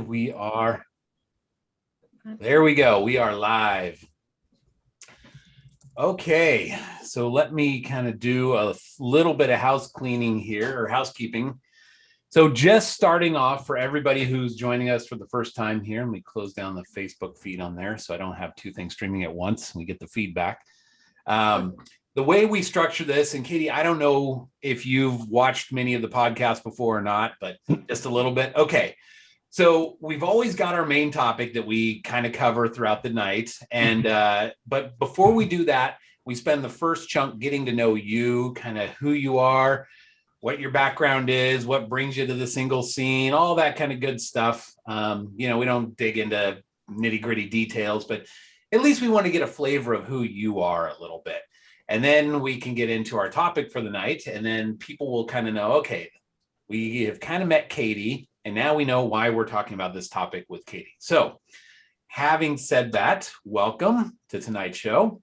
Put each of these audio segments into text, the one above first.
we are. There we go. We are live. Okay, so let me kind of do a little bit of house cleaning here, or housekeeping. So just starting off for everybody who's joining us for the first time here, let me close down the Facebook feed on there so I don't have two things streaming at once. We get the feedback. The way we structure this, and Katie, I don't know if you've watched many of the podcasts before or not, but just a little bit. Okay. So we've always got our main topic that we kind of cover throughout the night. And but before we do that, we spend the first chunk getting to know you, kind of who you are, what your background is, what brings you to the single scene, all that kind of good stuff. We don't dig into nitty gritty details, but at least we want to get a flavor of who you are a little bit. And then we can get into our topic for the night. And then people will kind of know, okay, we have kind of met Katie, and now we know why we're talking about this topic with Katie. So having said that, welcome to tonight's show.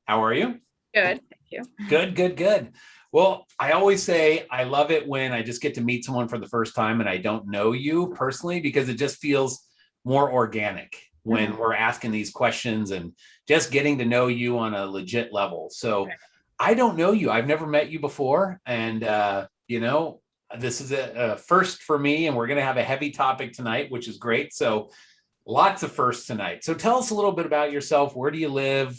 How are you? Good, thank you. Good. Well, I always say I love it when I just get to meet someone for the first time and I don't know you personally, because it just feels more organic when we're asking these questions and just getting to know you on a legit level. So I don't know you. I've never met you before. And, this is a first for me, and we're going to have a heavy topic tonight, which is great. So lots of firsts tonight. So tell us a little bit about yourself. Where do you live?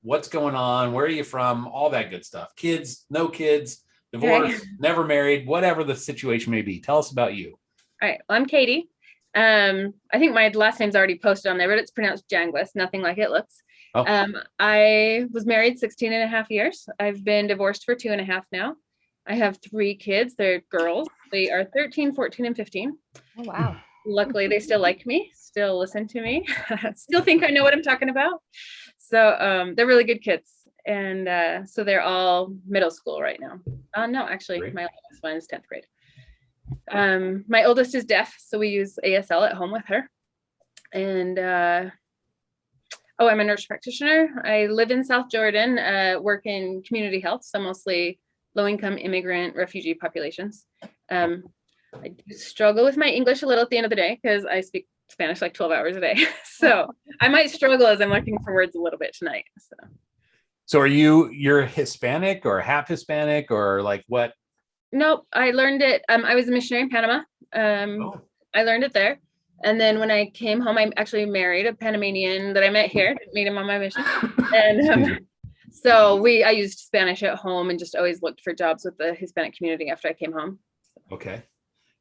What's going on? Where are you from? All that good stuff. Kids, no kids, divorced, never married, whatever the situation may be. Tell us about you. All right. Well, I'm Katie. I think my last name's already posted on there, but it's pronounced Yanguez, nothing like it looks. Oh. I was married 16 and a half years. I've been divorced for 2.5 now. I have 3 kids. They're girls. They are 13, 14, and 15. Oh, wow. Luckily, they still like me, still listen to me, still think I know what I'm talking about. So they're really good kids. And so they're all middle school right now. No, actually, great. My oldest one is 10th grade. My oldest is deaf, so we use ASL at home with her. And I'm a nurse practitioner. I live in South Jordan, work in community health, so mostly low-income immigrant refugee populations. I do struggle with my English a little at the end of the day because I speak Spanish like 12 hours a day. So I might struggle as I'm looking for words a little bit tonight. So you're Hispanic or half Hispanic or like what? Nope, I learned it. I was a missionary in Panama. I learned it there. And then when I came home, I actually married a Panamanian that I met here. Didn't meet him on my mission. And so I used Spanish at home and just always looked for jobs with the Hispanic community after I came home. Okay,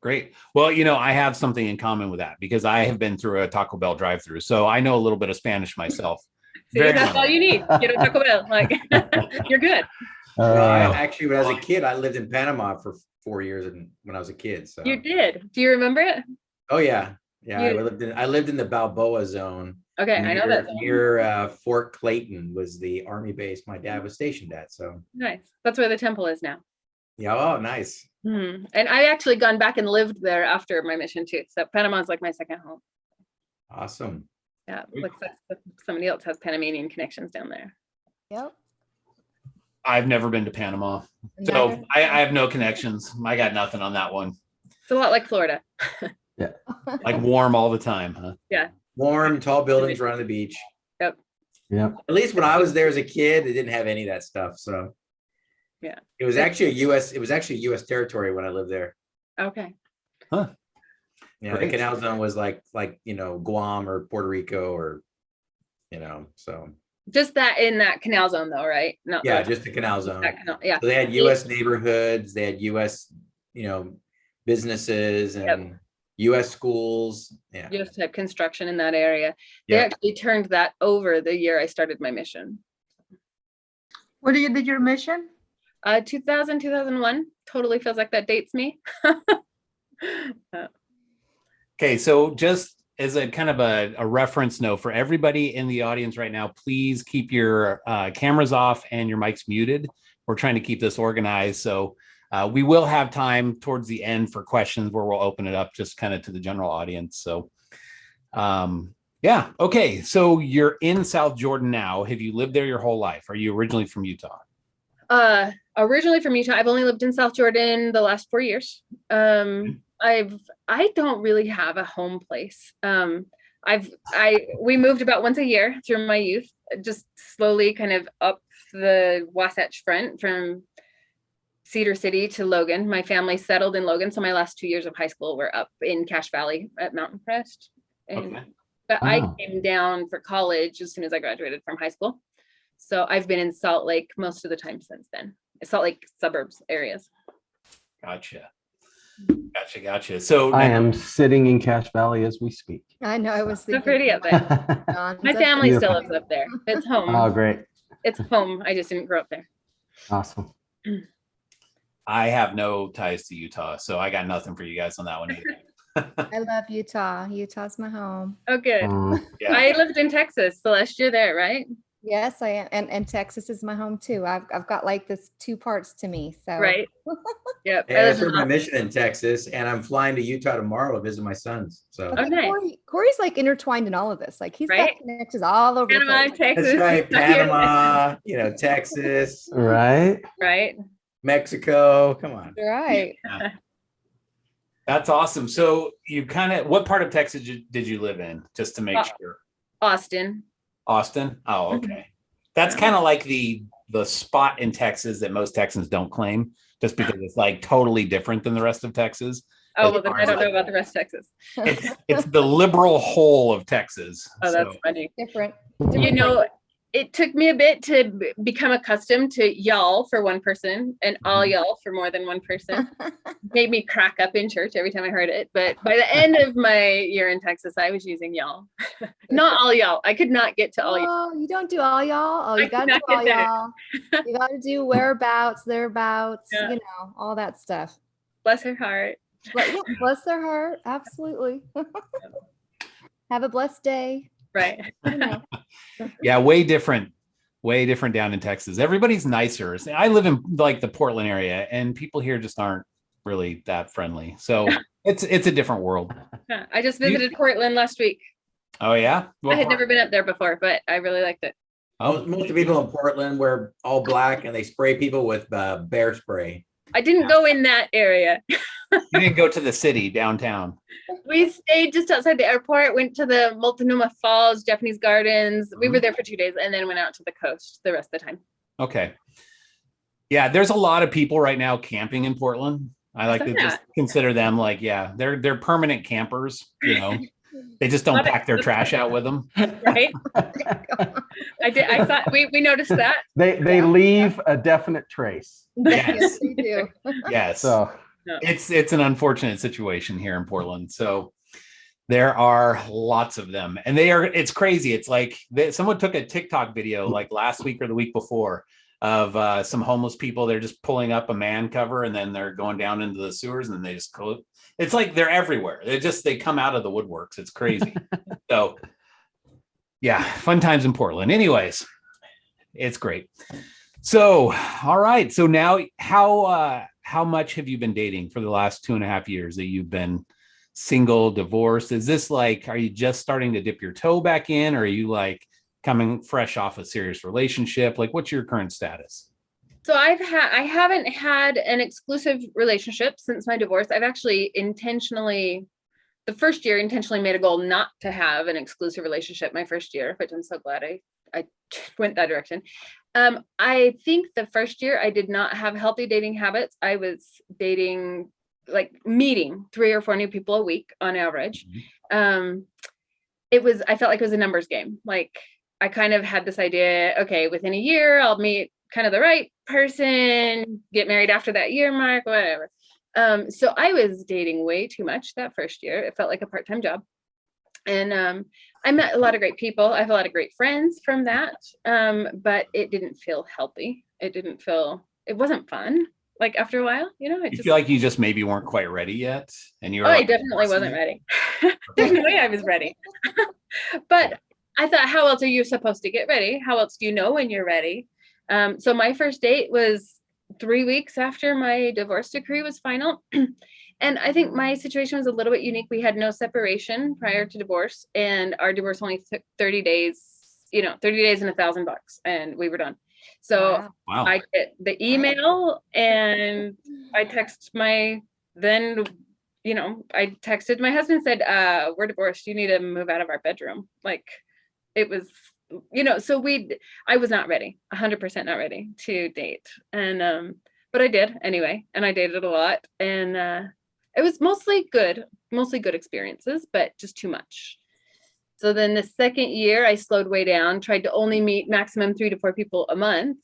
great. Well, I have something in common with that because I have been through a Taco Bell drive-through, so I know a little bit of Spanish myself. See, that's all you need. Get a Taco Bell, like you're good. Actually, when I was a kid, I lived in Panama for 4 years, and when I was a kid. So you did. Do you remember it? Oh yeah. I lived in the Balboa zone. Okay, I know that. Near Fort Clayton was the army base my dad was stationed at. So nice. That's where the temple is now. Yeah. Oh, nice. And I actually gone back and lived there after my mission too. So Panama is like my second home. Awesome. Yeah, looks like somebody else has Panamanian connections down there. Yep. I've never been to Panama, so I have no connections. I got nothing on that one. It's a lot like Florida. Yeah, like warm all the time, huh? Yeah. Warm, tall buildings around the beach. Yep. Yeah. At least when I was there as a kid, it didn't have any of that stuff. So yeah, it was actually U.S. territory when I lived there. Okay. Huh. Yeah, the canal zone was like Guam or Puerto Rico or so. Just that in that canal zone though, right? Just the canal zone. Yeah. So they had U.S. neighborhoods, they had U.S. businesses and U.S. schools. Yeah. U.S. type construction in that area. They actually turned that over the year I started my mission. What year did your mission? 2000, 2001. Totally feels like that dates me. Okay, so just as a kind of a reference note for everybody in the audience right now, please keep your cameras off and your mics muted. We're trying to keep this organized. So we will have time towards the end for questions where we'll open it up just kind of to the general audience. So okay. So you're in South Jordan now. Have you lived there your whole life? Are you originally from Utah? Originally from Utah. I've only lived in South Jordan the last 4 years. I don't really have a home place. We moved about once a year through my youth, just slowly kind of up the Wasatch Front from Cedar City to Logan. My family settled in Logan, so my last 2 years of high school were up in Cache Valley at Mountain Crest. And but I Wow. came down for college as soon as I graduated from high school. So I've been in Salt Lake most of the time since then. Salt Lake suburbs areas. Gotcha. So I am sitting in Cache Valley as we speak. I know, I was So thinking. pretty up there. Dawn's My up family Beautiful. still lives up there. It's home. Oh, great. It's home. I just didn't grow up there. Awesome. I have no ties to Utah, so I got nothing for you guys on that one either. I love Utah. Utah's my home. Oh, good. Yeah. I lived in Texas. Celeste, you're there, right? Yes, I am. And Texas is my home too. I've got like this two parts to me. So Right. Yep. Yeah, that's my mission in Texas, and I'm flying to Utah tomorrow to visit my sons. So Okay, nice. Corey's like intertwined in all of this. Like he's got Right? connections all over the Panama, place. Texas. that's right, Panama, Texas, Right? Right. Mexico. Come on. Right. That's awesome. So you what part of Texas did you live in, just to make sure? Austin. Austin? Oh, okay. That's kind of like the spot in Texas that most Texans don't claim, just because it's like totally different than the rest of Texas. Oh, well, then I don't know about the rest of Texas. It's the liberal whole of Texas. Oh, that's funny. Different. It took me a bit to become accustomed to y'all for one person and all y'all for more than one person. Made me crack up in church every time I heard it. But by the end of my year in Texas, I was using y'all. Not all y'all. I could not get to all y'all. Oh, you don't do all y'all. Oh, I you got to do could not all get there. y'all. You got to do whereabouts, thereabouts, Yeah. all that stuff. Bless her heart. But yeah, bless their heart. Absolutely. Have a blessed day. Right. Yeah, way different down in Texas. Everybody's nicer. I live in like the Portland area, and people here just aren't really that friendly. So it's a different world. Yeah, I just visited Portland last week. Oh yeah, I had never been up there before, but I really liked it. Most of the people in Portland wear all black, and they spray people with bear spray. I didn't go in that area. You didn't go to the city downtown. We stayed just outside the airport, went to the Multnomah Falls, Japanese Gardens. We were there for 2 days and then went out to the coast the rest of the time. Okay. Yeah, there's a lot of people right now camping in Portland. I like to just consider them like, they're permanent campers, They just don't pack their trash out with them. Right? I thought we noticed that. They leave a definite trace. Yes. They do. Yes. So It's an unfortunate situation here in Portland. So there are lots of them, and it's crazy. It's like someone took a TikTok video like last week or the week before of some homeless people. They're just pulling up a man cover, and then they're going down into the sewers, and then they just go. It's like they're everywhere. They come out of the woodworks. It's crazy. So yeah, fun times in Portland. Anyways, it's great. So, all right. So now how much have you been dating for the last 2.5 years that you've been single, divorced? Is this like, are you just starting to dip your toe back in? Or are you like coming fresh off a serious relationship? Like, what's your current status? So I haven't had an exclusive relationship since my divorce. I've actually the first year intentionally made a goal not to have an exclusive relationship my first year, which I'm so glad I went that direction. I think the first year I did not have healthy dating habits. I was dating, like meeting 3 or 4 new people a week on average. I felt like it was a numbers game. Like I kind of had this idea, okay, within a year, I'll meet kind of the right person, get married after that year mark, whatever. So I was dating way too much that first year. It felt like a part-time job. And I met a lot of great people. I have a lot of great friends from that. But it didn't feel healthy. It wasn't fun. Like after a while, You feel like you just maybe weren't quite ready yet. And you were I definitely wasn't ready. There's no way I was ready. But I thought, how else are you supposed to get ready? How else do you know when you're ready? So my first date was 3 weeks after my divorce decree was final. And I think my situation was a little bit unique. We had no separation prior to divorce, and our divorce only took 30 days, 30 days and $1,000, and we were done. So Wow. I get the email and I text my then I texted my husband, said, we're divorced. You need to move out of our bedroom. Like it was, so I was not ready, 100% not ready to date. And, but I did anyway, and I dated a lot, and it was mostly good experiences, but just too much. So then the second year I slowed way down, tried to only meet maximum 3 to 4 people a month.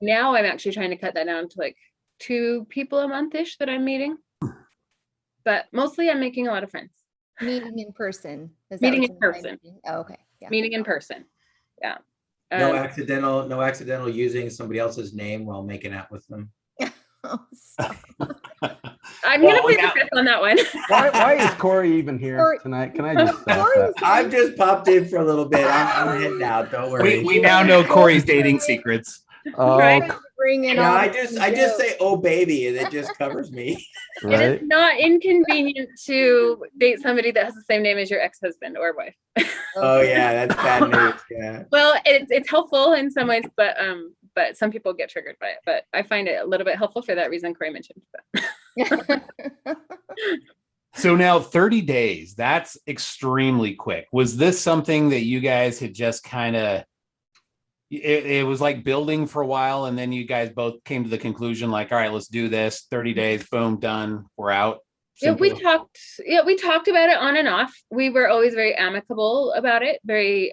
Now I'm actually trying to cut that down to like 2 people a month-ish that I'm meeting. But mostly I'm making a lot of friends. Meeting in person. Is that Meeting what in you're person. saying? Oh, okay. Yeah. Meeting in person. Yeah. No accidental using somebody else's name while making out with them. Oh, stop. I'm going to plead the fifth on that one. Why is Corey even here Corey- tonight? Can I just stop Corey's that? I've just popped in for a little bit. I'm heading out. Don't worry. We now know Corey's dating secrets. Oh, Right? Bring in Yeah, all I the just jokes. say "oh baby" and it just covers me. It right. is not inconvenient to date somebody that has the same name as your ex-husband or wife. Oh yeah, that's bad news. Yeah. Well, it's helpful in some ways, but some people get triggered by it. But I find it a little bit helpful for that reason Corey mentioned. So now 30 days, that's extremely quick. Was this something that you guys had just kind of, it was like building for a while, and then you guys both came to the conclusion like, all right, let's do this. 30 days, boom, done, we're out. Yeah, we Simple. talked about it on and off. We were always very amicable about it, very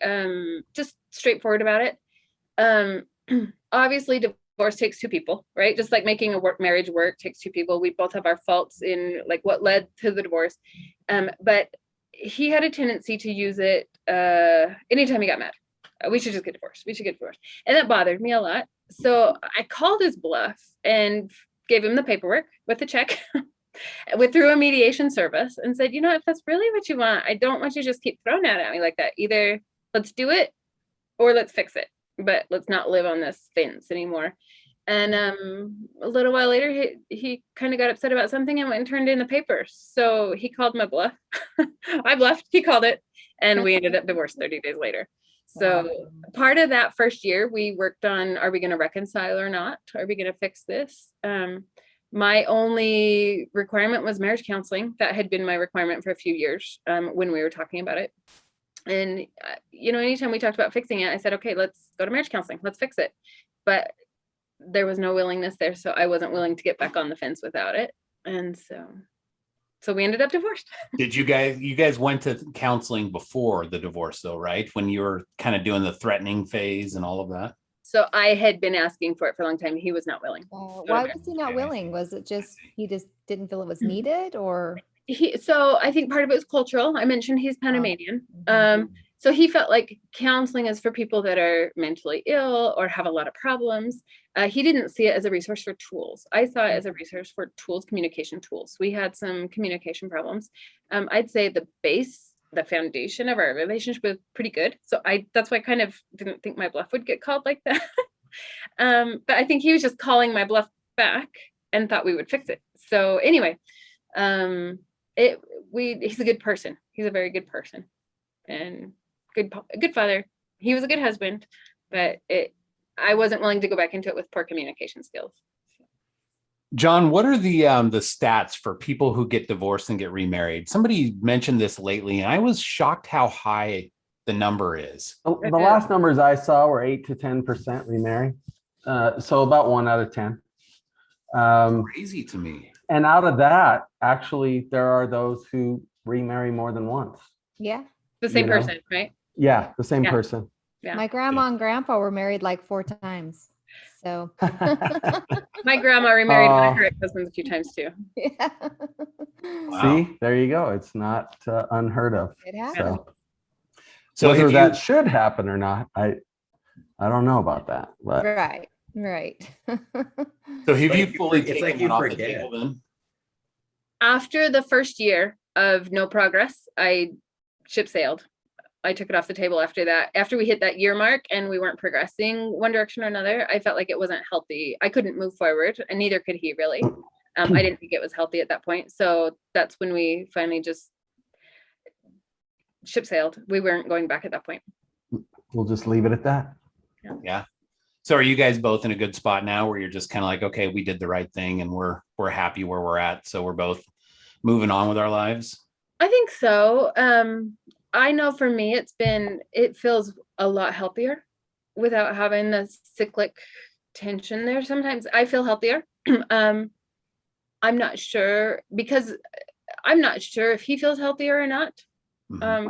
just straightforward about it. Obviously divorce takes 2 people, right? Just like making a marriage work takes 2 people. We both have our faults in like what led to the divorce. But he had a tendency to use it anytime he got mad. We should just get divorced. We should get divorced. And that bothered me a lot. So I called his bluff and gave him the paperwork with the check through a mediation service and said, if that's really what you want, I don't want you to just keep throwing that at me like that. Either let's do it or let's fix it, but let's not live on this fence anymore. And a little while later, he kind of got upset about something and went and turned in the papers. So he called my bluff. I bluffed, he called it, and we ended up divorced 30 days later. So part of that first year, we worked on, are we going to reconcile or not? Are we going to fix this? My only requirement was marriage counseling. That had been my requirement for a few years when we were talking about it. And, anytime we talked about fixing it, I said, okay, let's go to marriage counseling. Let's fix it. But there was no willingness there. So I wasn't willing to get back on the fence without it. And so we ended up divorced. Did you guys went to counseling before the divorce though, right? When you were kind of doing the threatening phase and all of that? So I had been asking for it for a long time. He was not willing. Why was he not willing? Was it just he just didn't feel it was needed, or? So I think part of it was cultural. I mentioned he's Panamanian. So he felt like counseling is for people that are mentally ill or have a lot of problems. He didn't see it as a resource for tools. I saw it as a resource for tools, communication tools. We had some communication problems. I'd say the foundation of our relationship was pretty good. So that's why I kind of didn't think my bluff would get called like that. But I think he was just calling my bluff back and thought we would fix it. So anyway, he's a good person. He's a very good person and good father. He was a good husband, but I wasn't willing to go back into it with poor communication skills. John, what are the stats for people who get divorced and get remarried? Somebody mentioned this lately, and I was shocked how high the number is. The last numbers I saw were 8 to 10% remarry. So about 1 out of 10. Crazy to me. And out of that, actually, there are those who remarry more than once. Yeah. The same person, right? Yeah, the same Yeah. person. Yeah. My grandma and grandpa were married like 4 times. So My grandma remarried one of her ex-husbands a few times too. yeah. Wow. See, there you go. It's not unheard of. It happens. So whether if that should happen or not, I don't know about that. But Right. So have you It's fully like taken you it off the forget. table then? After the first year of no progress, I ship sailed. I took it off the table after that. After we hit that year mark and we weren't progressing one direction or another, I felt like it wasn't healthy. I couldn't move forward, and neither could he really. I didn't think it was healthy at that point. So that's when we finally just ship sailed. We weren't going back at that point. we'll just leave it at that. Yeah. So are you guys both in a good spot now where you're just kind of like, okay, we did the right thing and we're happy where we're at. So we're both moving on with our lives? I think so. I know for me, it feels a lot healthier without having the cyclic tension there. Sometimes I feel healthier. I'm not sure because I'm not sure if he feels healthier or not.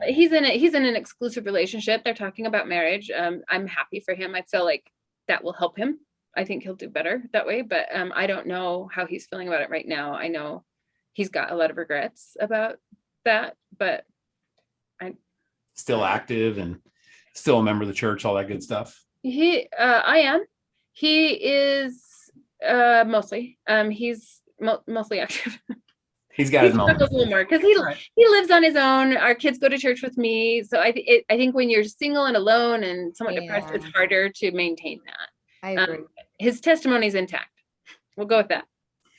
He's in an exclusive relationship. They're talking about marriage. I'm happy for him. I feel like that will help him. I think he'll do better that way, but I don't know how he's feeling about it right now. I know he's got a lot of regrets about that, but still active and still a member of the church, all that good stuff. I am. He is mostly. He's mostly active. He's got his moments. A little more because he lives on his own. Our kids go to church with me, so I think when you're single and alone and somewhat depressed, it's harder to maintain that. I agree. His testimony is intact. We'll go with that.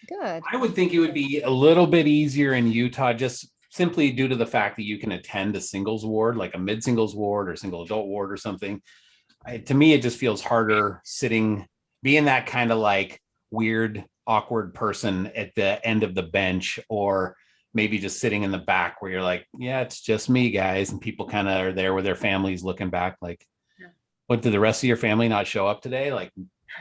Good. I would think it would be a little bit easier in Utah, just simply due to the fact that you can attend a singles ward, like a mid-singles ward or single adult ward or something. To me, it just feels harder being that kind of like weird, awkward person at the end of the bench, or maybe just sitting in the back where you're like, yeah, it's just me, guys. And people kind of are there with their families looking back like, what, did the rest of your family not show up today? Like,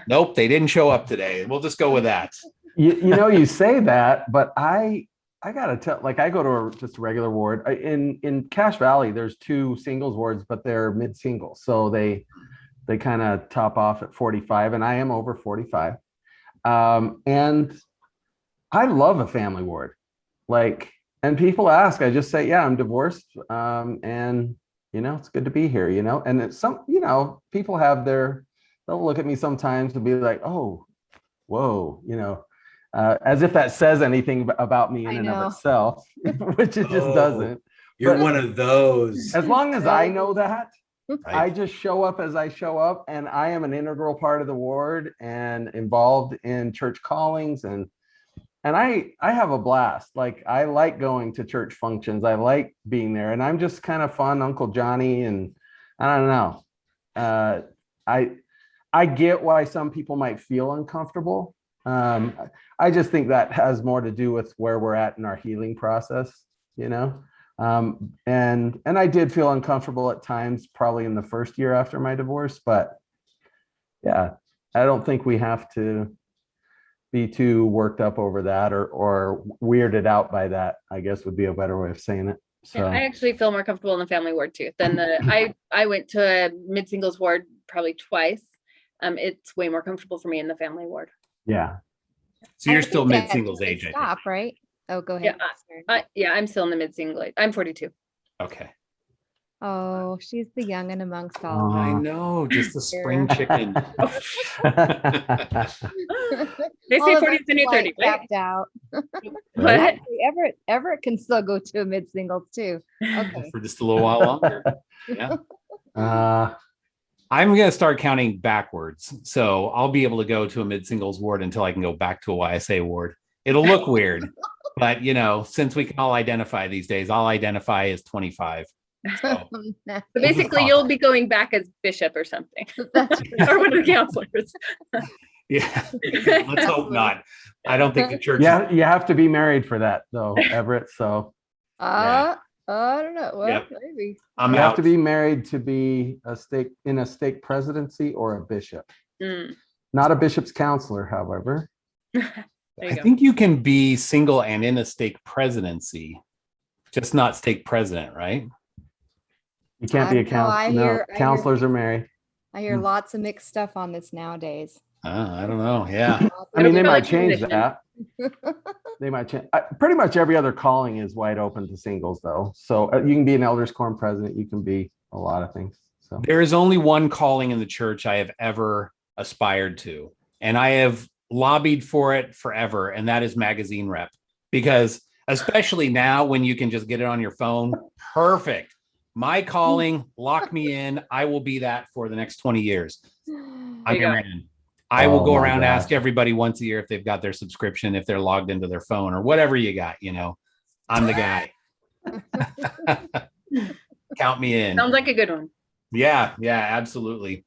nope, they didn't show up today. We'll just go with that. You say that, but I gotta tell, like, I go to just a regular ward in Cache Valley. There's 2 singles wards, but they're mid-single, so they kind of top off at 45, and I am over 45. And I love a family ward. Like, and people ask, I just say, yeah, I'm divorced, and it's good to be here. And it's people have they'll look at me sometimes and be like, oh, whoa, as if that says anything about me in and of itself, which it just doesn't. You're one of those. As long as I know that, Right. I just show up as I show up, and I am an integral part of the ward and involved in church callings, and I have a blast. Like, I like going to church functions. I like being there, and I'm just kind of fun Uncle Johnny, and I don't know. I get why some people might feel uncomfortable. I just think that has more to do with where we're at in our healing process, and I did feel uncomfortable at times, probably in the first year after my divorce, but yeah, I don't think we have to be too worked up over that or weirded out by that, I guess would be a better way of saying it. So Yeah, I actually feel more comfortable in the family ward too than I went to a mid-singles ward probably twice. It's way more comfortable for me in the family ward. yeah. So you're I still think that mid-singles should age, I think. Stop, right? Oh, go ahead. Yeah, I'm still in the mid-single age. I'm 42. Okay. Oh, she's the young and amongst all. I know, just the spring chicken. They All say of 40 us is the new 30, right? capped out. What? Actually, Everett can still go to a mid singles too. Okay. For just a little while longer. Yeah. I'm going to start counting backwards. So I'll be able to go to a mid-singles ward until I can go back to a YSA ward. It'll look weird, but since we can all identify these days, I'll identify as 25. So So basically, you'll be going back as bishop or something, or one of the counselors. yeah, let's hope not. I don't think the church. Yeah, you have to be married for that though, Everett. So I don't know. Well, Yep. maybe. I'm you have out. to be married to be in a stake presidency or a bishop. Not a bishop's counselor, however. I think you can be single and in a stake presidency, just not stake president, right? You can't be a counselor. No, counselors are married. I hear lots of mixed stuff on this nowadays. I don't know. Yeah. I mean, they It'll might be change transition. that. They might change. Pretty much every other calling is wide open to singles, though. So you can be an elders quorum president. You can be a lot of things. So There is only one calling in the church I have ever aspired to, and I have lobbied for it forever, and that is magazine rep. Because especially now when you can just get it on your phone, perfect. My calling, lock me in. I will be that for the next 20 years. I'm your man. I will go around, ask everybody once a year if they've got their subscription, if they're logged into their phone or whatever you got, I'm the guy. Count me in. Sounds like a good one. Yeah, absolutely.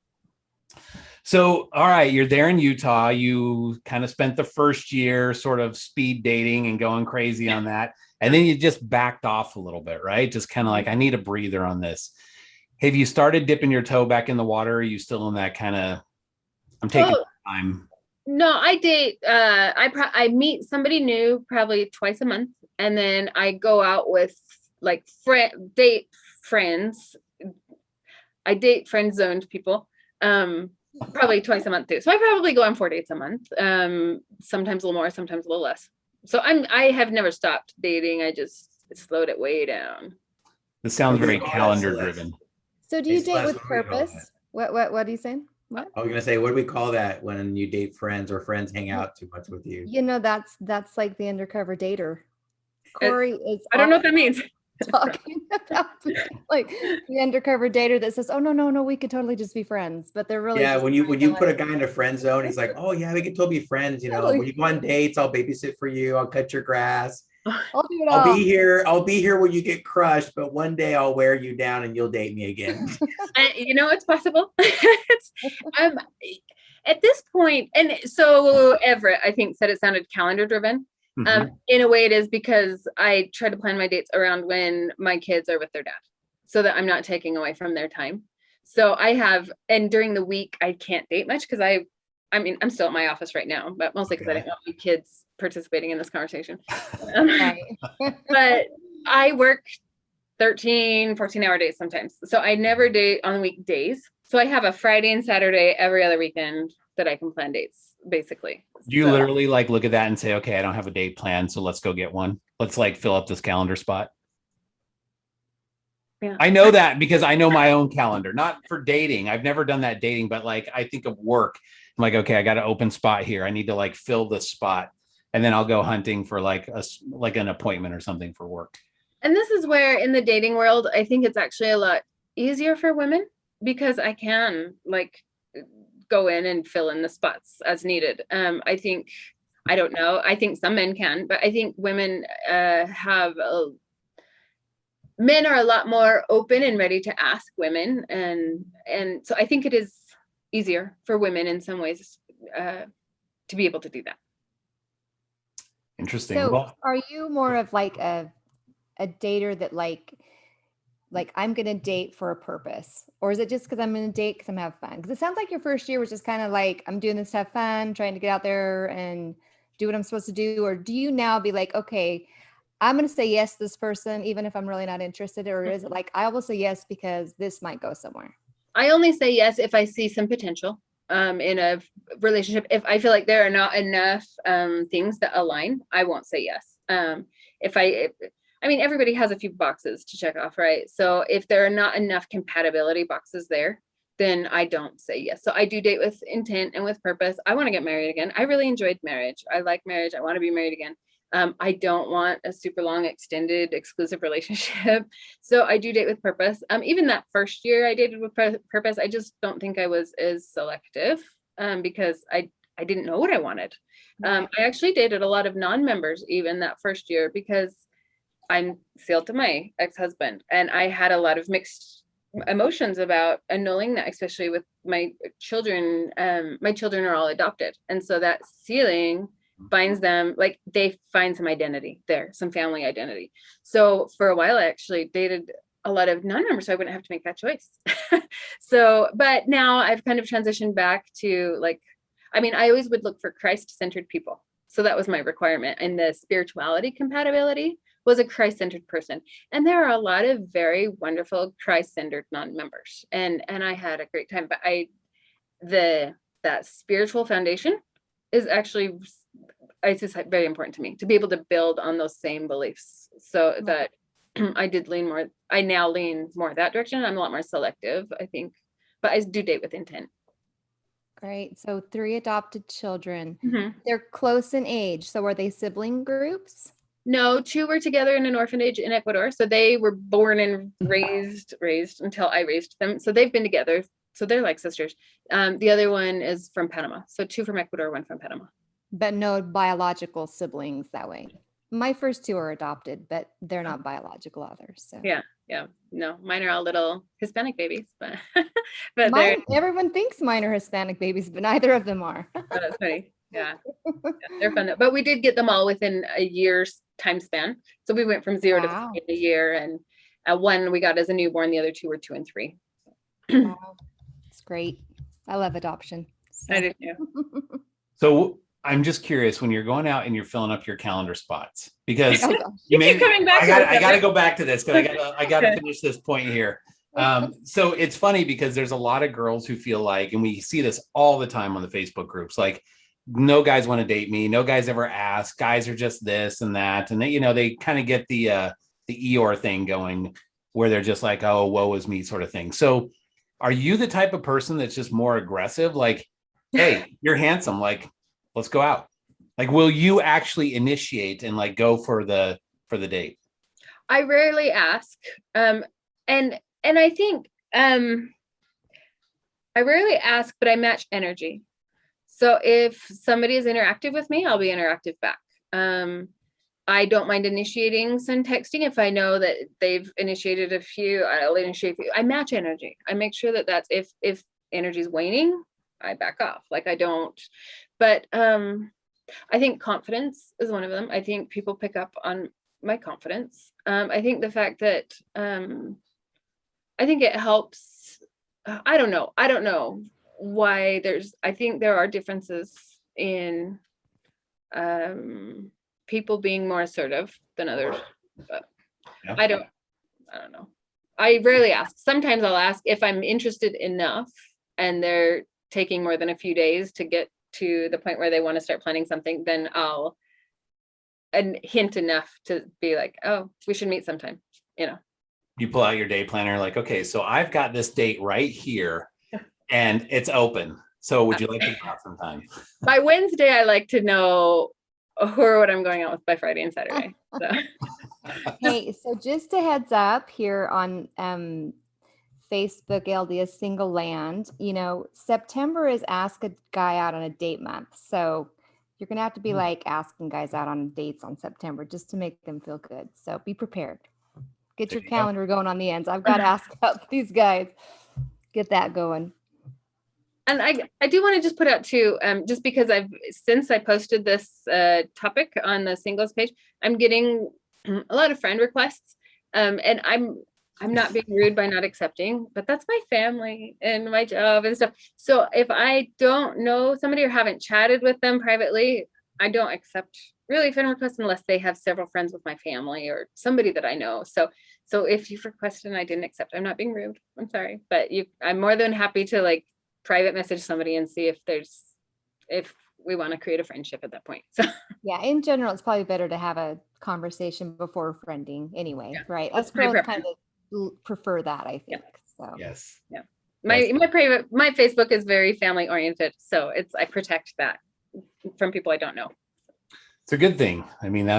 So, all right, you're there in Utah. You kind of spent the first year sort of speed dating and going crazy on that. And then you just backed off a little bit, right? Just kind of like, I need a breather on this. Have you started dipping your toe back in the water? Or are you still in that kind of, I'm taking time? No, I date. I meet somebody new probably twice a month, and then I go out with like date friends. I date friend zoned people. Probably twice a month too. So I probably go on 4 dates a month. Sometimes a little more, sometimes a little less. So I have never stopped dating. I just slowed it way down. This sounds very calendar driven. So do you Hey, date with Celeste, what do we call purpose? What are you saying? What? I was gonna say, what do we call that when you date friends or friends hang out too much with you? You know, that's like the undercover dater. Corey is I don't know what that means. talking about like the undercover dater that says, "Oh no, we could totally just be friends," but they're really Yeah, just when you trying to, put a like, guy in a friend zone, he's like, oh yeah, we can totally be friends. You know, Totally. when you go on dates, I'll babysit for you. I'll cut your grass. I'll do it I'll all. be here. I'll be here when you get crushed, but one day I'll wear you down and you'll date me again. You know, it's possible. At this point, and so Everett, I think, said it sounded calendar driven. In a way it is, because I try to plan my dates around when my kids are with their dad, so that I'm not taking away from their time. So and during the week I can't date much because I mean, I'm still at my office right now, but mostly because I didn't want my kids participating in this conversation. Right. But I work 13, 14-hour days sometimes. So I never date on weekdays. So I have a Friday and Saturday every other weekend that I can plan dates, basically. Do you literally like look at that and say, okay, I don't have a date planned, so let's go get one. Let's like fill up this calendar spot. Yeah. I know that because I know my own calendar, not for dating. I've never done that dating, but like I think of work. I'm like, okay, I got an open spot here. I need to like fill this spot. And then I'll go hunting for like an appointment or something for work. And this is where in the dating world, I think it's actually a lot easier for women, because I can like go in and fill in the spots as needed. I think, I don't know, I think some men can, but I think women men are a lot more open and ready to ask women. And so I think it is easier for women in some ways to be able to do that. Interesting. So Well, are you more of like a dater that like I'm going to date for a purpose, or is it just because I'm going to date because I'm having fun? Because it sounds like your first year was just kind of like, I'm doing this to have fun, trying to get out there and do what I'm supposed to do. Or do you now be like, okay, I'm going to say yes to this person, even if I'm really not interested? Or is it like, I will say yes because this might go somewhere? I only say yes if I see some potential in a relationship. If I feel like there are not enough things that align, I won't say yes. I mean, everybody has a few boxes to check off, right? So if there are not enough compatibility boxes there, then I don't say yes. So I do date with intent and with purpose. I want to get married again. I really enjoyed marriage. I like marriage. I want to be married again. I don't want a super long, extended, exclusive relationship. So I do date with purpose. Even that first year I dated with purpose, I just don't think I was as selective because I didn't know what I wanted. I actually dated a lot of non-members even that first year because I'm sealed to my ex-husband, and I had a lot of mixed emotions about annulling that, especially with my children. My children are all adopted, and so that sealing finds them, like, they find some identity there, some family identity. So for a while I actually dated a lot of non-members so I wouldn't have to make that choice. So, but now I've kind of transitioned back to, like, I mean, I always would look for Christ-centered people. So that was my requirement. And the spirituality compatibility was a Christ-centered person. And there are a lot of very wonderful Christ-centered non-members. And I had a great time. But that spiritual foundation is actually, it's just very important to me to be able to build on those same beliefs. So that I now lean more that direction. I'm a lot more selective, I think, but I do date with intent. Great. So 3 adopted children. Mm-hmm. They're close in age. So are they sibling groups? No, 2 were together in an orphanage in Ecuador. So they were born and raised until I raised them. So they've been together. So they're like sisters. The other one is from Panama. So 2 from Ecuador, 1 from Panama. But no biological siblings that way. My first two are adopted, but they're not biological others. So Yeah. No, mine are all little Hispanic babies, but but they're everyone thinks mine are Hispanic babies, but neither of them are. that's funny. Yeah, they're fun. But we did get them all within a year's time span. So we went from 0 to 3 Wow. in a year, and one we got as a newborn. The other two were 2 and 3. Wow. It's great. I love adoption. So. I did too. So I'm just curious, when you're going out and you're filling up your calendar spots, because Oh, gosh. You keep coming back. I gotta go back to this because I gotta Okay. finish this point here. So it's funny because there's a lot of girls who feel like, and we see this all the time on the Facebook groups, like, no guys want to date me, no guys ever ask, guys are just this and that, and they kind of get the Eeyore thing going, where they're just like, oh, woe is me sort of thing. So are you the type of person that's just more aggressive, like, hey, you're handsome, like, let's go out? Like, will you actually initiate and like go for the date? I rarely ask. And I think I rarely ask, but I match energy. So if somebody is interactive with me, I'll be interactive back. I don't mind initiating some texting. If I know that they've initiated a few, I'll initiate a few. I match energy. I make sure that that's if energy is waning, I back off. Like I don't, but I think confidence is one of them. I think people pick up on my confidence. I think the fact that I think it helps. I don't know why I think there are differences in people being more assertive than others, but Yeah. I don't know. I rarely ask. Sometimes I'll ask if I'm interested enough and they're taking more than a few days to get to the point where they want to start planning something, then I'll hint enough to be like, oh, we should meet sometime, You pull out your day planner, like, okay, so I've got this date right here and it's open. So would you like to go out sometime? By Wednesday, I like to know who or what I'm going out with by Friday and Saturday. So. Hey, so just a heads up here on Facebook LDS Single Land, September is Ask a Guy Out on a Date month. So you're going to have to be like asking guys out on dates on September just to make them feel good. So be prepared. Get your calendar going on the ends. I've got to ask out these guys. Get that going. And I do want to just put out too, just because since I posted this topic on the singles page, I'm getting a lot of friend requests, and I'm not being rude by not accepting, but that's my family and my job and stuff. So if I don't know somebody or haven't chatted with them privately, I don't accept really friend requests unless they have several friends with my family or somebody that I know. So if you've requested and I didn't accept, I'm not being rude. I'm sorry, but I'm more than happy to like private message somebody and see if we want to create a friendship at that point. So yeah, in general, it's probably better to have a conversation before friending anyway, right? Us girls kind of prefer that, I think. So yes. Yeah. My Facebook is very family oriented. So I protect that from people I don't know. It's a good thing. I mean,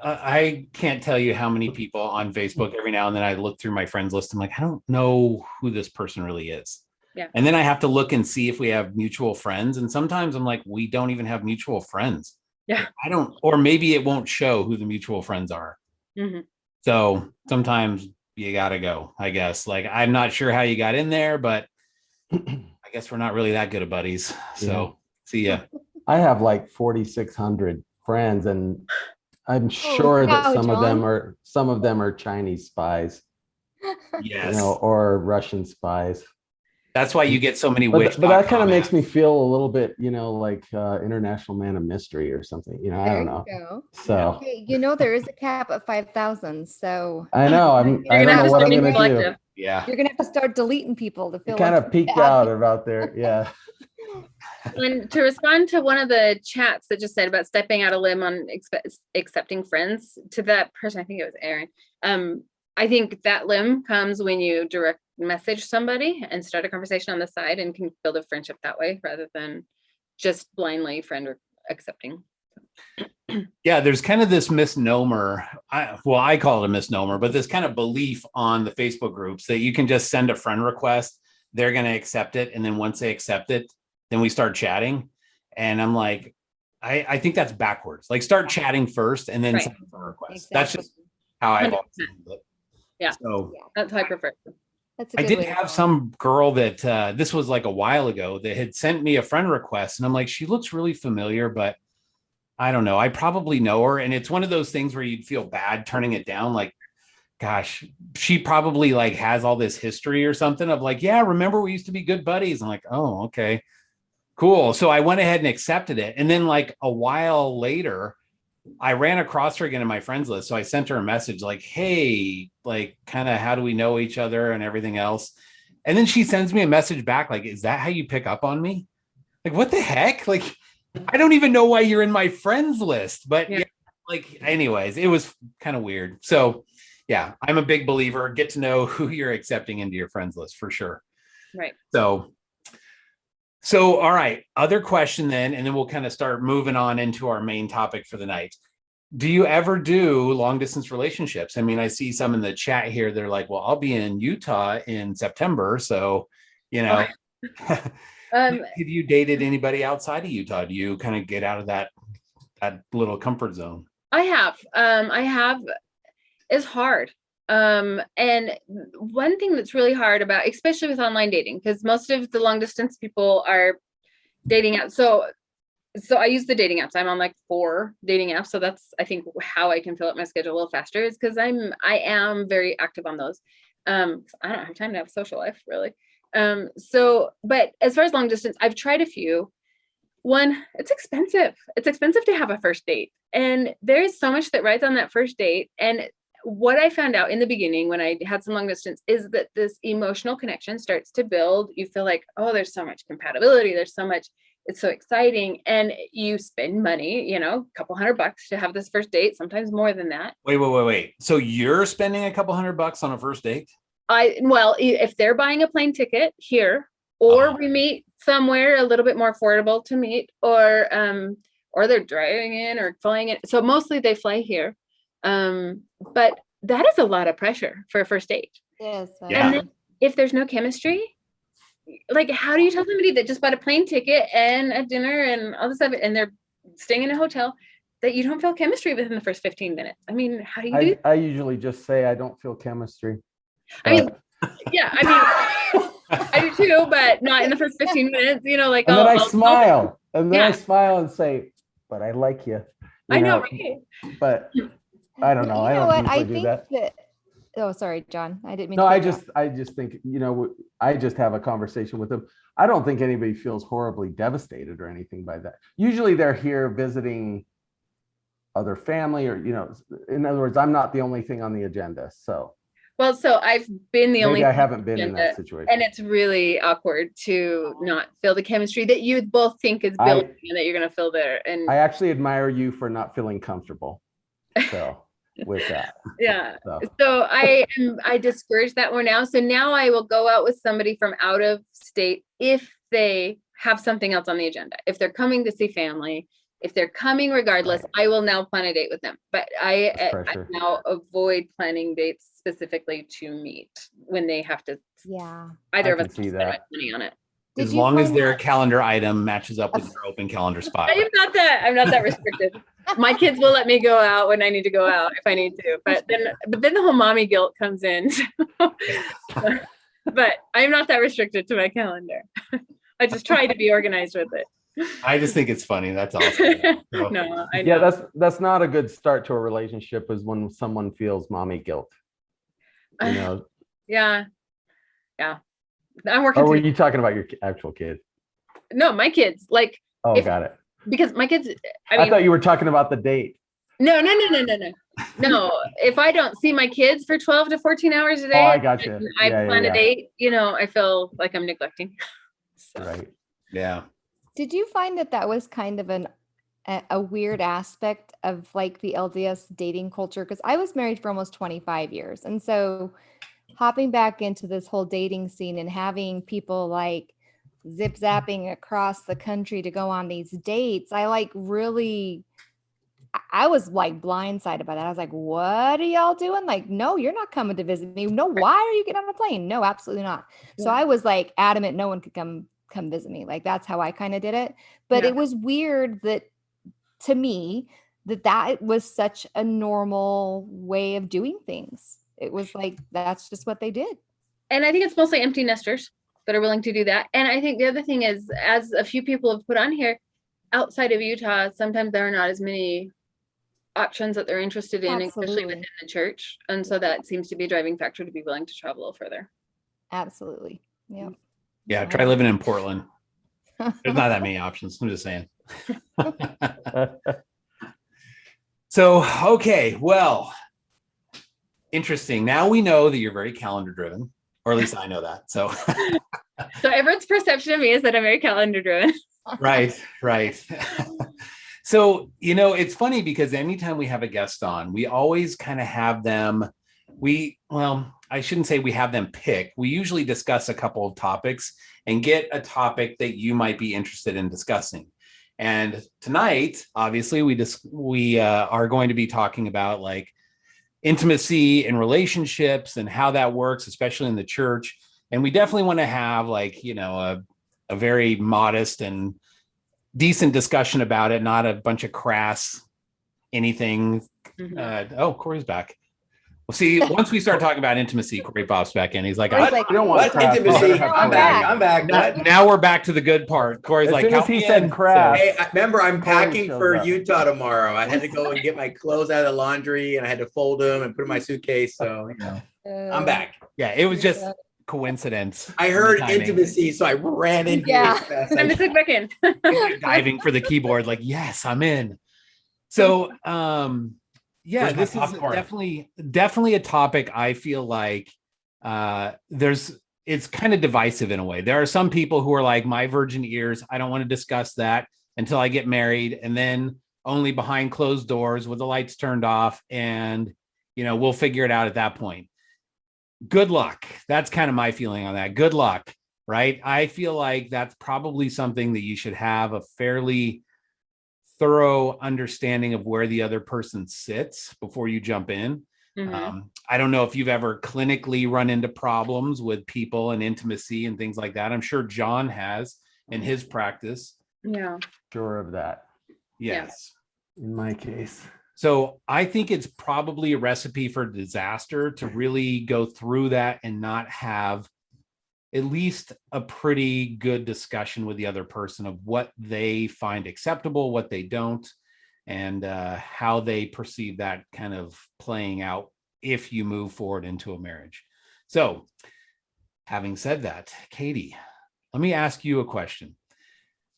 I can't tell you how many people on Facebook, every now and then I look through my friends list. I'm like, I don't know who this person really is. Yeah. And then I have to look and see if we have mutual friends. And sometimes I'm like, we don't even have mutual friends. Yeah. Or maybe it won't show who the mutual friends are. Mm-hmm. So sometimes you got to go, I guess. Like, I'm not sure how you got in there, but I guess we're not really that good of buddies. So see ya. I have like 4,600 friends, and I'm sure that some of them are Chinese spies, Yes. or Russian spies. That's why you get so many but that kind of makes me feel a little bit, like international man of mystery or something. I don't know. Go. So okay, there is a cap at 5,000. So I know I don't know what I'm gonna do. Yeah, you're gonna have to start deleting people to feel kind of peeked out about there. Yeah. And to respond to one of the chats that just said about stepping out a limb on accepting friends, to that person, I think it was Aaron. I think that limb comes when you direct message somebody and start a conversation on the side and can build a friendship that way rather than just blindly friend accepting. Yeah, there's kind of this misnomer. I call it a misnomer, but this kind of belief on the Facebook groups that you can just send a friend request, they're going to accept it, and then once they accept it, then we start chatting. And I'm like, I think that's backwards. Like start chatting first and then Right. send a request. That's Exactly. just how I've 100%. always handled it. Yeah. So That's how I prefer. That's a I good did way to have go. some girl that this was like a while ago that had sent me a friend request, and I'm like, she looks really familiar, but I don't know. I probably know her, and it's one of those things where you'd feel bad turning it down. Like, gosh, she probably like has all this history or something of like, yeah, remember we used to be good buddies. I'm like, oh, okay, cool. So I went ahead and accepted it, and then like a while later, I ran across her again in my friends list. So I sent her a message like, hey, like, kind of how do we know each other and everything else. And then she sends me a message back like, is that how you pick up on me? Like, what the heck? Like, I don't even know why you're in my friends list. But yeah, like, anyways, it was kind of weird. So yeah, I'm a big believer. Get to know who you're accepting into your friends list for sure. Right. So, all right, other question then, and then we'll kind of start moving on into our main topic for the night. Do you ever do long distance relationships? I mean, I see some in the chat here. They're like, well, I'll be in Utah in September. So, you know, have you dated anybody outside of Utah? Do you kind of get out of that little comfort zone? I have. It's hard. And one thing that's really hard about, especially with online dating, because most of the long distance people are dating apps. So I use the dating apps. I'm on like 4 dating apps. So that's, I think, how I can fill up my schedule a little faster is because I am very active on those. I don't have time to have a social life really. But as far as long distance, I've tried a few. One, it's expensive. It's expensive to have a first date. And there is so much that rides on that first date. And what I found out in the beginning when I had some long distance is that this emotional connection starts to build. You feel like, oh, there's so much compatibility. There's so much, it's so exciting. And you spend money, a couple $100 to have this first date, sometimes more than that. Wait. So you're spending a couple $100 on a first date? Well, if they're buying a plane ticket here, or we meet somewhere a little bit more affordable to meet, or they're driving in or flying in. So mostly they fly here. But that is a lot of pressure for a first date. Yes. Yeah. And then if there's no chemistry, like how do you tell somebody that just bought a plane ticket and a dinner and all this stuff and they're staying in a hotel that you don't feel chemistry within the first 15 minutes? I mean, how do you do? I usually just say I don't feel chemistry. I mean, yeah, I do too, but not in the first 15 minutes, like, and then I smile and then Yeah. I smile and say, but I like you. I know, right? But I don't know. You I know don't what? I usually do think that. oh, sorry, John. I didn't mean No, to I cut you off. just think, I just have a conversation with them. I don't think anybody feels horribly devastated or anything by that. Usually they're here visiting other family or, in other words, I'm not the only thing on the agenda. So Well, so I've been the only maybe I haven't been in that situation. and it's really awkward to not feel the chemistry that you both think is building and that you're going to feel there. And I actually admire you for not feeling comfortable. So with that. yeah. So I discourage that more now. So now I will go out with somebody from out of state if they have something else on the agenda. If they're coming to see family, if they're coming regardless, I will now plan a date with them. But I now avoid planning dates specifically to meet when they have to. Yeah. Either of us see spend money on it. As long as their calendar item matches up with your open calendar spot. I'm not that restricted. My kids will let me go out when I need to go out if I need to. But then the whole mommy guilt comes in. But I'm not that restricted to my calendar. I just try to be organized with it. I just think it's funny. That's awesome. So, No, I know. Yeah, that's not a good start to a relationship is when someone feels mommy guilt. Yeah. I'm working. Or were you talking about your actual kid? No, my kids. Like, Got it. Because my kids. I thought you were talking about the date. No. No, if I don't see my kids for 12 to 14 hours a day, I got you. I plan a date. I feel like I'm neglecting. So. Right. Yeah. Did you find that was kind of a weird aspect of like the LDS dating culture? Because I was married for almost 25 years. And so hopping back into this whole dating scene and having people like zip zapping across the country to go on these dates, I was like blindsided by that. I was like, what are y'all doing? Like, no, you're not coming to visit me. No, why are you getting on a plane? No, absolutely not. So I was like adamant no one could come visit me. Like that's how I kind of did it. But it was weird that to me that was such a normal way of doing things. It was like, that's just what they did. And I think it's mostly empty nesters that are willing to do that. And I think the other thing is, as a few people have put on here, outside of Utah, sometimes there are not as many options that they're interested in, especially Absolutely. within the church. And so that seems to be a driving factor to be willing to travel a little further. Absolutely. Yeah. Yeah, try living in Portland. There's not that many options. I'm just saying. So, okay, well, interesting. Now we know that you're very calendar driven, or at least I know that. So, So everyone's perception of me is that I'm very calendar driven. right. So, it's funny because anytime we have a guest on, we always kind of have them, I shouldn't say we have them pick. We usually discuss a couple of topics and get a topic that you might be interested in discussing. And tonight, obviously, we are going to be talking about like intimacy and relationships and how that works, especially in the church. And we definitely want to have like, a very modest and decent discussion about it, not a bunch of crass anything. Corey's back. Well, see, once we start talking about intimacy, Corey pops back in. He's like, Corey's I like, don't want What craft. intimacy? No, I'm back. now we're back to the good part. Corey's As like, soon as count he me said in. craft. Hey, remember, I'm Corey packing shows for up. Utah tomorrow. I had to go and get my clothes out of the laundry, and I had to fold them and put them in my suitcase. So, I'm back. Yeah, it was just coincidence. I heard Timing. intimacy, so I ran in here. Yeah. as fast as Time I to click back in. Diving for the keyboard, like, yes, I'm in. So, yeah, Where's my this is popcorn? definitely a topic I feel like it's kind of divisive in a way. There are some people who are like, my virgin ears, I don't want to discuss that until I get married, and then only behind closed doors with the lights turned off, and we'll figure it out at that point. Good luck. That's kind of my feeling on that. Good luck, right? I feel like that's probably something that you should have a fairly thorough understanding of where the other person sits before you jump in. I don't know if you've ever clinically run into problems with people and intimacy and things like that. I'm sure John has in his practice. Yeah. Sure of that. Yes. In my case. So I think it's probably a recipe for disaster to really go through that and not have at least a pretty good discussion with the other person of what they find acceptable, what they don't, and how they perceive that kind of playing out if you move forward into a marriage. So having said that, Katie, let me ask you a question.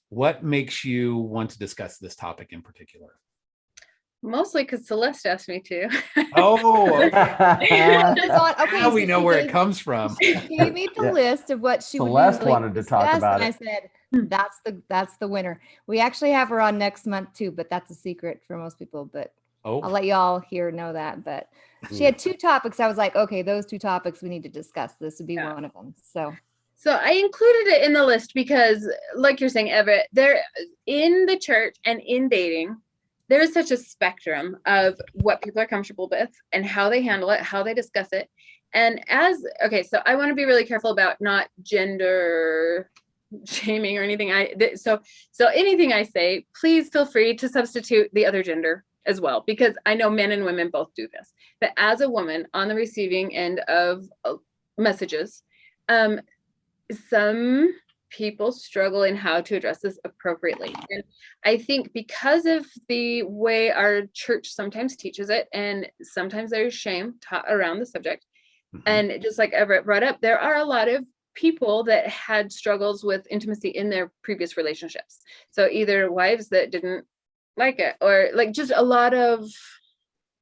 What makes you want to discuss this topic in particular? Mostly because Celeste asked me to. Oh, now we so know she where it gave- comes from. She gave me the Yeah. list of what she Celeste would usually wanted to talk discuss, about and I it. said, that's the winner. We actually have her on next month too, but that's a secret for most people. But I'll let y'all here know that. But she had 2 topics. I was like, okay, those 2 topics we need to discuss. This would be one of them. So I included it in the list because, like you're saying, Everett, there in the church and in dating, there is such a spectrum of what people are comfortable with and how they handle it, how they discuss it. And so I want to be really careful about not gender shaming or anything. So anything I say, please feel free to substitute the other gender as well, because I know men and women both do this. But as a woman on the receiving end of messages, some people struggle in how to address this appropriately. And I think because of the way our church sometimes teaches it, and sometimes there's shame taught around the subject. And just like Everett brought up, there are a lot of people that had struggles with intimacy in their previous relationships. So either wives that didn't like it, or like just a lot of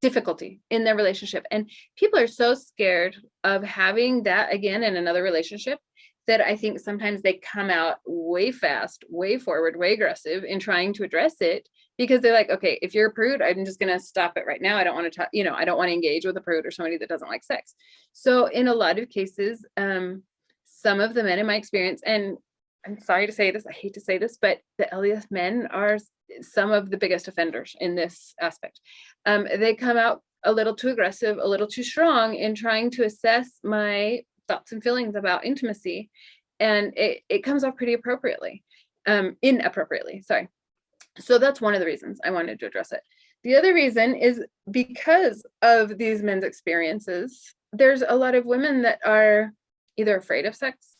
difficulty in their relationship. And people are so scared of having that again in another relationship that I think sometimes they come out way fast, way forward, way aggressive in trying to address it, because they're like, okay, if you're a prude, I'm just going to stop it right now. I don't want to talk, I don't want to engage with a prude or somebody that doesn't like sex. So in a lot of cases, some of the men in my experience, and I'm sorry to say this, I hate to say this, but the LDS men are some of the biggest offenders in this aspect. They come out a little too aggressive, a little too strong in trying to assess my thoughts and feelings about intimacy, and it comes off pretty inappropriately, sorry. So that's one of the reasons I wanted to address it. The other reason is because of these men's experiences, there's a lot of women that are either afraid of sex,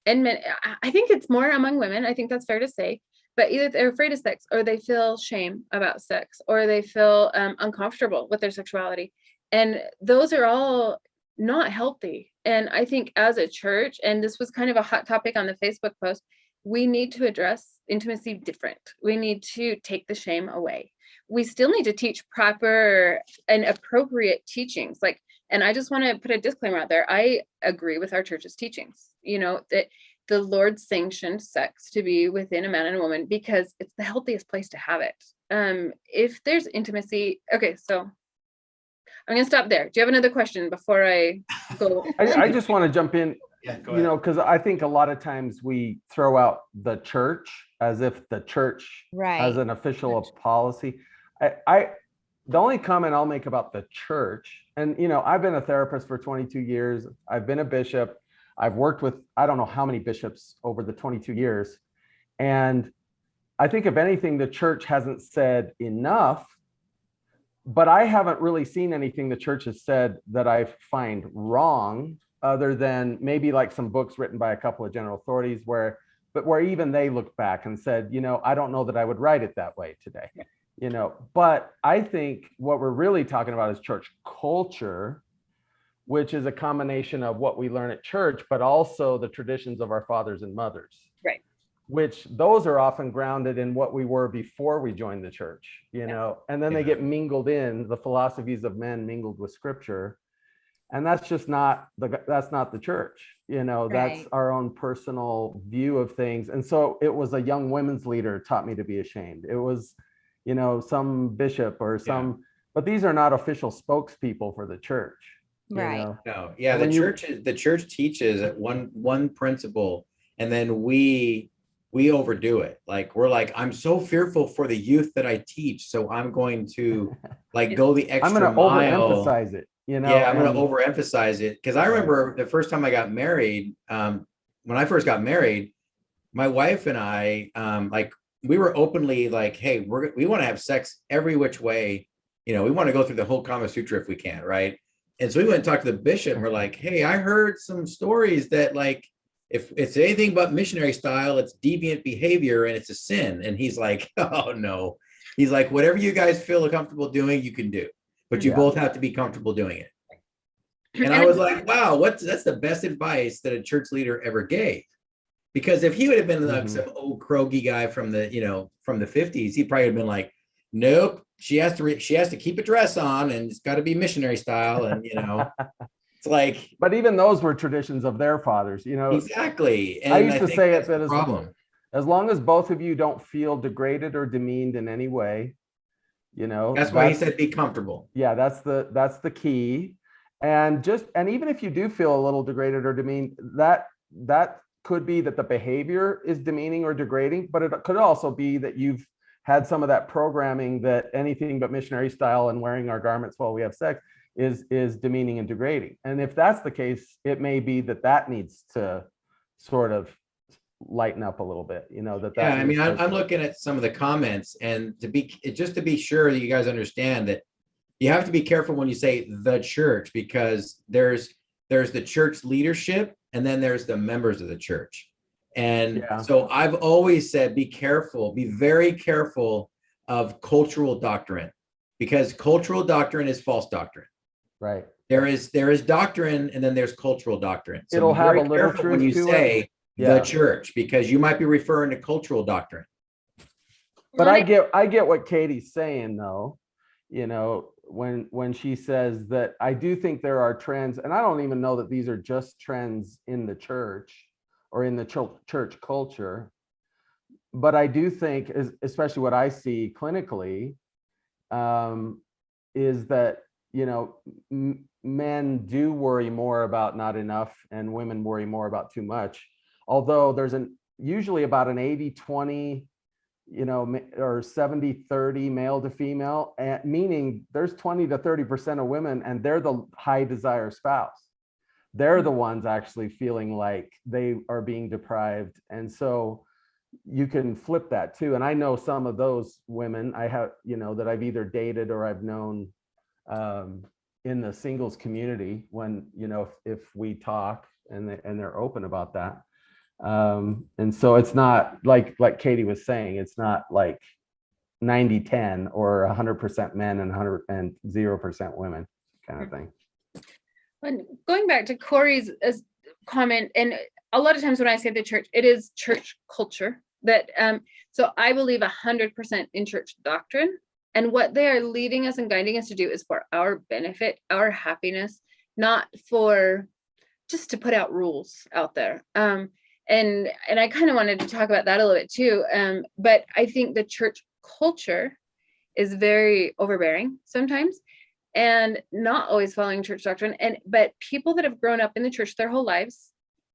and men, I think it's more among women, I think that's fair to say, but either they're afraid of sex, or they feel shame about sex, or they feel uncomfortable with their sexuality. And those are all not healthy. And I think as a church, and this was kind of a hot topic on the Facebook post, we need to address intimacy different. We need to take the shame away. We still need to teach proper and appropriate teachings. Like, and I just want to put a disclaimer out there. I agree with our church's teachings, you know, that the Lord sanctioned sex to be within a man and a woman because it's the healthiest place to have it. If there's intimacy, okay, so I'm gonna stop there. Do you have another question before I go? I just want to jump in, Yeah, go you ahead. know, because I think a lot of times we throw out the church as if the church has Right. an official policy. The only comment I'll make about the church, and you know, I've been a therapist for 22 years. I've been a bishop. I've worked with I don't know how many bishops over the 22 years. And I think if anything, the church hasn't said enough, but I haven't really seen anything the church has said that I find wrong, other than maybe like some books written by a couple of general authorities where even they looked back and said, you know, I don't know that I would write it that way today. You know, but I think what we're really talking about is church culture, which is a combination of what we learn at church, but also the traditions of our fathers and mothers. Right. Which those are often grounded in what we were before we joined the church, you know, and then they get mingled in, the philosophies of men mingled with scripture. And that's just not the church, you know, that's Right. our own personal view of things. And so it was a young women's leader taught me to be ashamed. It was, you know, some bishop or some, but these are not official spokespeople for the church. Right. You know? No, yeah, When the church teaches one principle, and then we overdo it. Like we're like, I'm so fearful for the youth that I teach, so I'm going to like go the I'm extra going to mile. overemphasize it, you know. Yeah, I'm going to overemphasize it because I remember the first time I got married. When I first got married, my wife and I, like we were openly like, hey, we want to have sex every which way. You know, we want to go through the whole Kama Sutra if we can, right? And so we went and talked to the bishop. And we're like, hey, I heard some stories that like, if it's anything but missionary style, it's deviant behavior and it's a sin. And he's like, oh no. He's like, whatever you guys feel comfortable doing, you can do, but you both have to be comfortable doing it. And I was like, wow, that's the best advice that a church leader ever gave. Because if he would have been like some old croaky guy from the, you know, from the 50s, he probably have been like, nope, she has to keep a dress on and it's got to be missionary style. And, you know, it's like, but even those were traditions of their fathers, you know. Exactly. And I used to say it that as long as both of you don't feel degraded or demeaned in any way, you know, that's why he said be comfortable. Yeah, that's the key. And even if you do feel a little degraded or demeaned, that could be that the behavior is demeaning or degrading, but it could also be that you've had some of that programming that anything but missionary style and wearing our garments while we have sex is demeaning and degrading. And if that's the case, it may be that needs to sort of lighten up a little bit, you know, yeah, I mean, I'm looking at some of the comments, and to be sure that you guys understand that you have to be careful when you say the church, because there's the church leadership and then there's the members of the church. And so I've always said, be careful, be very careful of cultural doctrine, because cultural doctrine is false doctrine. Right. There is doctrine and then there's cultural doctrine. So it'll have a little careful truth when you to say it. the church, because you might be referring to cultural doctrine. But I get what Katie's saying though, you know, when she says that. I do think there are trends, and I don't even know that these are just trends in the church or in the church culture, but I do think, especially what I see clinically, is that, you know, men do worry more about not enough and women worry more about too much, although there's usually about an 80-20, you know, or 70-30 male to female, meaning there's 20 to 30% of women and they're the high desire spouse. They're the ones actually feeling like they are being deprived. And so you can flip that too. And I know some of those women I have, that I've either dated or I've known in the singles community when, if we talk and they're open about that. And so it's not like Katie was saying, it's not like 90-10 or 100% men and 0% women kind of thing. And going back to Corey's comment, and a lot of times when I say the church, it is church culture that, so I believe 100% in church doctrine, and what they are leading us and guiding us to do is for our benefit, our happiness, not for just to put out rules out there. And I kind of wanted to talk about that a little bit too. But I think the church culture is very overbearing sometimes and not always following church doctrine. But people that have grown up in the church their whole lives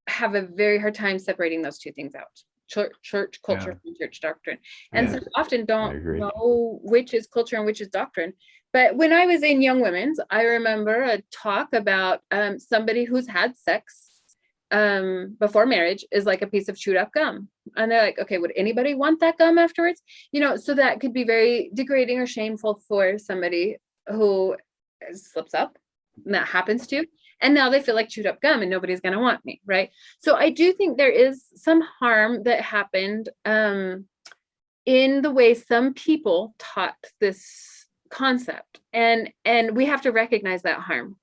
have a very hard time separating those two things out. Church culture from church doctrine. And so often don't know which is culture and which is doctrine. But when I was in Young Women's, I remember a talk about somebody who's had sex before marriage is like a piece of chewed up gum. And they're like, okay, would anybody want that gum afterwards? So that could be very degrading or shameful for somebody who slips up, and that happens to. And now they feel like chewed up gum and nobody's going to want me, right? So I do think there is some harm that happened in the way some people taught this concept. And we have to recognize that harm.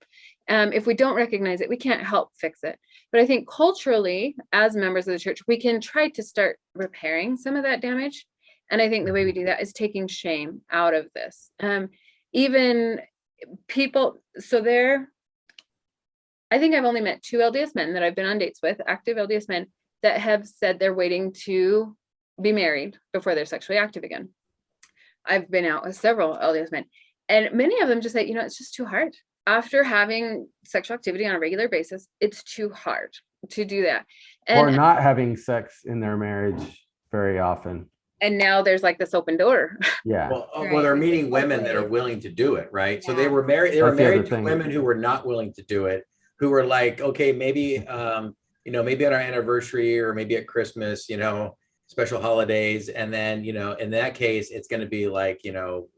If we don't recognize it, we can't help fix it. But I think culturally, as members of the church, we can try to start repairing some of that damage. And I think the way we do that is taking shame out of this. Even people, I think I've only met 2 LDS men that I've been on dates with, active LDS men, that have said they're waiting to be married before they're sexually active again. I've been out with several LDS men, and many of them just say, it's just too hard. After having sexual activity on a regular basis, it's too hard to do that. Or not having sex in their marriage very often. And now there's like this open door. Yeah. Well, they're meeting women that are willing to do it, right? Yeah. So they were married to women who were not willing to do it, who were like, okay, maybe, maybe on our anniversary or maybe at Christmas, special holidays. And then, in that case, it's going to be like,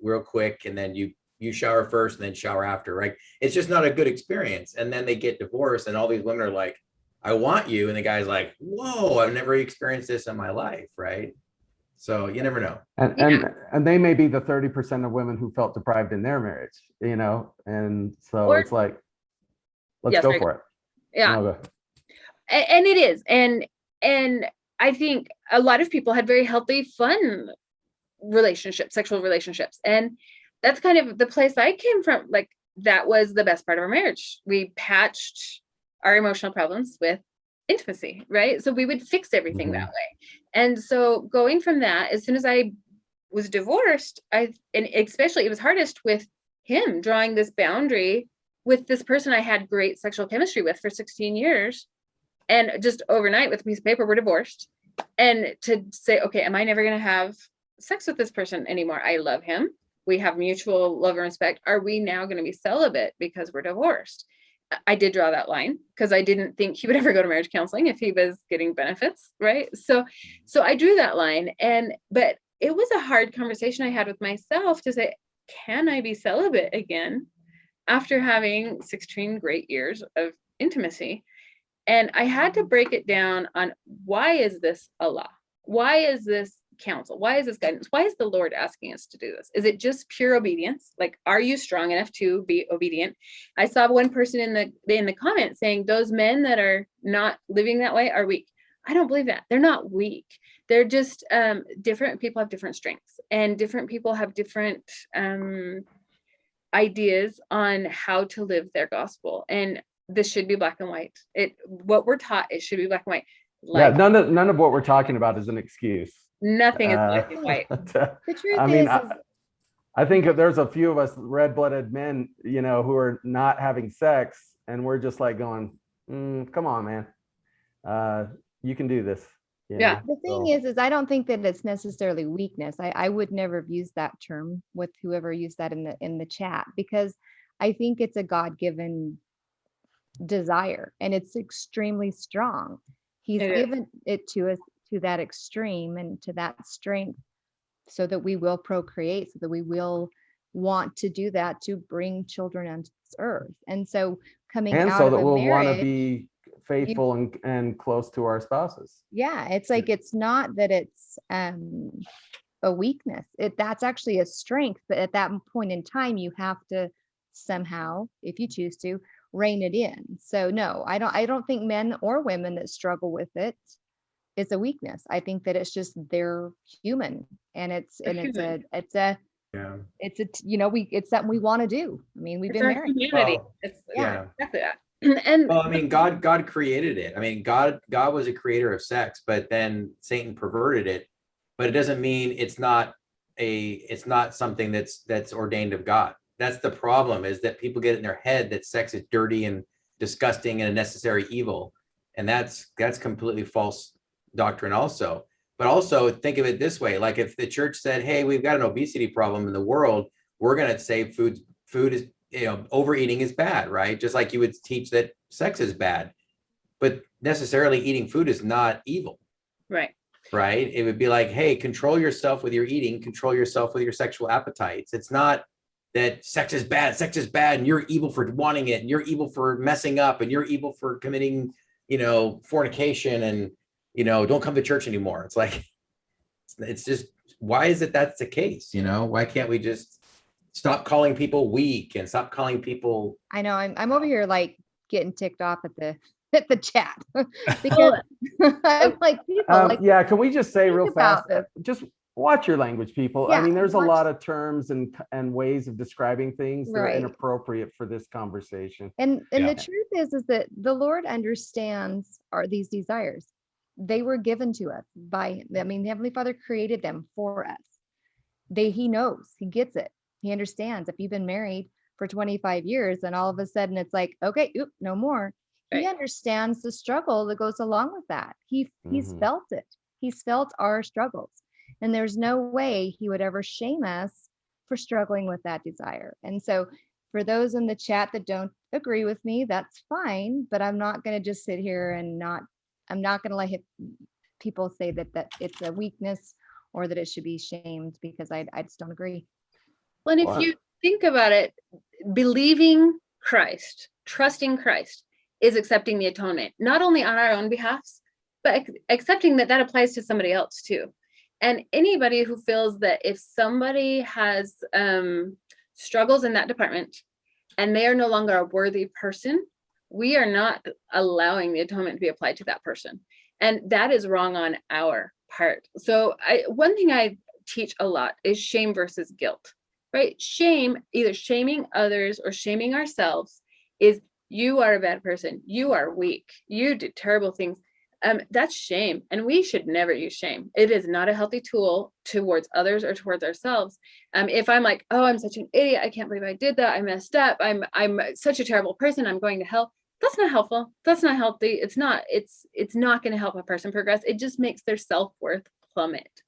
real quick. And then you shower first and then shower after, right? It's just not a good experience. And then they get divorced and all these women are like, I want you. And the guy's like, whoa, I've never experienced this in my life, right? So you never know. And they may be the 30% of women who felt deprived in their marriage, and so it's like, let's go for it. Yeah. No, and it is. And I think a lot of people had very healthy, fun relationships, sexual relationships. And that's kind of the place I came from. Like, that was the best part of our marriage. We patched our emotional problems with intimacy, right? So we would fix everything that way. And so going from that, as soon as I was divorced, and especially it was hardest with him drawing this boundary with this person I had great sexual chemistry with for 16 years. And just overnight with a piece of paper, we're divorced. And to say, okay, am I never going to have sex with this person anymore? I love him. We have mutual love and respect. Are we now going to be celibate because we're divorced? I did draw that line because I didn't think he would ever go to marriage counseling if he was getting benefits, right? So I drew that line, but it was a hard conversation I had with myself to say, can I be celibate again after having 16 great years of intimacy? And I had to break it down on, why is this Allah? Why is this counsel? Why is this guidance? Why is the Lord asking us to do this? Is it just pure obedience? Like, are you strong enough to be obedient? I saw one person in the comments saying those men that are not living that way are weak. I don't believe that. They're not weak. They're just different people have different strengths, and different people have different ideas on how to live their gospel. And this should be black and white. What we're taught, it should be black and white. Like, yeah, none of what we're talking about is an excuse. Nothing is black and white. The truth is I think there's a few of us red-blooded men, who are not having sex, and we're just like going, come on, man. You can do this. Yeah. The thing is I don't think that it's necessarily weakness. I would never have used that term with whoever used that in the chat, because I think it's a God-given desire, and it's extremely strong. He's given it to us to that extreme and to that strength so that we will procreate, so that we will want to do that to bring children onto this earth. And so coming And out so of that a we'll want to marriage, be faithful and close to our spouses. yeah, it's like, it's not that it's a weakness. That's actually a strength, but at that point in time, you have to somehow, if you choose to, rein it in. So no, I don't think men or women that struggle with it is a weakness. I think that it's just they're human, and it's They're human. Yeah. it's something we want to do. I mean, we've It's been our married. humanity. Well, It's yeah. exactly that. And Well, I mean, God created it. I mean, God was a creator of sex, but then Satan perverted it. But it doesn't mean it's not something that's ordained of God. That's the problem, is that people get in their head that sex is dirty and disgusting and a necessary evil. And that's completely false doctrine also. But also think of it this way, like if the church said, hey, we've got an obesity problem in the world, we're going to say food is, overeating is bad, right? Just like you would teach that sex is bad, but necessarily eating food is not evil. right. Right? It would be like, hey, control yourself with your eating, control yourself with your sexual appetites. It's not that sex is bad, and you're evil for wanting it, and you're evil for messing up, and you're evil for committing, fornication, and, don't come to church anymore. It's like, it's just, why is it that's the case? Why can't we just stop calling people weak and stop calling people? I know I'm over here like getting ticked off at the chat because I'm like, people like, Yeah, can we just say think real about fast, just watch your language, people. I Yeah, mean, there's a watch- lot of terms and ways of describing things that are Right. inappropriate for this conversation. And Yeah. the truth is that the Lord understands these desires. They were given to us by, I mean, the Heavenly Father created them for us. He knows, he gets it. He understands. If you've been married for 25 years and all of a sudden it's like, okay, no more. He Right. understands the struggle that goes along with that. He's Mhm. felt it. He's felt our struggles. And there's no way he would ever shame us for struggling with that desire. And so for those in the chat that don't agree with me, that's fine, but I'm not going to just sit here and I'm not going to let people say that it's a weakness or that it should be shamed, because I just don't agree. Well, and if Well, you think about it, believing Christ, trusting Christ is accepting the atonement, not only on our own behalfs, but accepting that applies to somebody else too. And anybody who feels that if somebody has struggles in that department and they are no longer a worthy person, we are not allowing the atonement to be applied to that person. And that is wrong on our part. So one thing I teach a lot is shame versus guilt, right? Shame, either shaming others or shaming ourselves, is you are a bad person, you are weak, you did terrible things. That's shame, and we should never use shame. It is not a healthy tool towards others or towards ourselves. If I'm like, oh, I'm such an idiot, I can't believe I did that, I messed up, I'm such a terrible person, I'm going to hell. That's not helpful. That's not healthy. It's not going to help a person progress. It just makes their self-worth plummet.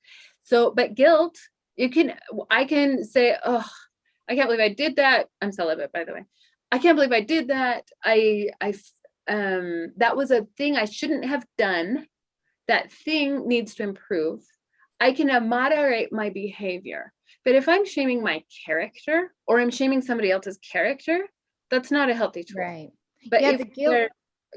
So, but guilt, I can say, oh, I can't believe I did that. I'm celibate, by the way. I can't believe I did that. That was a thing I shouldn't have done. That thing needs to improve. I can moderate my behavior. But if I'm shaming my character or I'm shaming somebody else's character, that's not a healthy tool. Right. But Yeah, if the guilt,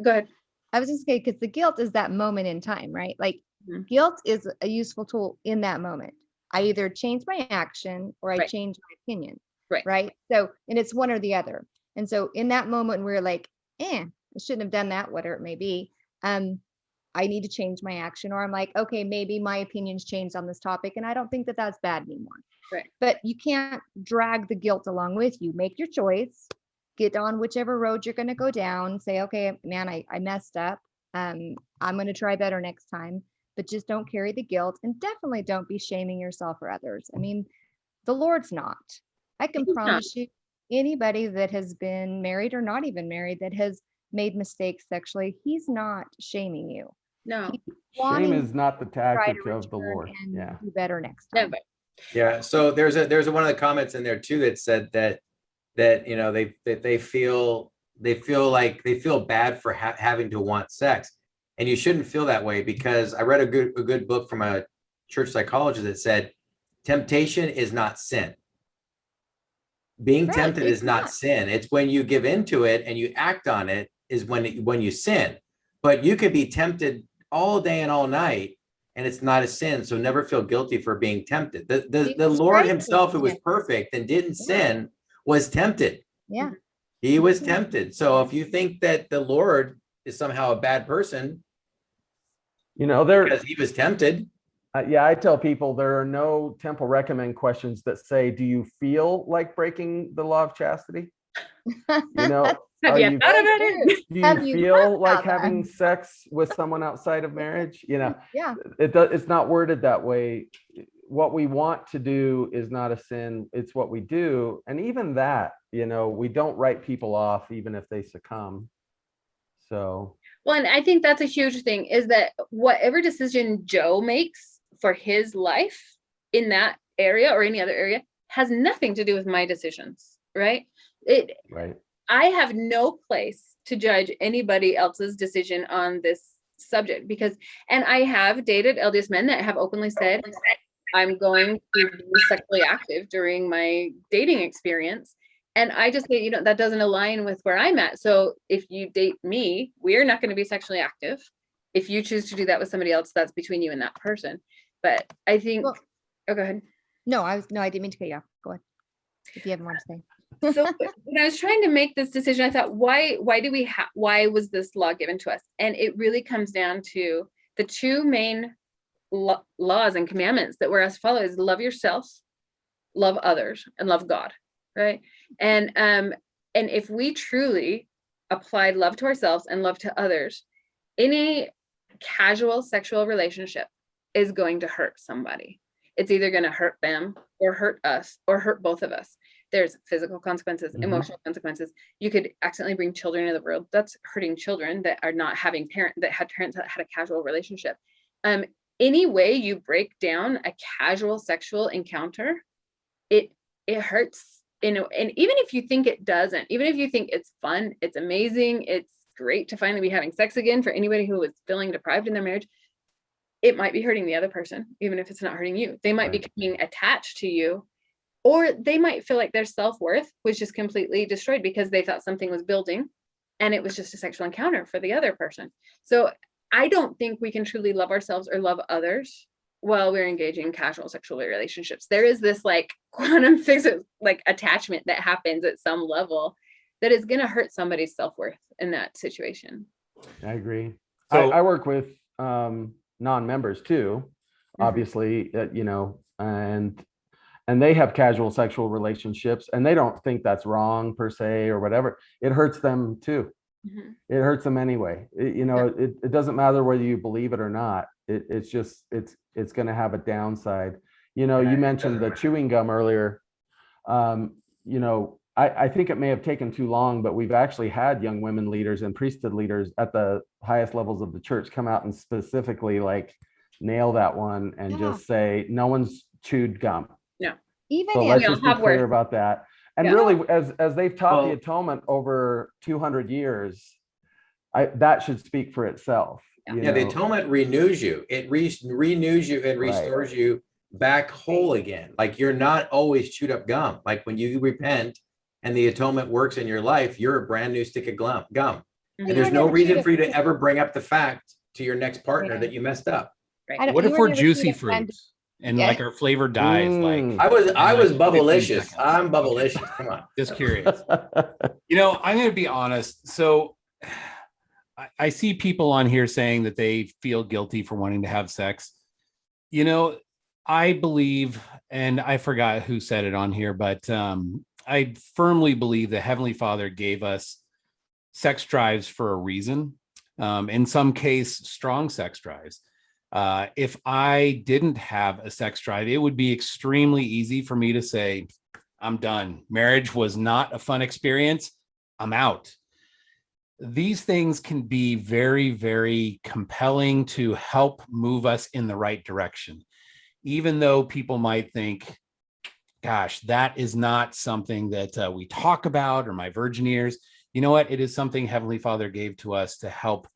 go ahead. I was just saying, because the guilt is that moment in time, right? Like Mhm. guilt is a useful tool in that moment. I either change my action or I Right. change my opinion. Right. Right. So, and it's one or the other. And so in that moment, we're like, I shouldn't have done that, whatever it may be. I need to change my action, or I'm like, okay, maybe my opinion's changed on this topic and I don't think that that's bad anymore. Right. But you can't drag the guilt along with you. Make your choice, get on whichever road you're going to go down, say, okay, man, I messed up. I'm going to try better next time, but just don't carry the guilt, and definitely don't be shaming yourself or others. I mean, the Lord's not. I can He's promise you, anybody that has been married or not even married that has made mistakes sexually, he's not shaming you. No, He's Shame wanting is not the to try tactic to of the return Lord. and Yeah. do better next time. never. Yeah. So there's a one of the comments in there too that said that they feel bad for having to want sex. And you shouldn't feel that way, because I read a good book from a church psychologist that said, temptation is not sin. Being Right, tempted it's is not not. sin. It's when you give into it and you act on it is when you sin. But you could be tempted all day and all night, and it's not a sin. So never feel guilty for being tempted. The Lord himself, who was perfect and didn't sin, was tempted. Yeah. He was tempted. So if you think that the Lord is somehow a bad person because he was tempted. Yeah, I tell people there are no temple recommend questions that say, do you feel like breaking the law of chastity? Have you thought about it? Do Have you you feel thought like about that? having sex with someone outside of marriage? Yeah. It's not worded that way. What we want to do is not a sin. It's what we do. And even that, we don't write people off even if they succumb. So. Well, and I think that's a huge thing, is that whatever decision Joe makes for his life in that area or any other area has nothing to do with my decisions, right? Right. I have no place to judge anybody else's decision on this subject, and I have dated LDS men that have openly said, I'm going to be sexually active during my dating experience. And I just say, that doesn't align with where I'm at. So if you date me, we're not going to be sexually active. If you choose to do that with somebody else, that's between you and that person. But I think, go ahead. No, I didn't mean to cut you off. Go ahead. If you have more to say. So when I was trying to make this decision, I thought, why was this law given to us? And it really comes down to the two main laws and commandments that we're asked to follow is love yourself, love others, and love God, right? And if we truly applied love to ourselves and love to others, any casual sexual relationship is going to hurt somebody. It's either going to hurt them or hurt us or hurt both of us. There's physical consequences, emotional consequences. You could accidentally bring children into the world. That's hurting children that are not having parents that had a casual relationship. Any way you break down a casual sexual encounter, it hurts. And even if you think it doesn't, even if you think it's fun, it's amazing, it's great to finally be having sex again for anybody who was feeling deprived in their marriage, it might be hurting the other person, even if it's not hurting you. They might be becoming attached to you, or they might feel like their self-worth was just completely destroyed because they thought something was building and it was just a sexual encounter for the other person. So I don't think we can truly love ourselves or love others while we're engaging in casual sexual relationships. There is this quantum physics attachment that happens at some level that is going to hurt somebody's self-worth in that situation. I agree. So I work with non-members too, obviously, and they have casual sexual relationships and they don't think that's wrong per se or whatever. It hurts them too. It hurts them anyway. It doesn't matter whether you believe it or not. It's going to have a downside. You mentioned the chewing gum earlier. I think it may have taken too long, but we've actually had young women leaders and priesthood leaders at the highest levels of the church come out and specifically nail that one and just say, no one's chewed gum. Yeah. Even so let's just be clear about that. And really, as they've taught the atonement over 200 years, that should speak for itself. The atonement renews you. It renews you and restores you back whole again. You're not always chewed up gum. When you repent and the atonement works in your life, you're a brand new stick of gum. And there's no reason for you to ever bring up the fact to your next partner that you messed up. Right. What if we're juicy fruits and our flavor dies? I was bubblicious. I'm bubblicious. Come on. Just curious. I'm going to be honest. So I see people on here saying that they feel guilty for wanting to have sex. I believe, and I forgot who said it on here, but I firmly believe the Heavenly Father gave us sex drives for a reason. In some case, strong sex drives. If I didn't have a sex drive, it would be extremely easy for me to say, I'm done. Marriage was not a fun experience. I'm out. These things can be very, very compelling to help move us in the right direction. Even though people might think, gosh, that is not something that we talk about or my virgin years. You know what? It is something Heavenly Father gave to us to help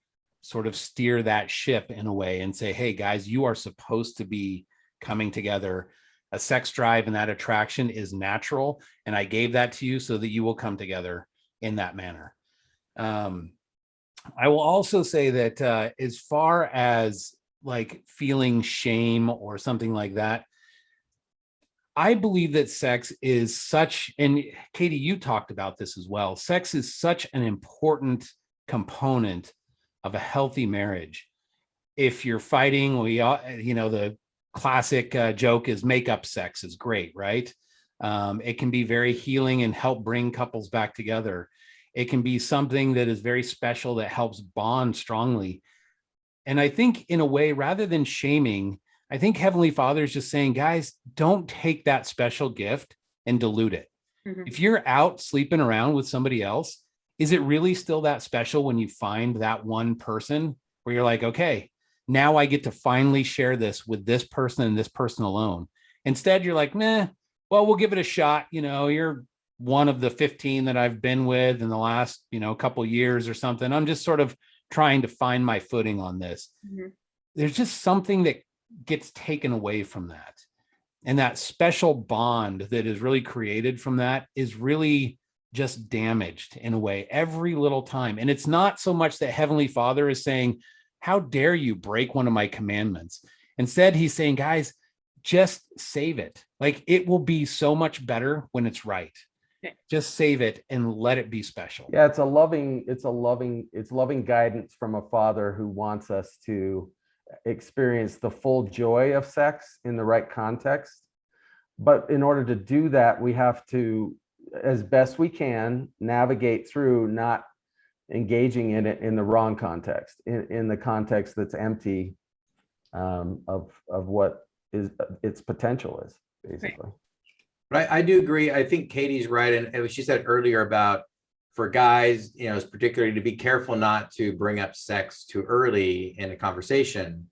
sort of steer that ship in a way and say, hey guys, you are supposed to be coming together. A sex drive and that attraction is natural. And I gave that to you so that you will come together in that manner. I will also say that as far as like feeling shame or something like that, I believe that sex is such, and Katie, you talked about this as well. Sex is such an important component of a healthy marriage. If you're fighting, the classic joke is makeup sex is great, right? It can be very healing and help bring couples back together. It can be something that is very special that helps bond strongly. And I think in a way, rather than shaming, I think Heavenly Father is just saying, guys, don't take that special gift and dilute it. Mhm. If you're out sleeping around with somebody else, is it really still that special when you find that one person where you're like, okay, now I get to finally share this with this person and this person alone? Instead, you're like, well, we'll give it a shot. You're one of the 15 that I've been with in the last, couple years or something. I'm just sort of trying to find my footing on this. Mhm. There's just something that gets taken away from that. And that special bond that is really created from that is really just damaged in a way every little time. And it's not so much that Heavenly Father is saying, how dare you break one of my commandments? Instead, he's saying, guys, just save it. Like, it will be so much better when it's right. Okay. Just save it and let it be special. Yeah, it's loving guidance from a father who wants us to experience the full joy of sex in the right context. But in order to do that, we have to, as best we can, navigate through not engaging in it in the wrong context, in the context that's empty of what is its potential is, basically. But I do agree. I think Katie's right. And what she said earlier about, for guys, particularly to be careful not to bring up sex too early in a conversation.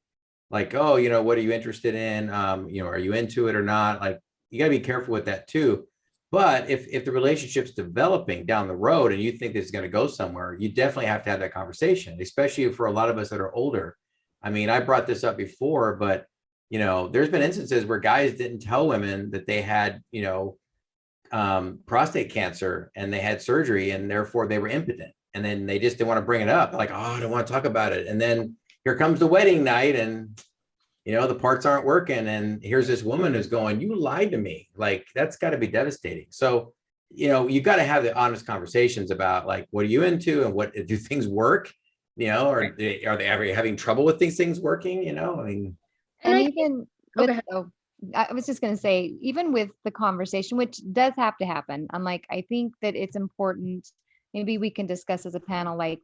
Like, oh, what are you interested in? Are you into it or not? Like, you got to be careful with that too. But if the relationship's developing down the road and you think it's going to go somewhere, you definitely have to have that conversation, especially for a lot of us that are older. I mean, I brought this up before, but there's been instances where guys didn't tell women that they had, prostate cancer and they had surgery and therefore they were impotent. And then they just didn't want to bring it up. Like, oh, I don't want to talk about it. And then here comes the wedding night and, the parts aren't working. And here's this woman who's going, you lied to me. Like, that's got to be devastating. So, you've got to have the honest conversations about, like, what are you into and what do things work? Or are they ever having trouble with these things working? I mean, And I even with, I was just going to say, even with the conversation, which does have to happen, I think that it's important. Maybe we can discuss as a panel, like,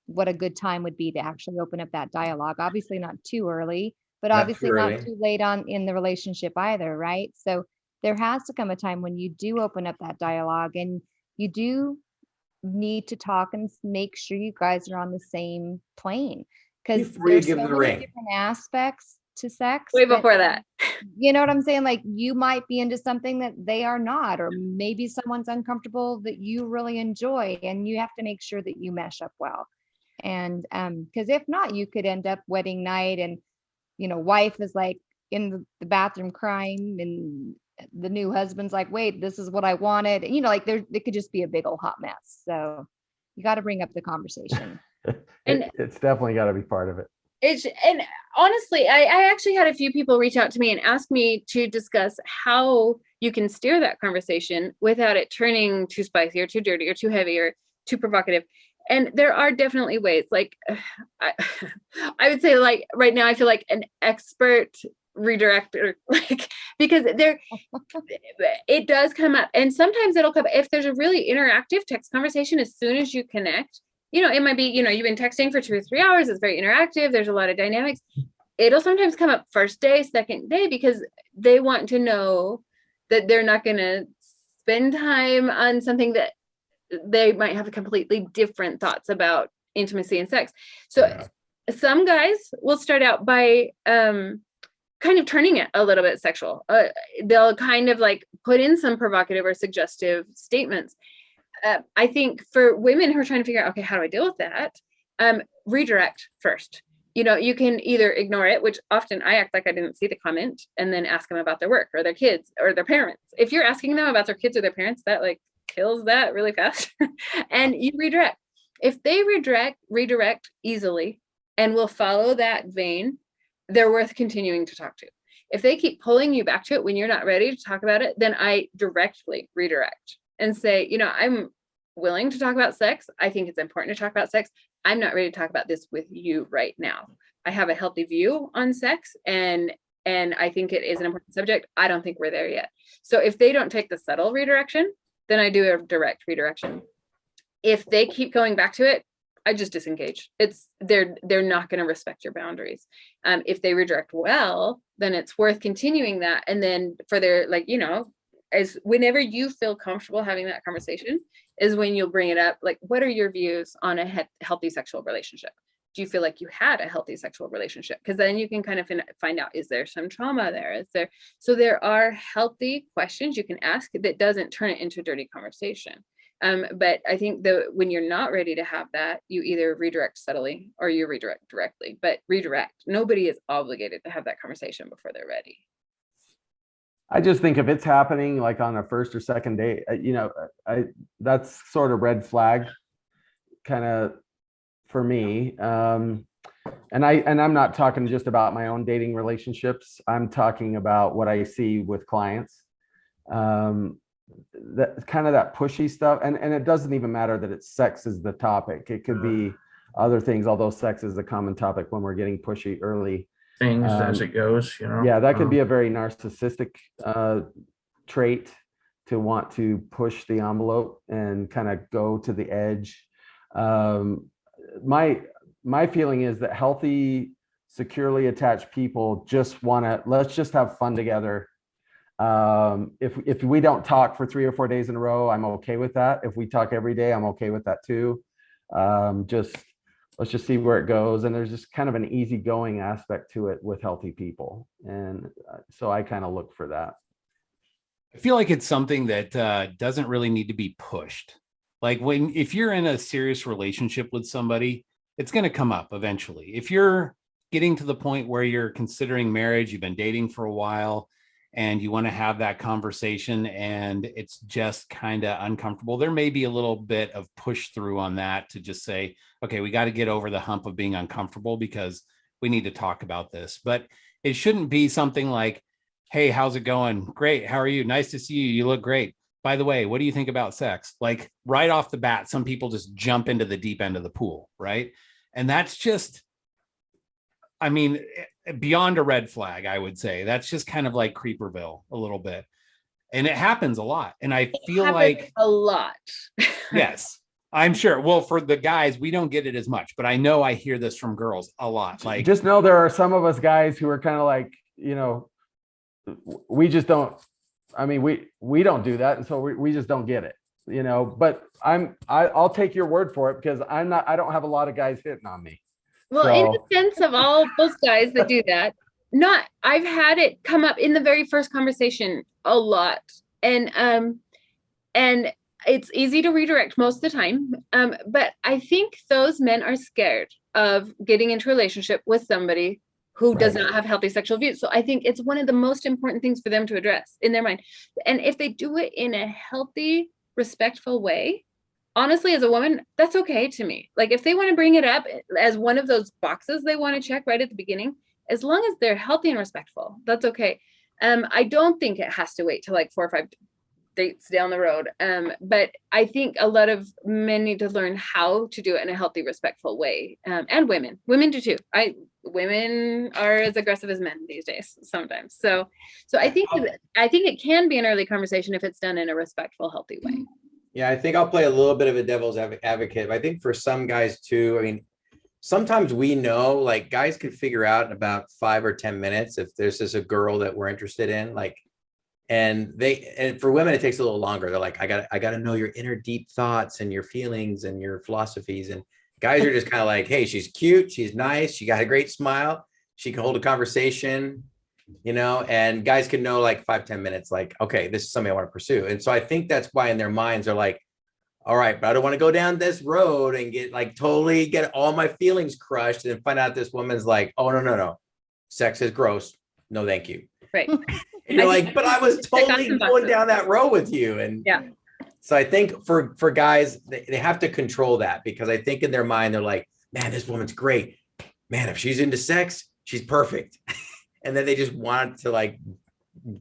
what a good time would be to actually open up that dialogue. Obviously not too early, but obviously not too late on in the relationship either, right? So there has to come a time when you do open up that dialogue and you do need to talk and make sure you guys are on the same plane, because there's so many different aspects to sex. Way before that. You know what I'm saying? Like, you might be into something that they are not, or maybe someone's uncomfortable that you really enjoy, and you have to make sure that you mesh up well. And because if not, you could end up wedding night and wife is like in the bathroom crying and the new husband's like, wait, this is what I wanted. It could just be a big old hot mess. So you got to bring up the conversation. And it's definitely got to be part of it. And honestly, I actually had a few people reach out to me and ask me to discuss how you can steer that conversation without it turning too spicy or too dirty or too heavy or too provocative. And there are definitely ways. Like, I would say, like, right now I feel like an expert redirector, like, because it does come up, and sometimes it'll come if there's a really interactive text conversation. As soon as you connect, it might be, you've been texting for 2 or 3 hours. It's very interactive. There's a lot of dynamics. It'll sometimes come up first day, second day, because they want to know that they're not going to spend time on something that they might have completely different thoughts about intimacy and sex. So some guys will start out by kind of turning it a little bit sexual. They'll kind of like put in some provocative or suggestive statements. I think for women who are trying to figure out, okay, how do I deal with that? redirect first. You know, you can either ignore it, which often I act like I didn't see the comment, and then ask them about their work or their kids or their parents. If you're asking them about their kids or their parents, that like kills that really fast. And you redirect. If they redirect easily and will follow that vein, they're worth continuing to talk to. If they keep pulling you back to it when you're not ready to talk about it, then I directly redirect and say, you know, I'm willing to talk about sex. I think it's important to talk about sex. I'm not ready to talk about this with you right now. I have a healthy view on sex, and I think it is an important subject. I don't think we're there yet. So if they don't take the subtle redirection, then I do a direct redirection. If they keep going back to it, I just disengage. They're not going to respect your boundaries. If they redirect well, then it's worth continuing that. And then for their, like, you know, as whenever you feel comfortable having that conversation is when you'll bring it up. Like, what are your views on a healthy sexual relationship? Do you feel like you had a healthy sexual relationship? Because then you can kind of find out, is there some trauma there? So there are healthy questions you can ask that doesn't turn it into a dirty conversation. But I think when you're not ready to have that, you either redirect subtly or you redirect directly, but redirect. Nobody is obligated to have that conversation before they're ready. I just think if it's happening like on a first or second date, you know, that's sort of red flag kind of for me. And I'm not talking just about my own dating relationships. I'm talking about what I see with clients. That kind of that pushy stuff. And it doesn't even matter that it's sex is the topic. It could be other things, although sex is a common topic when we're getting pushy early. Things as it goes, you know. Yeah, that could be a very narcissistic trait to want to push the envelope and kind of go to the edge. My feeling is that healthy, securely attached people just want to, let's just have fun together. If we don't talk for 3 or 4 days in a row, I'm okay with that. If we talk every day, I'm okay with that too. Let's just see where it goes. And there's just kind of an easygoing aspect to it with healthy people. And so I kind of look for that. I feel like it's something that doesn't really need to be pushed. Like if you're in a serious relationship with somebody, it's going to come up eventually. If you're getting to the point where you're considering marriage, you've been dating for a while, and you want to have that conversation and it's just kind of uncomfortable, there may be a little bit of push through on that to just say, okay, we got to get over the hump of being uncomfortable because we need to talk about this. But it shouldn't be something like, hey, how's it going? Great. How are you? Nice to see you. You look great. By the way, what do you think about sex? Like right off the bat, some people just jump into the deep end of the pool, right? And that's just, I mean, beyond a red flag, I would say. That's just kind of like Creeperville a little bit. And it happens a lot. And I feel like a lot. Yes, I'm sure. Well, for the guys, we don't get it as much, but I know I hear this from girls a lot. Like, just know there are some of us guys who are kind of like, you know, we just don't, I mean, we don't do that. And so we just don't get it, you know, but I'll take your word for it because I don't have a lot of guys hitting on me. Well, So, in the sense of all those guys that do that, I've had it come up in the very first conversation a lot. And it's easy to redirect most of the time. But I think those men are scared of getting into a relationship with somebody who does not have healthy sexual views. So I think it's one of the most important things for them to address in their mind. And if they do it in a healthy, respectful way, honestly, as a woman, that's okay to me. Like if they want to bring it up as one of those boxes they want to check right at the beginning, as long as they're healthy and respectful, that's okay. I don't think it has to wait till like 4 or 5 dates down the road. But I think a lot of men need to learn how to do it in a healthy, respectful way. And women do too. Women are as aggressive as men these days sometimes. So I think it can be an early conversation if it's done in a respectful, healthy way. Yeah, I think I'll play a little bit of a devil's advocate. I think for some guys too, I mean, sometimes we know like guys can figure out in about 5 or 10 minutes if there's just a girl that we're interested in, like, and for women, it takes a little longer. They're like, I got to know your inner deep thoughts and your feelings and your philosophies. And guys are just kind of like, hey, she's cute. She's nice. She got a great smile. She can hold a conversation, you know, and guys can know like 5-10 minutes, like, okay, this is something I want to pursue. And so I think that's why in their minds they're like, all right, but I don't want to go down this road and get like totally get all my feelings crushed and find out this woman's like, oh, no. Sex is gross. No, thank you. Right. And you're like, but I was totally going down that road with you. And yeah. So I think for guys, they have to control that, because I think in their mind, they're like, man, this woman's great. Man, if she's into sex, she's perfect. And then they just want to like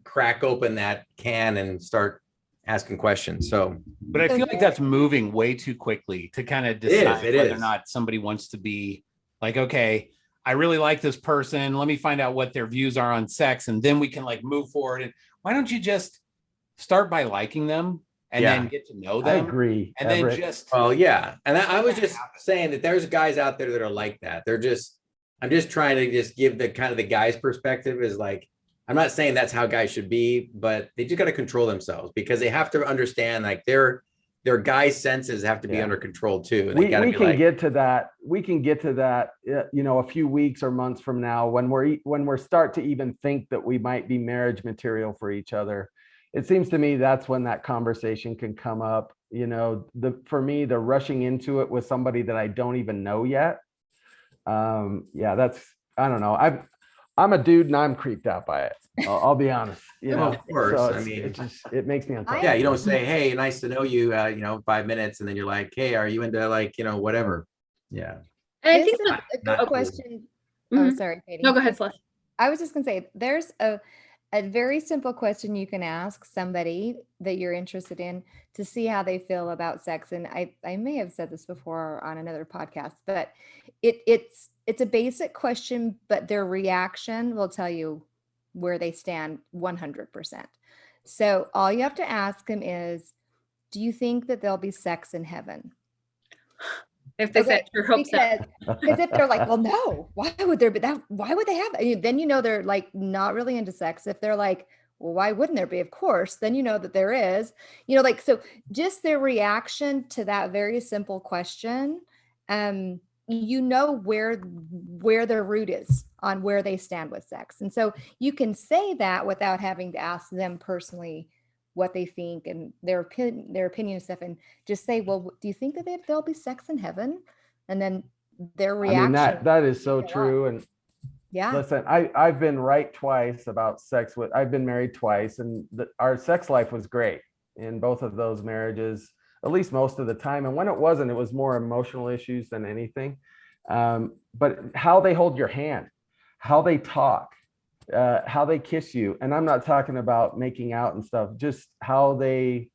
crack open that can and start asking questions. So, but I feel like that's moving way too quickly to kind of decide whether or not somebody wants to be like, okay, I really like this person. Let me find out what their views are on sex, and then we can like move forward. And why don't you just start by liking them and then get to know them? I agree. And then just, well, yeah. And I was just saying that there's guys out there that are like that. I'm just trying to just give the kind of the guy's perspective is like, I'm not saying that's how guys should be, but they just got to control themselves, because they have to understand like their guy senses have to be under control too. And we can get to that. We can get to that, a few weeks or months from now when we're start to even think that we might be marriage material for each other. It seems to me that's when that conversation can come up. For me, the rushing into it with somebody that I don't even know yet. I don't know. I'm a dude and I'm creeped out by it. I'll be honest. Of course. So I mean, it makes me uncomfortable. Yeah, you don't say, "Hey, nice to know you." 5 minutes, and then you're like, "Hey, are you into like whatever?" Yeah. And I think that's a good question. Cool. Oh, sorry, Katie. No, go ahead, Celeste. I was just gonna say, there's a very simple question you can ask somebody that you're interested in to see how they feel about sex. And I may have said this before on another podcast, but it's a basic question, but their reaction will tell you where they stand 100%. So all you have to ask them is, do you think that there'll be sex in heaven? If they said your hopes because if they're like, well, no, why would there be that? Why would they have that? Then they're like not really into sex. If they're like, well, why wouldn't there be? Of course, then that there is. So just their reaction to that very simple question, where their root is on where they stand with sex. And so you can say that without having to ask them personally what they think and their opinion and stuff, and just say, well, do you think that there'll be sex in heaven? And then their reaction. I mean, that is so true. And yeah, listen, I've been right twice about sex I've been married twice, and our sex life was great in both of those marriages, at least most of the time. And when it wasn't, it was more emotional issues than anything. But how they hold your hand, how they talk, how they kiss you. And I'm not talking about making out and stuff, just how free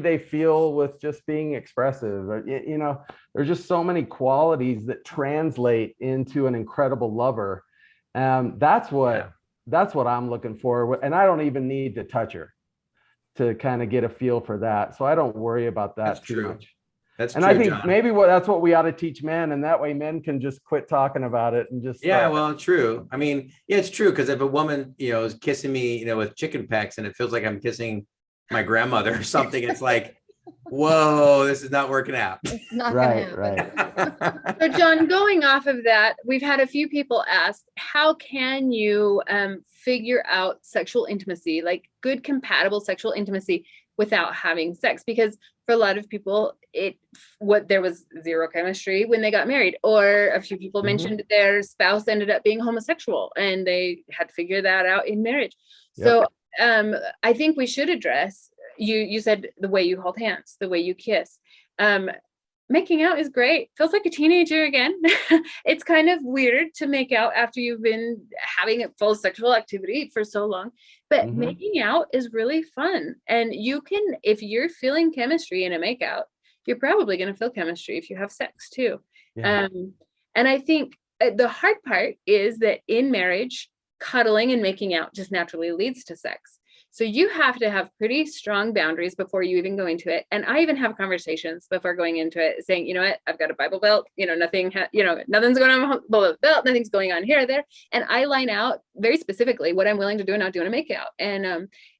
they feel with just being expressive. There's just so many qualities that translate into an incredible lover. That's what I'm looking for. And I don't even need to touch her to kind of get a feel for that. So I don't worry about that too much. That's and true, I think John. maybe that's what we ought to teach men, and that way men can just quit talking about it and just well, true. I mean, it's true, because if a woman is kissing me with chicken pecks and it feels like I'm kissing my grandmother or something, it's like, whoa, this is not working out. It's not right. So John, going off of that, we've had a few people ask, how can you figure out sexual intimacy, like good compatible sexual intimacy without having sex? Because for a lot of people, there was zero chemistry when they got married, or a few people mentioned their spouse ended up being homosexual and they had to figure that out in marriage. Yep. So I think we should address, you said the way you hold hands, the way you kiss. Making out is great. Feels like a teenager again. It's kind of weird to make out after you've been having a full sexual activity for so long, but making out is really fun. And you can, if you're feeling chemistry in a makeout, you're probably going to feel chemistry if you have sex too. Yeah. And I think the hard part is that in marriage, cuddling and making out just naturally leads to sex. So you have to have pretty strong boundaries before you even go into it. And I even have conversations before going into it saying, you know what, I've got a Bible belt, nothing's going on below the belt, nothing's going on here or there. And I line out very specifically what I'm willing to do and not do in a makeout.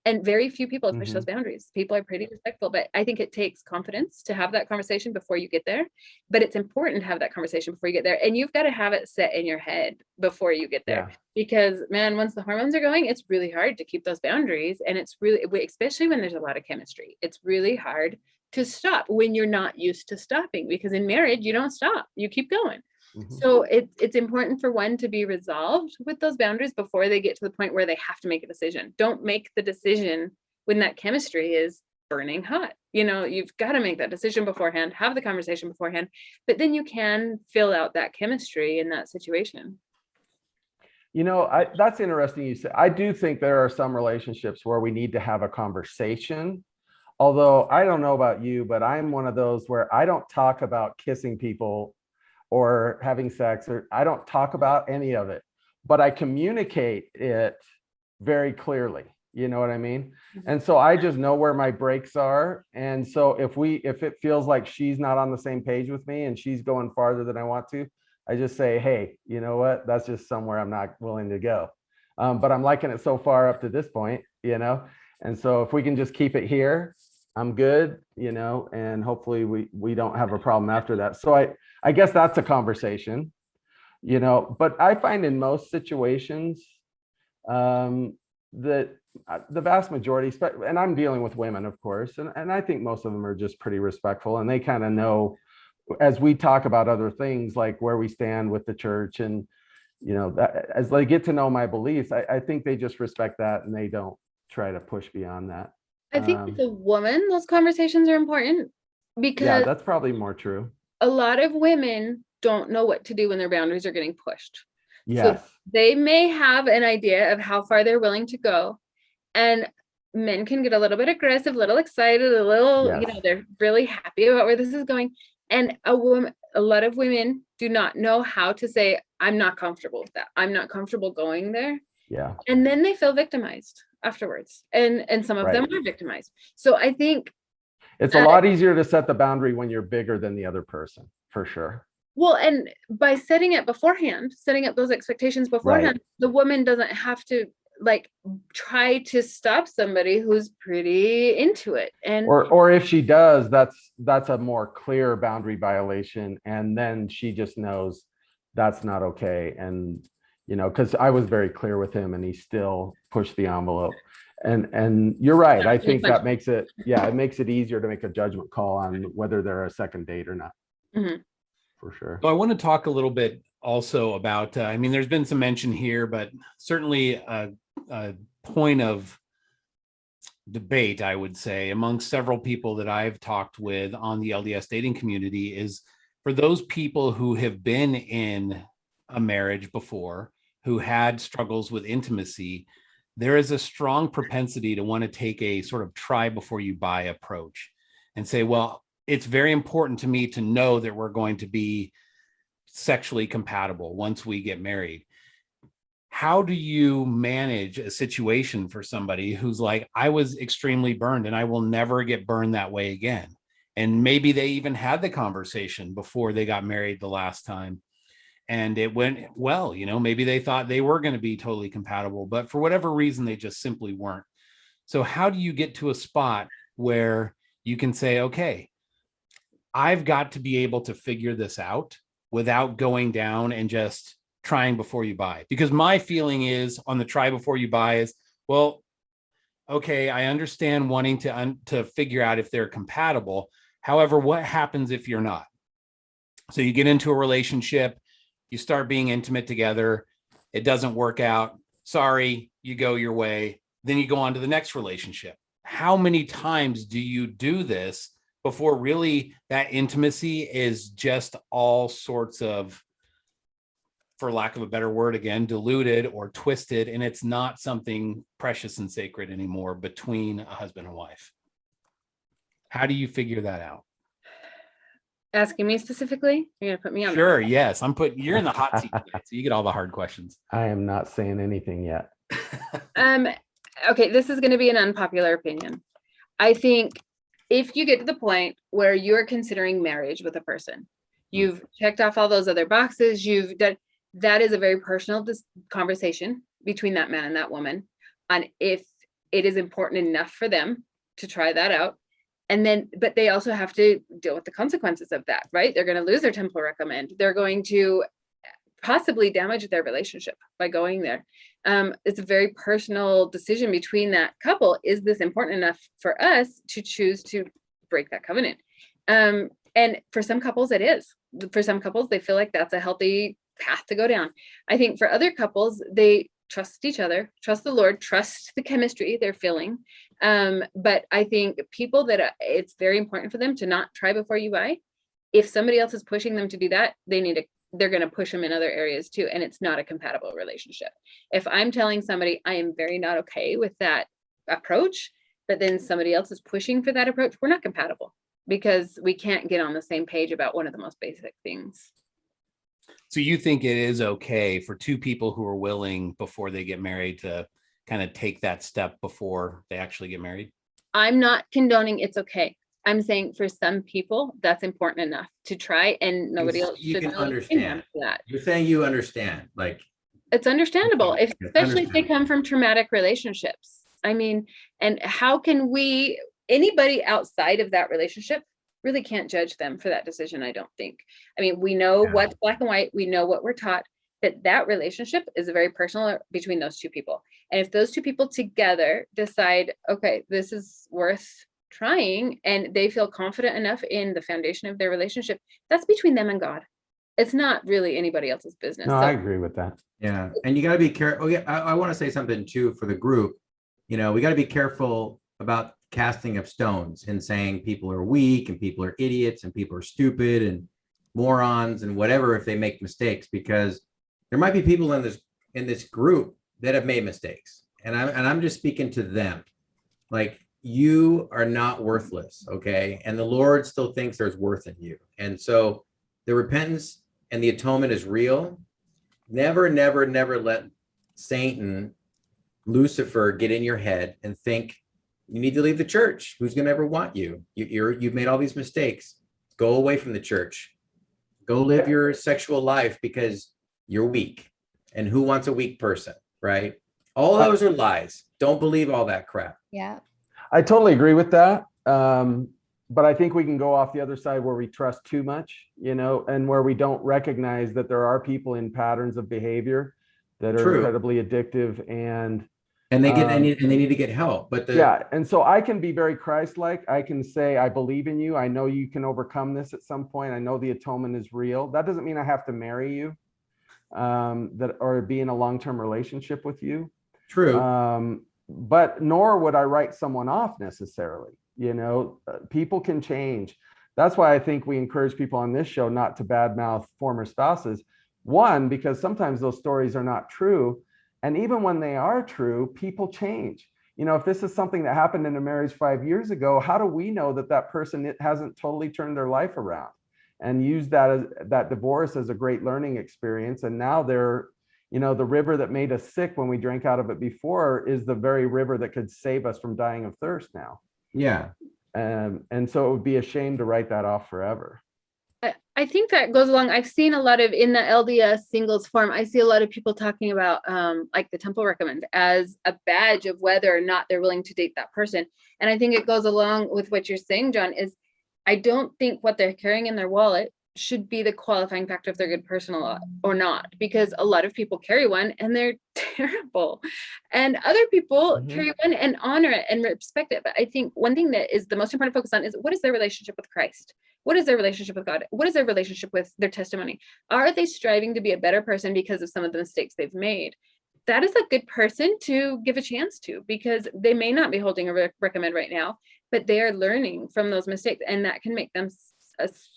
And very few people push those boundaries. People are pretty respectful, but I think it takes confidence to have that conversation before you get there. But it's important to have that conversation before you get there. And you've got to have it set in your head before you get there. Yeah. Because man, once the hormones are going, it's really hard to keep those boundaries. And it's really, especially when there's a lot of chemistry, it's really hard to stop when you're not used to stopping, because in marriage, you don't stop, you keep going. Mhm. So it's important for one to be resolved with those boundaries before they get to the point where they have to make a decision. Don't make the decision when that chemistry is burning hot. You've got to make that decision beforehand, have the conversation beforehand, but then you can fill out that chemistry in that situation. That's interesting you said. I do think there are some relationships where we need to have a conversation. Although I don't know about you, but I'm one of those where I don't talk about kissing people or having sex, or I don't talk about any of it, but I communicate it very clearly. You know what I mean? And so I just know where my breaks are. And so if it feels like she's not on the same page with me and she's going farther than I want to, I just say, hey, you know what? That's just somewhere I'm not willing to go. But I'm liking it so far up to this point, and so if we can just keep it here, I'm good, and hopefully we don't have a problem after that. So I guess that's a conversation, but I find in most situations that the vast majority, and I'm dealing with women, of course, and I think most of them are just pretty respectful, and they kind of know as we talk about other things, like where we stand with the church, and that as they get to know my beliefs, I think they just respect that and they don't try to push beyond that. I think as a woman, those conversations are important, because that's probably more true. A lot of women don't know what to do when their boundaries are getting pushed. Yes. So they may have an idea of how far they're willing to go, and men can get a little bit aggressive, a little excited, a little, Yes. They're really happy about where this is going. And a lot of women do not know how to say, I'm not comfortable with that. I'm not comfortable going there. Yeah. And then they feel victimized afterwards. And some of them are victimized. So I think it's a lot easier to set the boundary when you're bigger than the other person, for sure. Well, and by setting it beforehand, setting up those expectations beforehand, the woman doesn't have to try to stop somebody who's pretty into it. And or if she does, that's a more clear boundary violation, and then she just knows that's not okay. And because I was very clear with him and he still pushed the envelope. And you're right. I think that makes it easier to make a judgment call on whether they're a second date or not. Mm-hmm. For sure. So I want to talk a little bit also about, there's been some mention here, but certainly a point of debate, I would say, among several people that I've talked with on the LDS dating community is for those people who have been in a marriage before, who had struggles with intimacy, there is a strong propensity to want to take a sort of try before you buy approach and say, well, it's very important to me to know that we're going to be sexually compatible once we get married. How do you manage a situation for somebody who's like, I was extremely burned and I will never get burned that way again? And maybe they even had the conversation before they got married the last time and it went well, maybe they thought they were going to be totally compatible, but for whatever reason, they just simply weren't. So how do you get to a spot where you can say, okay, I've got to be able to figure this out without going down and just trying before you buy? Because my feeling is on the try before you buy is, well, okay, I understand wanting to figure out if they're compatible. However, what happens if you're not? So you get into a relationship, you start being intimate together, it doesn't work out. Sorry, you go your way. Then you go on to the next relationship. How many times do you do this before really that intimacy is just all sorts of, for lack of a better word, again, diluted or twisted, and it's not something precious and sacred anymore between a husband and wife? How do you figure that out? Asking me specifically? You're gonna put me on. Sure, yes. You're in the hot seat today, so you get all the hard questions. I am not saying anything yet. Okay, this is going to be an unpopular opinion. I think if you get to the point where you're considering marriage with a person, you've checked off all those other boxes, you've done, that is a very personal conversation between that man and that woman on if it is important enough for them to try that out. And then, but they also have to deal with the consequences of that, right? They're going to lose their temple recommend. They're going to possibly damage their relationship by going there. It's a very personal decision between that couple. Is this important enough for us to choose to break that covenant. And for some couples, it is. For some couples, they feel like that's a healthy path to go down. I think for other couples, they trust each other, trust the Lord, trust the chemistry they're feeling. But I think people that it's very important for them to not try before you buy. If somebody else is pushing them to do that, they're going to push them in other areas too. And it's not a compatible relationship. If I'm telling somebody I am very not okay with that approach, but then somebody else is pushing for that approach, we're not compatible because we can't get on the same page about one of the most basic things. So you think it is okay for two people who are willing before they get married to kind of take that step before they actually get married? I'm not condoning it's okay. I'm saying for some people, that's important enough to try, and nobody else You should can really understand that. You're saying you understand, like It's understandable, It's especially if they come from traumatic relationships. I mean, and how can anybody outside of that relationship really can't judge them for that decision, I don't think. I mean, we know what's black and white, we know what we're taught, but that relationship is very personal between those two people. And if those two people together decide, okay, this is worth trying, and they feel confident enough in the foundation of their relationship, that's between them and God. It's not really anybody else's business. No, I agree with that. Yeah, and you got to be careful. Oh, yeah, I want to say something too for the group. We got to be careful about casting of stones and saying people are weak and people are idiots and people are stupid and morons and whatever if they make mistakes, because there might be people in this group that have made mistakes, and I'm just speaking to them. Like, you are not worthless, okay? And the Lord still thinks there's worth in you, and so the repentance and the atonement is real. Never, never, never let Satan, Lucifer, get in your head and think you need to leave the church. Who's going to ever want you? You've made all these mistakes. Go away from the church. Go live your sexual life because you're weak. And who wants a weak person, right? All those are lies. Don't believe all that crap. Yeah. I totally agree with that. But I think we can go off the other side where we trust too much, and where we don't recognize that there are people in patterns of behavior that are incredibly addictive, and they need to get help. But and so I can be very Christ-like. I can say, I believe in you. I know you can overcome this at some point. I know the atonement is real. That doesn't mean I have to marry you, or be in a long-term relationship with you. True. But nor would I write someone off necessarily. People can change. That's why I think we encourage people on this show not to badmouth former spouses. One, because sometimes those stories are not true. And even when they are true, people change. If this is something that happened in a marriage 5 years ago, how do we know that person hasn't totally turned their life around and used that divorce as a great learning experience? And now they're, the river that made us sick when we drank out of it before is the very river that could save us from dying of thirst now. Yeah. And so it would be a shame to write that off forever. I think that goes along. I've seen a lot of, in the LDS singles forum, I see a lot of people talking about like the temple recommend as a badge of whether or not they're willing to date that person. And I think it goes along with what you're saying, John, is I don't think what they're carrying in their wallet should be the qualifying factor if they're a good person or not, because a lot of people carry one and they're terrible, and other people carry one and honor it and respect it. But I think one thing that is the most important to focus on is, what is their relationship with Christ? What is their relationship with God? What is their relationship with their testimony? Are they striving to be a better person because of some of the mistakes they've made? That is a good person to give a chance to, because they may not be holding a recommend right now, but they are learning from those mistakes, and that can make them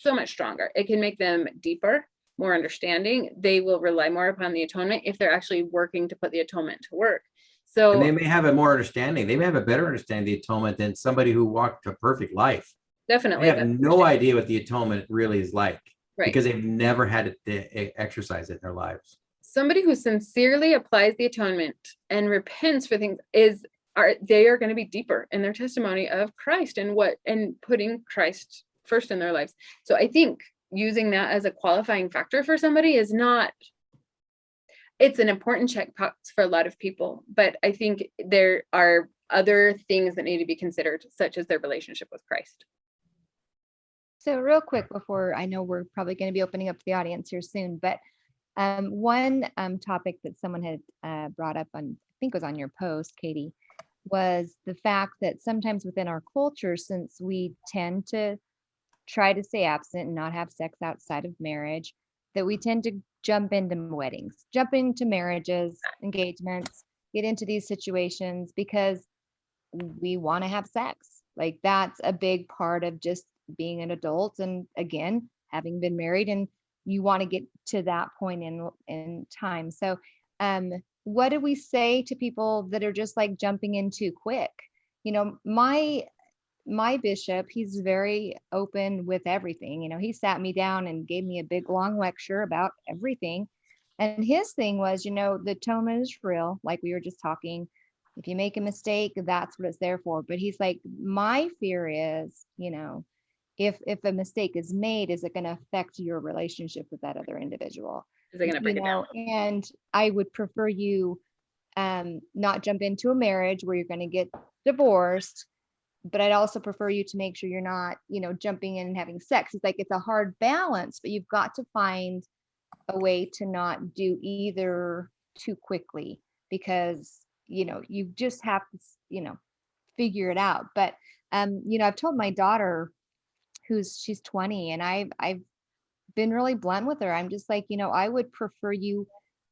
so much stronger. It can make them deeper, more understanding. They will rely more upon the atonement if they're actually working to put the atonement to work. So, and they may have a more understanding. They may have a better understanding of the atonement than somebody who walked a perfect life. Definitely. They have no idea what the atonement really is like, right, because they've never had to exercise it in their lives. Somebody who sincerely applies the atonement and repents for things they are going to be deeper in their testimony of Christ and putting Christ first in their lives. So I think using that as a qualifying factor for somebody it's an important checkbox for a lot of people, but I think there are other things that need to be considered, such as their relationship with Christ. So real quick, before, I know we're probably going to be opening up to the audience here soon, but one topic that someone had brought up on, I think it was on your post, Katie, was the fact that sometimes within our culture, since we tend to try to stay absent and not have sex outside of marriage, that we tend to jump into weddings, jump into marriages, engagements, get into these situations because we want to have sex. Like that's a big part of just being an adult. And again, having been married, and you want to get to that point in time. So what do we say to people that are just like jumping in too quick? You know, my bishop, he's very open with everything. You know, he sat me down and gave me a big long lecture about everything. And his thing was, you know, the atonement is real, like we were just talking. If you make a mistake, that's what it's there for. But he's like, my fear is, you know, if a mistake is made, is it going to affect your relationship with that other individual? Is it going to break it down? And I would prefer you not jump into a marriage where you're going to get divorced, but I'd also prefer you to make sure you're not, you know, jumping in and having sex. It's like, it's a hard balance, but you've got to find a way to not do either too quickly, because, you know, you just have to, you know, figure it out. But, you know, I've told my daughter she's 20, and I've been really blunt with her. I'm just like, you know, I would prefer you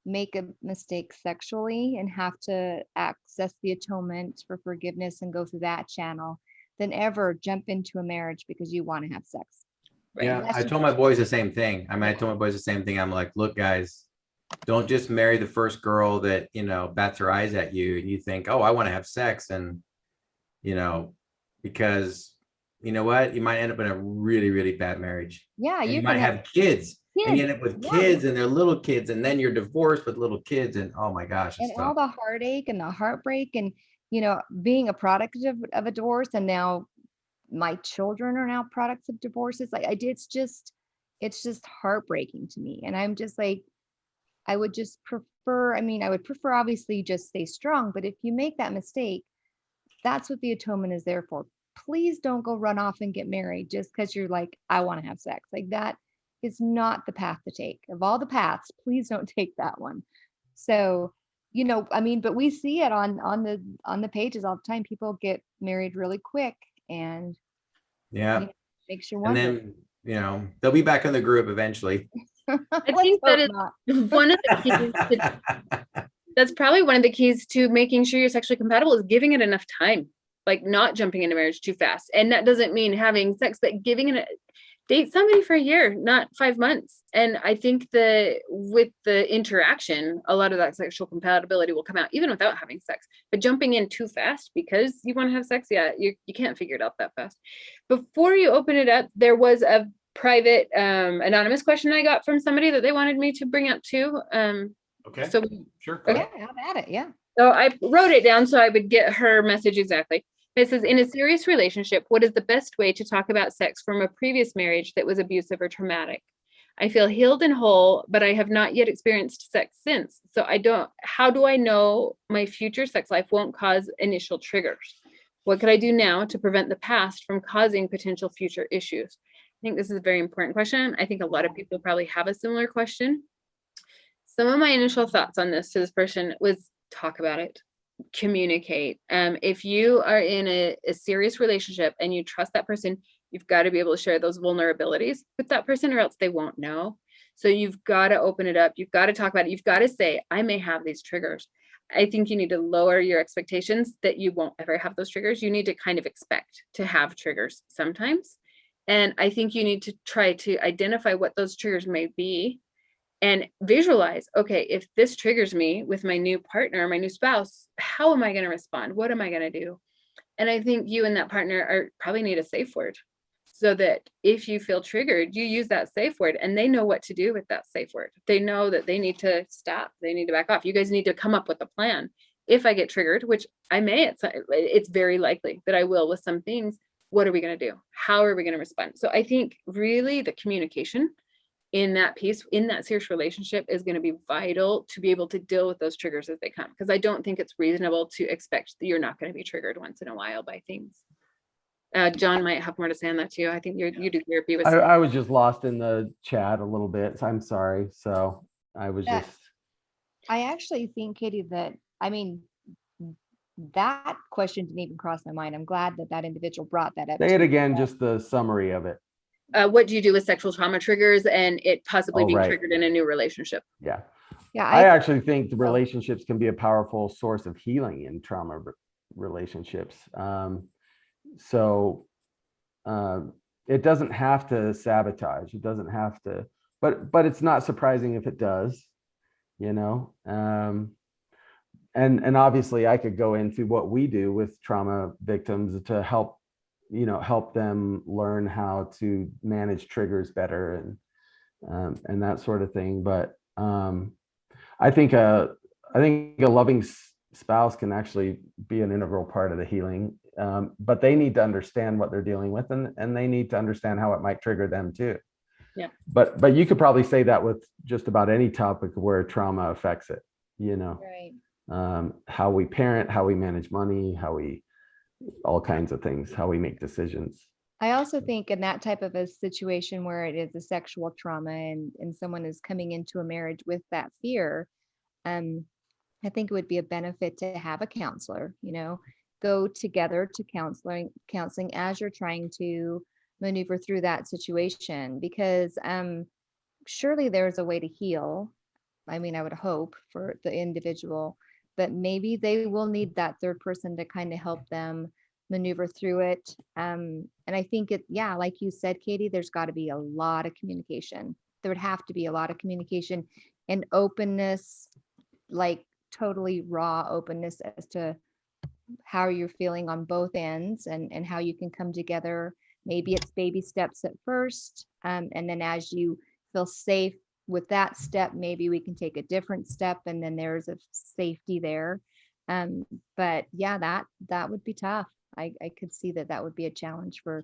make a mistake sexually and have to access the atonement for forgiveness and go through that channel than ever jump into a marriage because you want to have sex. Right. Yeah, I told my boys the same thing. I mean, I told my boys the same thing. I'm like, look, guys, don't just marry the first girl that, you know, bats her eyes at you and you think, oh, I want to have sex. And, you know, because you know what, you might end up in a really, really bad marriage. Yeah, and you might have kids. And you end up with kids, and they're little kids, and then you're divorced with little kids, and oh my gosh, and all the heartache and the heartbreak, and you know, being a product of a divorce, and now my children are now products of divorces. Like it's just heartbreaking to me. And I'm just like, I would just prefer, I mean, I would prefer obviously just stay strong, but if you make that mistake, that's what the atonement is there for. Please don't go run off and get married just because you're like, I want to have sex. Like that is not the path to take. Of all the paths, please don't take that one. So, you know, I mean, but we see it on the pages all the time. People get married really quick, and yeah, you know, makes you wonder. And then, you know, they'll be back in the group eventually. I think that is one of the keys. That's probably one of the keys to making sure you're sexually compatible, is giving it enough time, like not jumping into marriage too fast. And that doesn't mean having sex, but giving it date somebody for a year, not 5 months. And I think that with the interaction, a lot of that sexual compatibility will come out even without having sex. But jumping in too fast because you want to have sex, yeah, you can't figure it out that fast. Before you open it up, there was a private anonymous question I got from somebody that they wanted me to bring up too. Okay. So sure. Yeah, have at it. Yeah. So I wrote it down so I would get her message exactly. It says, in a serious relationship, what is the best way to talk about sex from a previous marriage that was abusive or traumatic? I feel healed and whole, but I have not yet experienced sex since. So how do I know my future sex life won't cause initial triggers? What could I do now to prevent the past from causing potential future issues? I think this is a very important question. I think a lot of people probably have a similar question. Some of my initial thoughts on this to this person was talk about it. Communicate. If you are in a serious relationship and you trust that person, you've got to be able to share those vulnerabilities with that person, or else they won't know. So you've got to open it up. You've got to talk about it. You've got to say, I may have these triggers. I think you need to lower your expectations that you won't ever have those triggers. You need to kind of expect to have triggers sometimes. And I think you need to try to identify what those triggers may be and visualize, okay, if this triggers me with my new partner, my new spouse, how am I going to respond? What am I going to do? And I think you and that partner probably need a safe word, so that if you feel triggered, you use that safe word and they know what to do with that safe word. They know that they need to stop. They need to back off. You guys need to come up with a plan. If I get triggered, which I may, it's very likely that I will with some things, what are we going to do? How are we going to respond? So I think really the communication in that piece, in that serious relationship, is going to be vital to be able to deal with those triggers as they come. Because I don't think it's reasonable to expect that you're not going to be triggered once in a while by things. John might have more to say on that too. I think you do therapy with. I was just lost in the chat a little bit. So I'm sorry. So I was just. I actually think, Katie, that, I mean, that question didn't even cross my mind. I'm glad that that individual brought that up. Say to it me. again, just the summary of it. What do you do with sexual trauma triggers and it possibly Oh, being right. triggered in a new relationship? Yeah. Yeah, I actually think the relationships can be a powerful source of healing in trauma relationships. So it doesn't have to sabotage. It doesn't have to, but it's not surprising if it does, you know. And obviously I could go into what we do with trauma victims to help, you know, help them learn how to manage triggers better and that sort of thing. But I think a loving spouse can actually be an integral part of the healing, but they need to understand what they're dealing with, and they need to understand how it might trigger them too. Yeah. But you could probably say that with just about any topic where trauma affects it. You know, right. how we parent, how we manage money, all kinds of things, how we make decisions. I also think in that type of a situation where it is a sexual trauma and someone is coming into a marriage with that fear, I think it would be a benefit to have a counselor, you know, go together to counseling as you're trying to maneuver through that situation, because surely there's a way to heal. I mean, I would hope for the individual, but maybe they will need that third person to kind of help them maneuver through it. And I think yeah, like you said, Katie, there's got to be a lot of communication. There would have to be a lot of communication and openness, like totally raw openness as to how you're feeling on both ends and how you can come together. Maybe it's baby steps at first. And then as you feel safe with that step, maybe we can take a different step and then there's a safety there. But yeah, that would be tough. I could see that would be a challenge for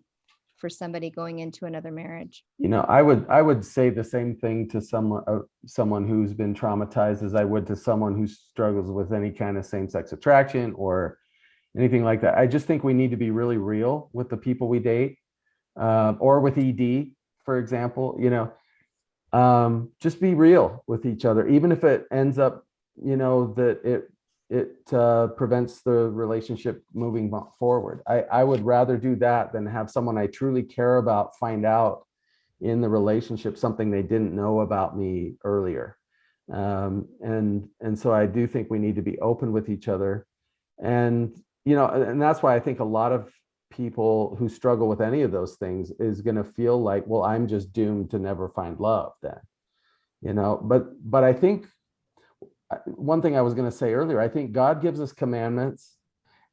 somebody going into another marriage. You know, I would say the same thing to someone who's been traumatized as I would to someone who struggles with any kind of same-sex attraction or anything like that. I just think we need to be really real with the people we date, or with ED, for example. You know, just be real with each other, even if it ends up, you know, that it prevents the relationship moving forward. I would rather do that than have someone I truly care about find out in the relationship something they didn't know about me earlier. And so I do think we need to be open with each other. And, you know, and that's why I think a lot of people who struggle with any of those things is going to feel like, well, I'm just doomed to never find love then, you know. But I think one thing I was going to say earlier, I think God gives us commandments.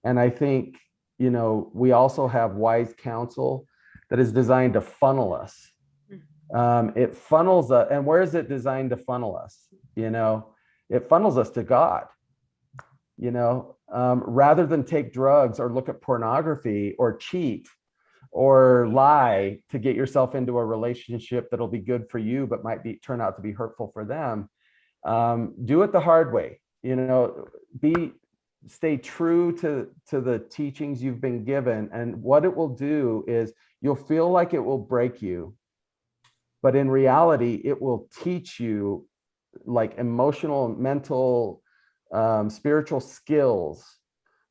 And I think, you know, we also have wise counsel that is designed to funnel us. It funnels us. And where is it designed to funnel us? You know, it funnels us to God, you know, rather than take drugs or look at pornography or cheat or lie to get yourself into a relationship that'll be good for you, but might turn out to be hurtful for them. Do it the hard way, you know, stay true to the teachings you've been given. And what it will do is you'll feel like it will break you, but in reality, it will teach you like emotional, mental, spiritual skills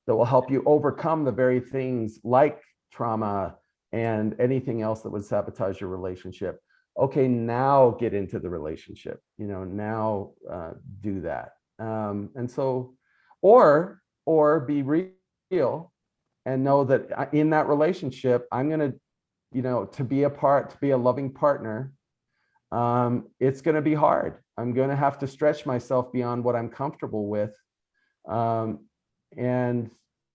that will help you overcome the very things like trauma and anything else that would sabotage your relationship. Okay, now get into the relationship, you know, now do that. And so, or be real and know that in that relationship, I'm going to, you know, to be a loving partner, it's going to be hard. I'm going to have to stretch myself beyond what I'm comfortable with. And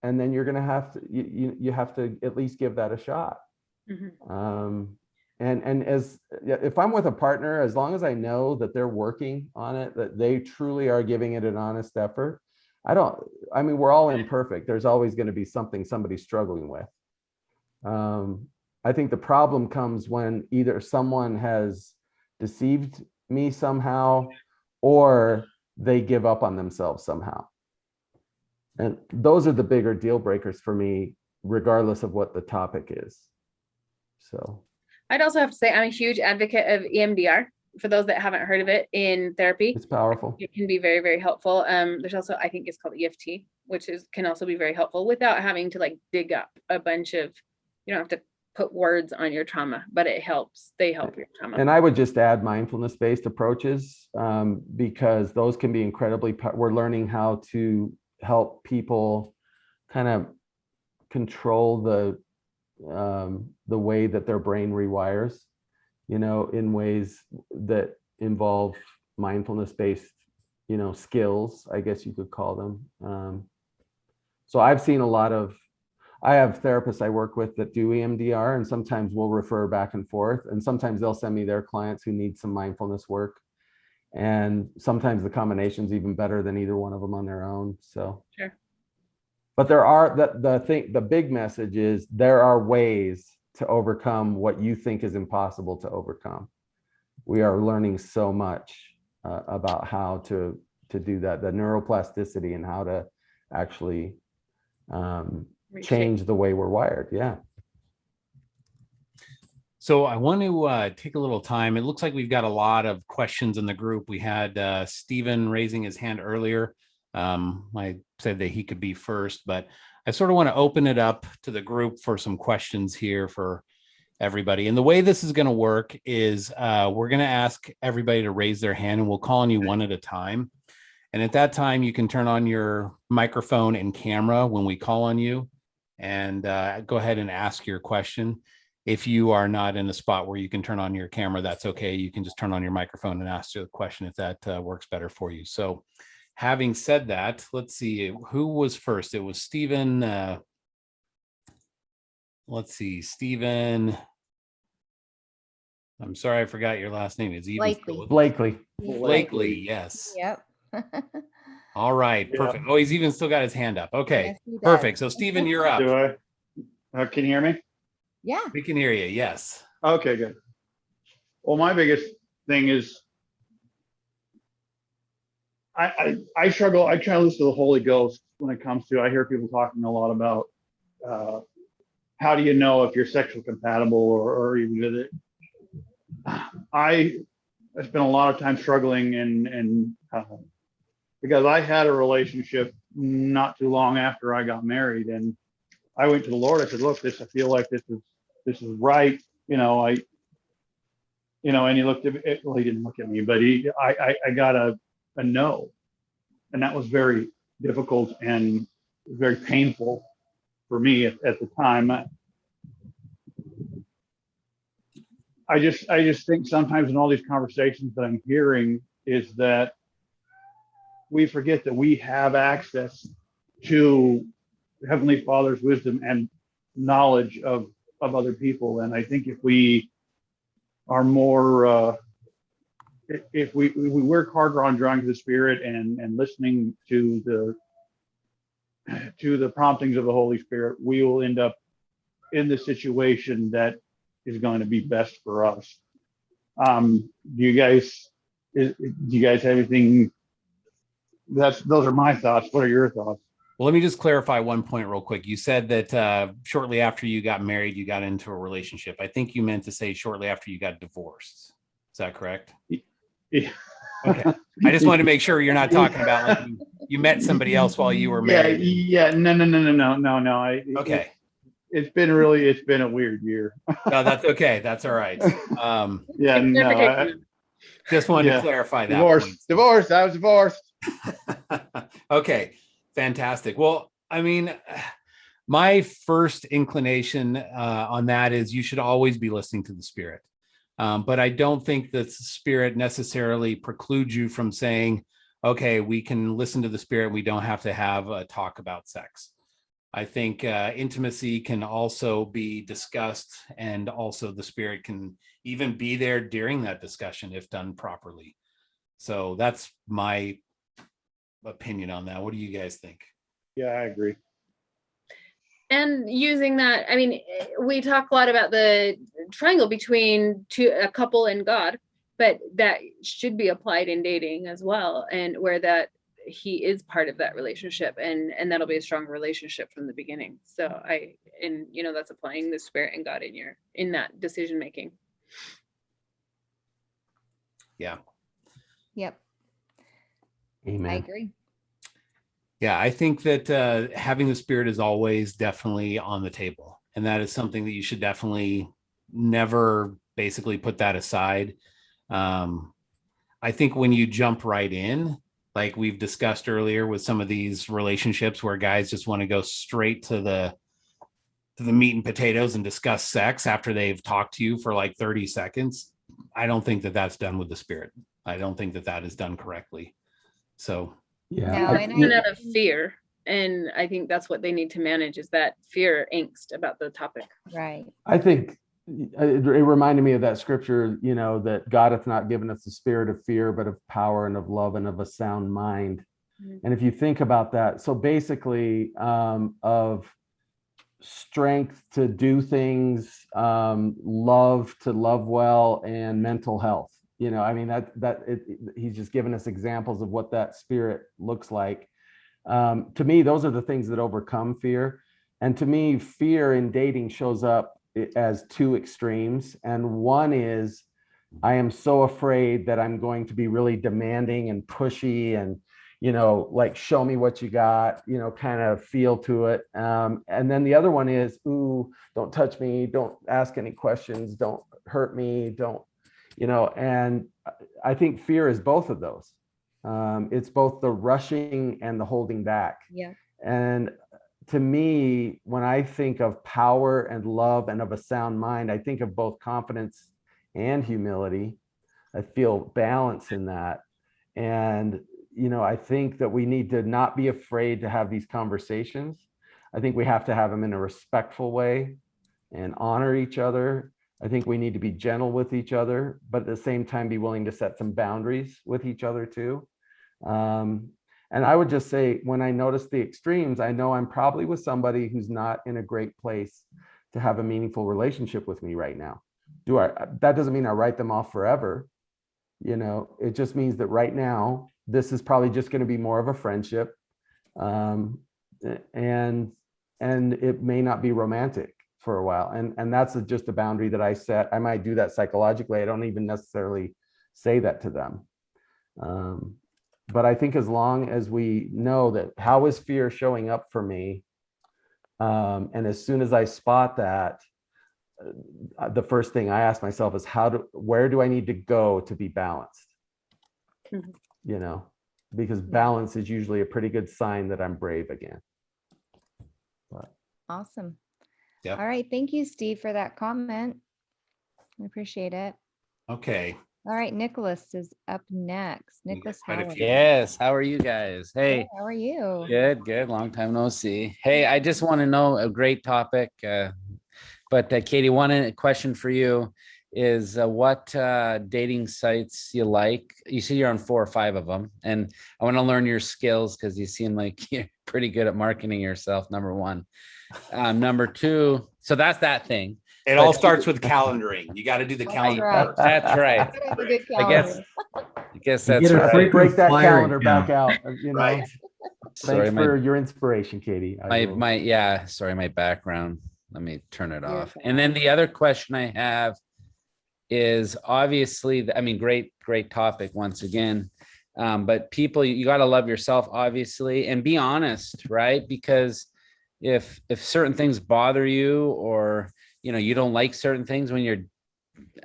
then you're going to have to, you have to at least give that a shot. Mm-hmm. And if I'm with a partner, as long as I know that they're working on it, that they truly are giving it an honest effort, I mean, we're all imperfect. There's always going to be something somebody's struggling with. I think the problem comes when either someone has deceived me somehow or they give up on themselves somehow. And those are the bigger deal breakers for me, regardless of what the topic is. So. I'd also have to say I'm a huge advocate of EMDR. for those that haven't heard of it, in therapy. It's powerful. It can be very, very helpful. There's also, I think it's called EFT, which can also be very helpful without having to like dig up a bunch of, you don't have to put words on your trauma, but it helps. They help your trauma. And I would just add mindfulness-based approaches, because those can be incredibly, we're learning how to help people kind of control the way that their brain rewires, in ways that involve mindfulness-based, skills, I guess you could call them. So I've seen I have therapists I work with that do EMDR, and sometimes we'll refer back and forth, and sometimes they'll send me their clients who need some mindfulness work. And sometimes the combination's even better than either one of them on their own. So, sure. But there are the big message is there are ways to overcome what you think is impossible to overcome. We are learning so much about how to do that, the neuroplasticity, and how to actually change the way we're wired. Yeah. So I want to take a little time. It looks like we've got a lot of questions in the group. We had Stephen raising his hand earlier. I said that he could be first, but I sort of want to open it up to the group for some questions here for everybody. And the way this is going to work is we're going to ask everybody to raise their hand, and we'll call on you one at a time. And at that time, you can turn on your microphone and camera when we call on you, and go ahead and ask your question. If you are not in a spot where you can turn on your camera, that's okay. You can just turn on your microphone and ask your question if that works better for you. So having said that, let's see, who was first? It was Stephen. Let's see, Stephen. I'm sorry, I forgot your last name. Is Blakely. Blakely, yes. Yep. All right, perfect. Oh, he's even still got his hand up. Okay, Yes, perfect. So Stephen, you're up. Do I? Can you hear me? Yeah. We can hear you. Yes. Okay, good. Well, my biggest thing is I struggle. I try to listen to the Holy Ghost when it comes to. I hear people talking a lot about how do you know if you're sexually compatible or even with it. I spent a lot of time struggling and because I had a relationship not too long after I got married, and I went to the Lord. I said, "Look, I feel like this is right." And he looked at me. Well, he didn't look at me, but I got a no, and that was very difficult and very painful for me at the time. I just think sometimes in all these conversations that I'm hearing is that we forget that we have access to Heavenly Father's wisdom and knowledge of other people. And I think if we are more, if we work harder on drawing to the Spirit and listening to the promptings of the Holy Spirit, we will end up in the situation that is going to be best for us. Do you guys have anything? Those are my thoughts. What are your thoughts? Well, let me just clarify one point real quick. You said that shortly after you got married, you got into a relationship. I think you meant to say shortly after you got divorced. Is that correct? Yeah. Okay. I just wanted to make sure you're not talking about like you met somebody else while you were married. Yeah. No. Okay. It's been a weird year. No, that's okay. That's all right. Yeah. No. Just wanted to clarify that. Divorced. I was divorced. Okay. Fantastic. Well, I mean, my first inclination on that is you should always be listening to the Spirit. But I don't think that the Spirit necessarily precludes you from saying, okay, we can listen to the Spirit. We don't have to have a talk about sex. I think intimacy can also be discussed, and also the Spirit can even be there during that discussion if done properly. So that's my opinion on that. What do you guys think? Yeah, I agree. And using that, I mean, we talk a lot about the triangle between a couple and God, but that should be applied in dating as well, and where that he is part of that relationship, and that'll be a strong relationship from the beginning. So that's applying the Spirit and God in that decision making. Yeah. Yep. Amen. I agree. Yeah, I think that having the spirit is always definitely on the table. And that is something that you should definitely never basically put that aside. I think when you jump right in, like we've discussed earlier with some of these relationships where guys just want to go straight to the meat and potatoes and discuss sex after they've talked to you for like 30 seconds. I don't think that that's done with the spirit. I don't think that that is done correctly. So Yeah. No, and Even out of fear. And I think that's what they need to manage, is that fear, angst about the topic. right. I think it reminded me of that scripture, you know, that God hath not given us the spirit of fear, but of power and of love and of a sound mind. And if you think about that, so basically of strength to do things, love to love well, and mental health. You know, I mean, he's just given us examples of what that spirit looks like. To me, those are the things that overcome fear. And to me, fear in dating shows up as two extremes. And one is, I am so afraid that I'm going to be really demanding and pushy and, you know, like, show me what you got, you know, kind of feel to it. And then the other one is, ooh, don't touch me, don't ask any questions, don't hurt me, don't, you know. And I think fear is both of those. It's both the rushing and the holding back. Yeah. And to me, when I think of power and love and of a sound mind, I think of both confidence and humility. I feel balance in that. And, you know, I think that we need to not be afraid to have these conversations. I think we have to have them in a respectful way and honor each other. I think we need to be gentle with each other, but at the same time, be willing to set some boundaries with each other too. And I would just say, when I notice the extremes, I know I'm probably with somebody who's not in a great place to have a meaningful relationship with me right now. That doesn't mean I write them off forever. You know, it just means that right now, this is probably just going to be more of a friendship. And it may not be romantic for a while. And that's just a boundary that I set. I might do that psychologically. I don't even necessarily say that to them. But I think as long as we know that, how is fear showing up for me? And as soon as I spot that, the first thing I ask myself is, where do I need to go to be balanced? Mhm. You know, because balance is usually a pretty good sign that I'm brave again. But, Awesome. yeah. All right. Thank you, Steve, for that comment. I appreciate it. Okay. All right. Nicholas is up next. We got Nicholas quite a Howard. few. Yes. How are you guys? Hey, Hey, how are you? good, good. Long time no see. Hey, I just want to know, a great topic. But Katie, one question for you is what dating sites you like. You see you're on 4 or 5 of them, and I want to learn your skills because you seem like you're pretty good at marketing yourself, number one. Number two, so that's that thing. It all starts with calendaring. You got to do the calendar. right. first. That's right. Gotta have a good I guess, calendar. I guess You that's get a right. frequent break that flyer calendar account. back out. You know, Right. Sorry, thanks for your inspiration, Katie. sorry, my background. Let me turn it You're off. fine. And then the other question I have is, obviously, I mean, great topic once again. But people, you got to love yourself, obviously, and be honest, right? Because if certain things bother you, or, you know, you don't like certain things when you're,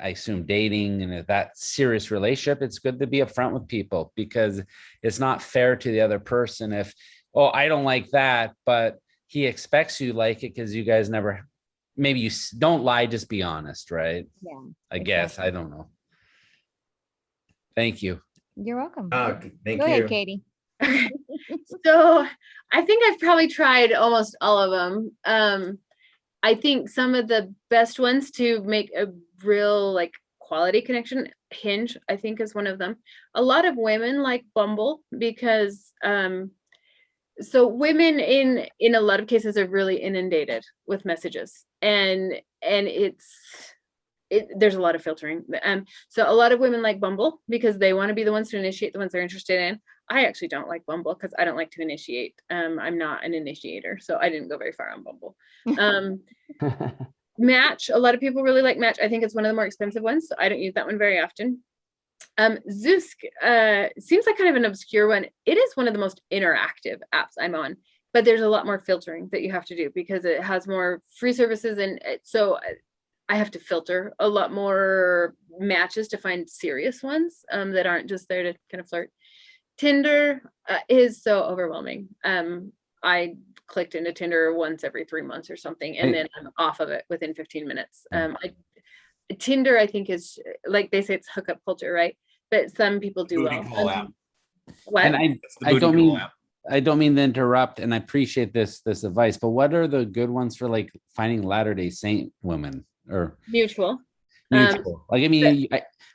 I assume, dating and that serious relationship, it's good to be upfront with people, because it's not fair to the other person if, oh, I don't like that, but he expects you like it because you guys never, maybe you don't lie, just be honest, right? Yeah. I guess, exactly. I don't know. Thank you. You're welcome. Thank Go you. ahead, Katie. So I think I've probably tried almost all of them. I think some of the best ones to make a real like quality connection, Hinge, I think, is one of them. A lot of women like Bumble because so women in a lot of cases are really inundated with messages, and there's a lot of filtering. So a lot of women like Bumble because they want to be the ones to initiate the ones they're interested in. I actually don't like Bumble because I don't like to initiate. I'm not an initiator, so I didn't go very far on Bumble. Match, a lot of people really like Match. I think it's one of the more expensive ones, so I don't use that one very often. Zoosk seems like kind of an obscure one. It is one of the most interactive apps I'm on, but there's a lot more filtering that you have to do because it has more free services, and so I have to filter a lot more matches to find serious ones that aren't just there to kind of flirt. Tinder is so overwhelming. I clicked into Tinder once every 3 months or something, and then I'm off of it within 15 minutes. Tinder, I think, is like they say it's hookup culture, right? But some people do Booty well. call app. What? And It's the I booty don't call mean app. I don't mean to interrupt, and I appreciate this advice, but what are the good ones for like finding Latter-day Saint women or Mutual. mutual? Like, I mean,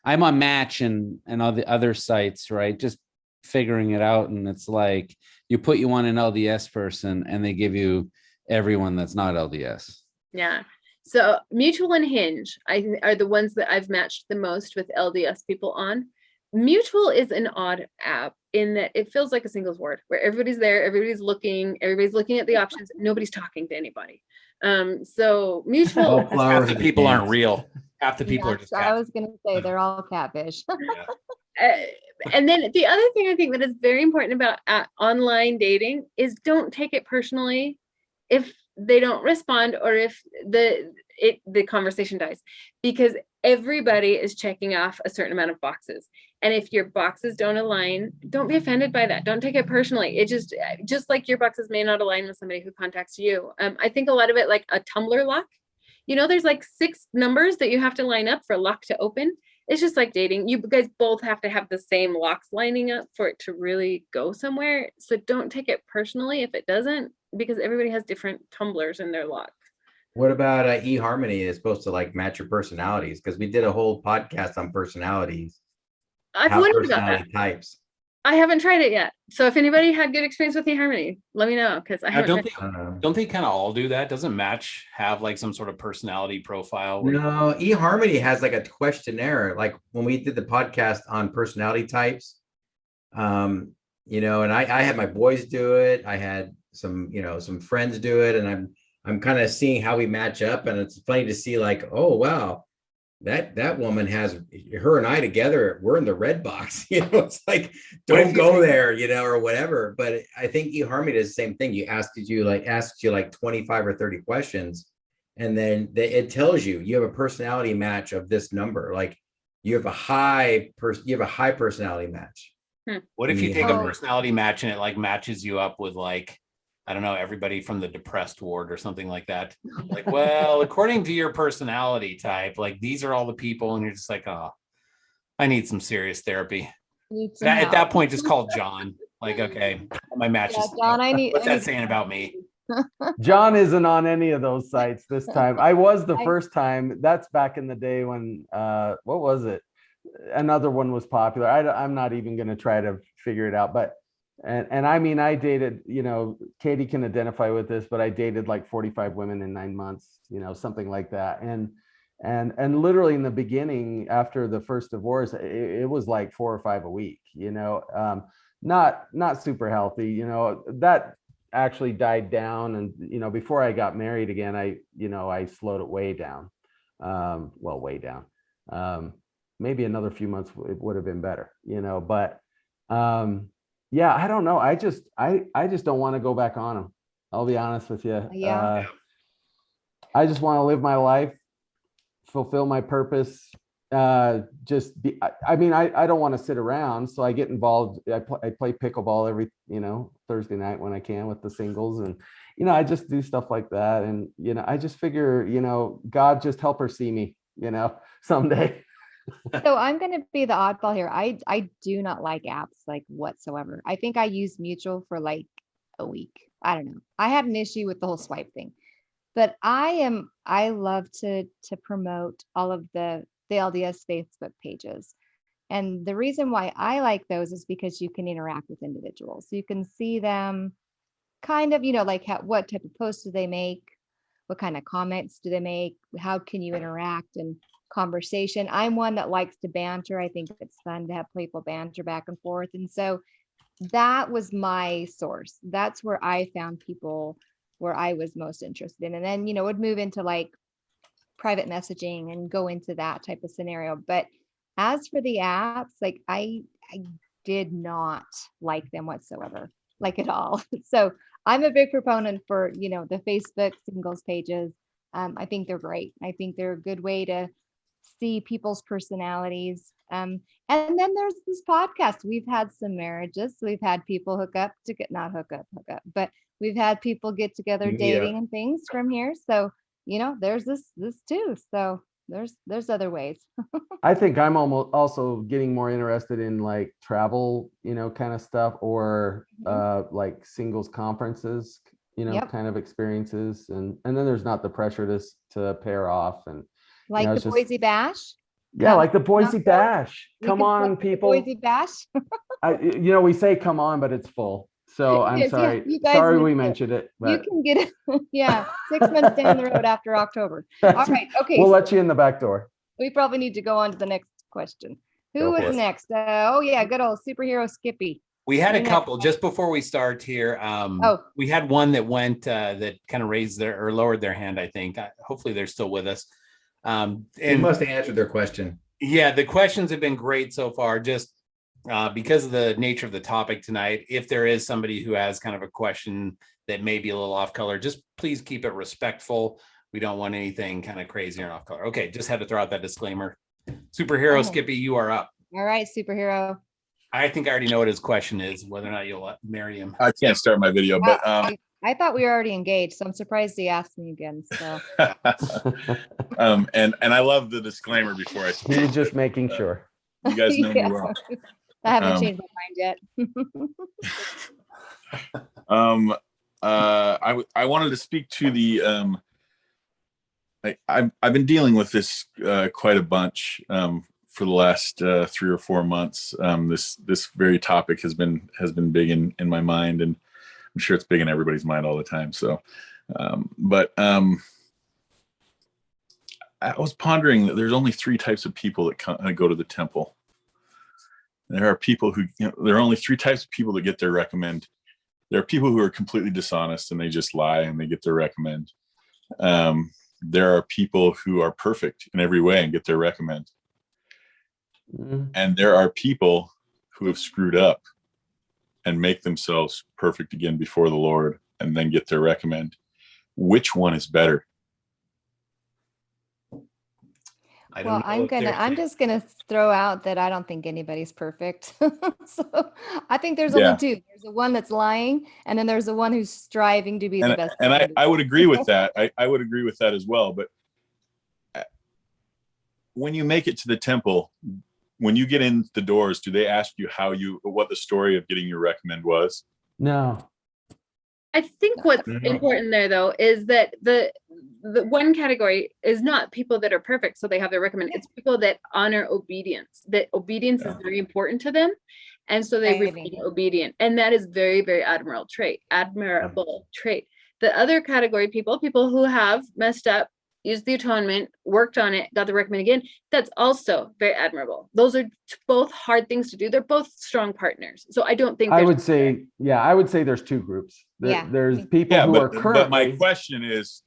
I'm on Match and all the other sites, right? Just figuring it out, and it's like you put you on an LDS person, and they give you everyone that's not LDS. Yeah. So Mutual and Hinge are the ones that I've matched the most with LDS people on. Mutual is an odd app in that it feels like a singles ward where everybody's there, everybody's looking at the options, nobody's talking to anybody. So Mutual, All flowers Half the are people aren't pants. real. Half the people are just I was gonna say they're all catfish. and then the other thing I think that is very important about online dating is don't take it personally if they don't respond or if the conversation dies, because everybody is checking off a certain amount of boxes, and if your boxes don't align, don't be offended by that. Don't take it personally. It just like your boxes may not align with somebody who contacts you. I think a lot of it, like a Tumblr lock, there's like 6 numbers that you have to line up for a lock to open. It's just like dating. You guys both have to have the same locks lining up for it to really go somewhere. So don't take it personally if it doesn't, because everybody has different tumblers in their lock. What about eHarmony is supposed to like match your personalities? Because we did a whole podcast on personalities. I've How wondered about that. personality types. I haven't tried it yet. So if anybody had good experience with eHarmony, let me know, because I haven't tried it. Don't they kind of all do that? Doesn't Match have like some sort of personality profile? No, eHarmony has like a questionnaire. Like when we did the podcast on personality types, and I had my boys do it. I had some friends do it, and I'm kind of seeing how we match up. And it's funny to see like, oh wow, that woman has her and I together, we're in the red box. It's like, don't go there, or whatever. But I think eHarmony is the same thing. Asks you like 25 or 30 questions, and then it tells you have a personality match of this number. Like you have a high personality match. What if you take a personality match and it like matches you up with like, I don't know, everybody from the depressed ward or something like that? Like, well, according to your personality type, like these are all the people, and you're just like, oh, I need some serious therapy. At that point, just call John. Like, okay, my match is. John, what's that saying about me? John isn't on any of those sites this time. I was the first time. That's back in the day when what was it? Another one was popular. I'm not even going to try to figure it out, but and I mean, I dated, Katie can identify with this, but I dated like 45 women in 9 months, something like that. And literally in the beginning, after the first divorce, it was like 4 or 5 a week, not super healthy, that actually died down. And, before I got married again, I slowed it way down. Way down. Maybe another few months it would have been better, but yeah, I don't know. I just don't want to go back on them. I'll be honest with you. Yeah. I just want to live my life, fulfill my purpose. I don't want to sit around. So I get involved. I play pickleball every, Thursday night when I can with the singles. And, I just do stuff like that. And, I just figure, God, just help her see me, someday. So I'm going to be the oddball here. I do not like apps like whatsoever. I think I used Mutual for like a week. I don't know. I had an issue with the whole swipe thing, but I love to promote all of the LDS Facebook pages. And the reason why I like those is because you can interact with individuals. So you can see them kind of, like what type of posts do they make? What kind of comments do they make? How can you interact and conversation? I'm one that likes to banter. I think it's fun to have playful banter back and forth. And so that was my source. That's where I found people where I was most interested in. And then, would move into like private messaging and go into that type of scenario. But As for the apps, like I did not like them whatsoever, like at all. So I'm a big proponent for, the Facebook singles pages. I think they're great. I think they're a good way to see people's personalities. And then there's this podcast. We've had some marriages. We've had people not hook up, but we've had people get together dating and things from here. So, there's this too. So there's other ways. I think I'm almost also getting more interested in like travel, kind of stuff, or like singles conferences, Yep. kind of experiences. And then there's not the pressure to pair off and Like it's the just- Boise Bash. Yeah, like the Boise not- Bash. We Come could on, book the people. Boise Bash. We say come on, but it's full. So I'm It is, yeah. sorry. You guys Sorry need we to- mentioned it, You but can get it. Yeah, 6 months down the road after October. All right. Okay. we'll so let you in the back door. we probably need to go on to the next question. Who Go for is it. next? Good old superhero Skippy. We had a Next. couple just before we start here. We had one that went that kind of raised or lowered their hand, I think. Hopefully they're still with us. You And must have answered their question. yeah, the questions have been great so far. Just because of the nature of the topic tonight, if there is somebody who has kind of a question that may be a little off color, just please keep it respectful. We don't want anything kind of crazy or off color. Okay, just had to throw out that disclaimer. Superhero Oh. Skippy, you are up. All right, superhero. I think I already know what his question is, whether or not you'll marry him. I can't start my video, but I thought we were already engaged, so I'm surprised he asked me again. So and I love the disclaimer before I speak. He's just making sure. You guys know Yeah. me well. I haven't changed my mind yet. I wanted to speak to the I've been dealing with this quite a bunch for the last 3 or 4 months. This very topic has been big in my mind, and I'm sure it's big in everybody's mind all the time. So, I was pondering that there's only 3 types of people that go to the temple. There are people who, there are only 3 types of people that get their recommend. There are people who are completely dishonest and they just lie and they get their recommend. There are people who are perfect in every way and get their recommend. And there are people who have screwed up and make themselves perfect again before the Lord and then get their recommend. Which one is better? Well, I'm just gonna throw out that I don't think anybody's perfect. So I think there's only 2. There's the one that's lying, and then there's the one who's striving to be the best. And I would agree with that. I would agree with that as well. But when you make it to the temple, when you get in the doors, do they ask you what the story of getting your recommend was? No. I think what's important there, though, is that the one category is not people that are perfect, so they have their recommend. It's people that honor obedience. That obedience is very important to them, and so they remain obedient. And that is very, very admirable trait. The other category, people who have messed up, used the atonement, worked on it, got the recommend again. That's also very admirable. Those are both hard things to do. They're both strong partners. So I don't think I would say there's 2 groups. There's people who are currently. But my question is,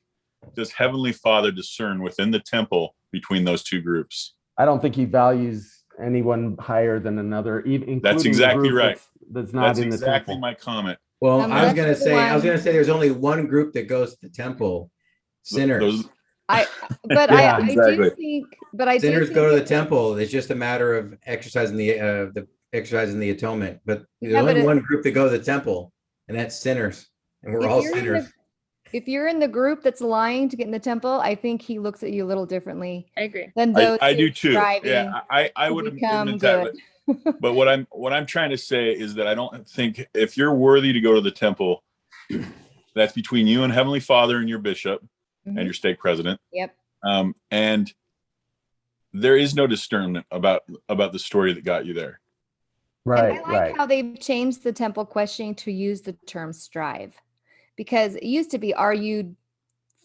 does Heavenly Father discern within the temple between those 2 groups? I don't think he values anyone higher than another, even That's exactly right. That's not in the exactly temple. my comment. Well, I was gonna say there's only one group that goes to the temple. Sinners. I do think, sinners go to the temple. It's just a matter of exercising the atonement. But there's only one group that goes to the temple, and that's sinners. And we're all sinners. If you're in the group that's lying to get in the temple, I think he looks at you a little differently. I agree. Than those I do too. Yeah, I would admit that. But what I'm trying to say is that I don't think if you're worthy to go to the temple, that's between you and Heavenly Father and your bishop. And your stake president. Yep. And there is no discernment about the story that got you there. Right. And I like how they've changed the temple questioning to use the term strive, because it used to be, are you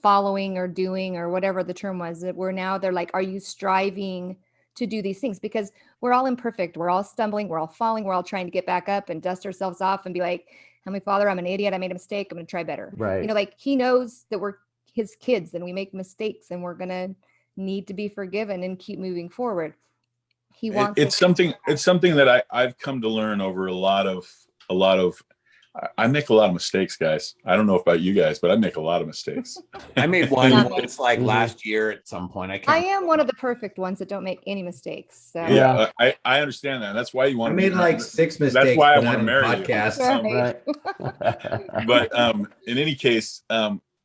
following or doing or whatever the term was, that they're like, are you striving to do these things? Because we're all imperfect. We're all stumbling. We're all falling. We're all trying to get back up and dust ourselves off and be like, Heavenly Father, I'm an idiot. I made a mistake. I'm going to try better. Right. Like he knows that we're his kids and we make mistakes and we're going to need to be forgiven and keep moving forward. He wants it's something that I've come to learn over a lot of I make a lot of mistakes, guys. I don't know about you guys, but I make a lot of mistakes. I made one Yeah. once, like Mhm. last year at some point. I am one of the perfect ones that don't make any mistakes. So Yeah, I understand that. That's why you want I to made like 6 mistakes. That's why I but want not to in marry you. podcasts. Right. But in any case,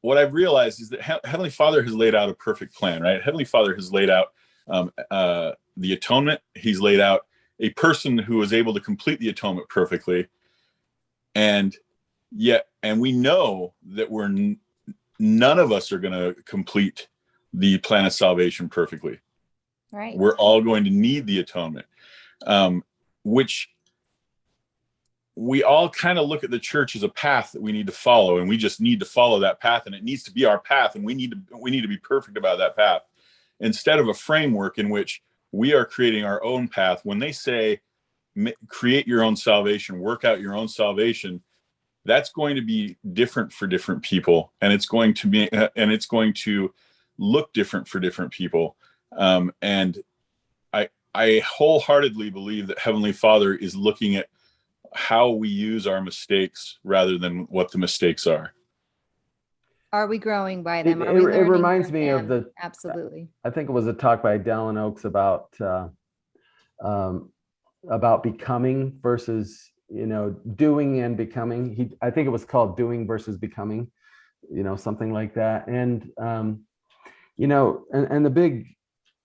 what I've realized is that Heavenly Father has laid out a perfect plan, right? Heavenly Father has laid out the atonement. He's laid out a person who is able to complete the atonement perfectly. And we know that none of us are going to complete the plan of salvation perfectly. right. We're all going to need the atonement, which we all kind of look at the church as a path that we need to follow, and we just need to follow that path, and it needs to be our path, and we need to be perfect about that path, instead of a framework in which we are creating our own path. When they say create your own salvation, work out your own salvation, that's going to be different for different people, and it's going to look different for different people. And I wholeheartedly believe that Heavenly Father is looking at how we use our mistakes rather than what the mistakes are. Are we growing by them? It, Are we it learning reminds from me of them? the, Absolutely. I think it was a talk by Dallin Oaks about becoming versus, doing and becoming. I think it was called Doing versus Becoming, something like that. And, and the big,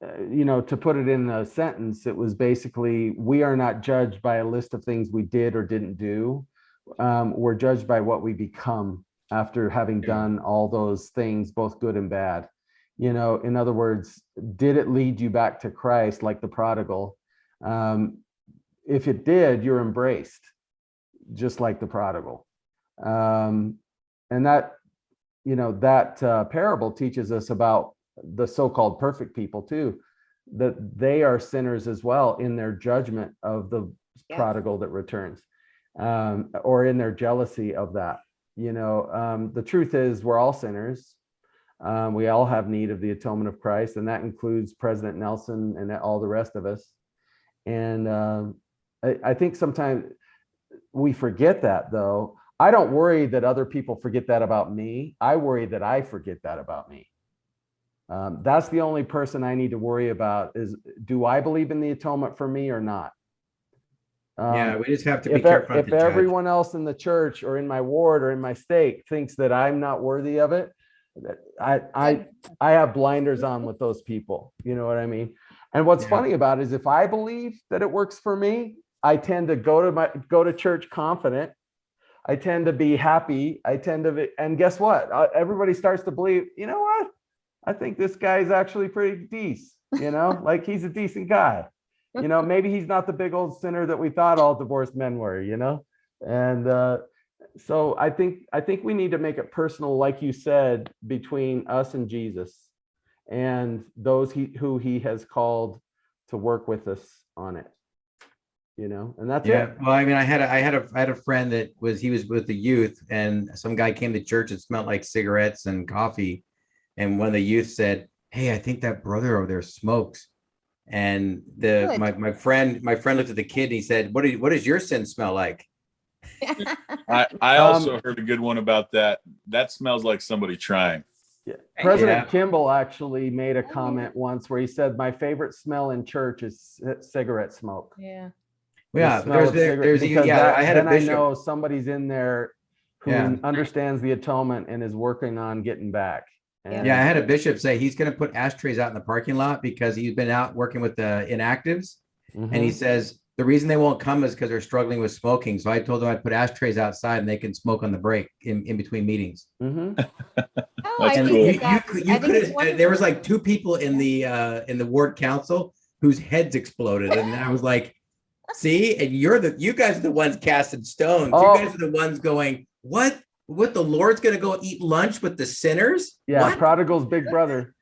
to put it in a sentence, it was basically, we are not judged by a list of things we did or didn't do. We're judged by what we become after having done all those things, both good and bad. In other words, did it lead you back to Christ like the prodigal? If it did, you're embraced, just like the prodigal. And that parable teaches us about the so-called perfect people too, that they are sinners as well in their judgment of the prodigal that returns, or in their jealousy of that. The truth is we're all sinners. We all have need of the atonement of Christ, and that includes President Nelson and all the rest of us. And I think sometimes we forget that, though. I don't worry that other people forget that about me. I worry that I forget that about me. That's the only person I need to worry about is, do I believe in the atonement for me or not? Yeah, we just have to be careful. If everyone else in the church or in my ward or in my state thinks that I'm not worthy of it, I have blinders on with those people. You know what I mean? And what's funny about it is, if I believe that it works for me, I tend to go to church confident. I tend to be happy. And guess what? Everybody starts to believe, you know what? I think this guy's actually pretty decent, like he's a decent guy. Maybe he's not the big old sinner that we thought all divorced men were, and so I think we need to make it personal, like you said, between us and Jesus and those who he has called to work with us on it, and that's it. Well, I mean, I had a friend that was with the youth, and some guy came to church and smelled like cigarettes and coffee. And one of the youth said, "Hey, I think that brother over there smokes." And my friend looked at the kid and he said, "What does your sin smell like?" I also heard a good one about that. That smells like somebody trying. Yeah. President Kimball actually made a comment once where he said, "My favorite smell in church is cigarette smoke." Yeah. Yeah. I know somebody's in there who understands the atonement and is working on getting back. And I had a bishop say he's going to put ashtrays out in the parking lot because he's been out working with the inactives. And he says the reason they won't come is because they're struggling with smoking. So I told them I'd put ashtrays outside and they can smoke on the break in between meetings. There was like 2 people in the ward council whose heads exploded. And I was like, see, and you guys are the ones casting stones. You guys are the ones going, what the Lord's going to go eat lunch with the sinners? Yeah. What? Prodigal's big brother.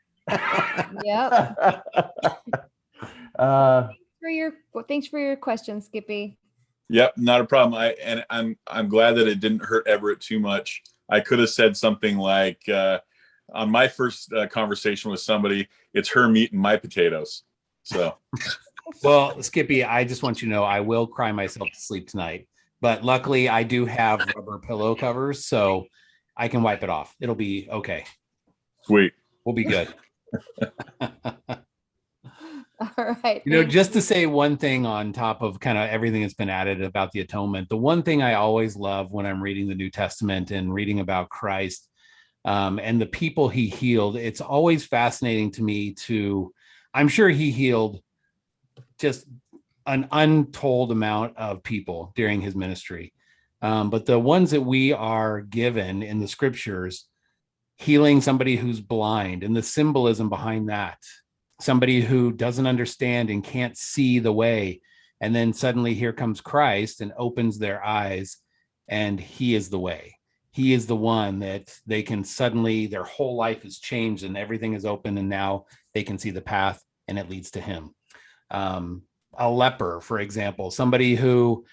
Yep. Thanks for your question, Skippy. Yep, not a problem. I'm glad that it didn't hurt Everett too much. I could have said something like, on my first conversation with somebody, it's her meat and my potatoes. So Well, Skippy, I just want you to know I will cry myself to sleep tonight. But luckily, I do have rubber pillow covers, so I can wipe it off. It'll be okay. Sweet. We'll be good. All right. You know, thank just to you. say one thing on top of kind of everything that's been added about the atonement, the one thing I always love when I'm reading the New Testament and reading about Christ and the people he healed, it's always fascinating to me I'm sure he healed just an untold amount of people during his ministry. But the ones that we are given in the scriptures, healing somebody who's blind and the symbolism behind that, somebody who doesn't understand and can't see the way. And then suddenly here comes Christ and opens their eyes, and he is the way. He is the one that they can suddenly, their whole life is changed and everything is open. And now they can see the path and it leads to him. A leper, for example, somebody who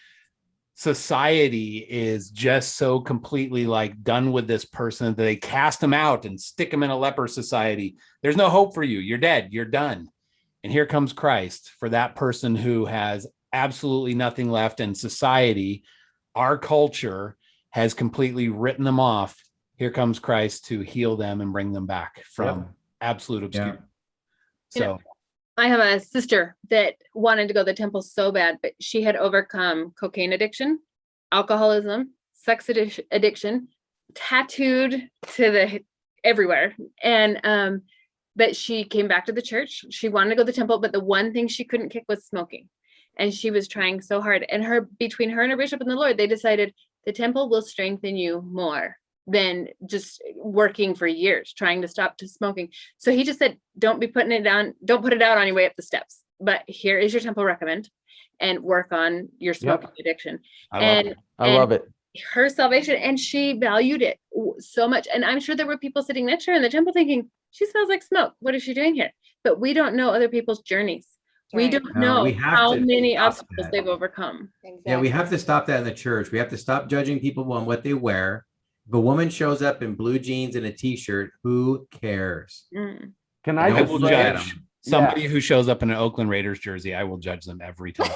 society is just so completely like done with this person that they cast him out and stick him in a leper society. There's no hope for you. You're dead. You're done. And here comes Christ for that person who has absolutely nothing left. And society, our culture, has completely written them off. Here comes Christ to heal them and bring them back from absolute obscurity. So I have a sister that wanted to go to the temple so bad, but she had overcome cocaine addiction, alcoholism, sex addiction, tattooed to the everywhere. And but she came back to the church. She wanted to go to the temple, but the one thing she couldn't kick was smoking. And she was trying so hard. And between her and her bishop and the Lord, they decided the temple will strengthen you more than just working for years trying to stop smoking. So he just said, don't be putting it down. Don't put it out on your way up the steps. But here is your temple recommend, and work on your smoking addiction. I love it. Her salvation, and she valued it so much. And I'm sure there were people sitting next to her in the temple thinking, she smells like smoke. What is she doing here? But we don't know other people's journeys. We don't know how many obstacles they've overcome. Exactly. Yeah, we have to stop that in the church. We have to stop judging people on what they wear. If a woman shows up in blue jeans and a t-shirt, who cares? Can I I will just say, judge somebody who shows up in an Oakland Raiders jersey. I will judge them every time.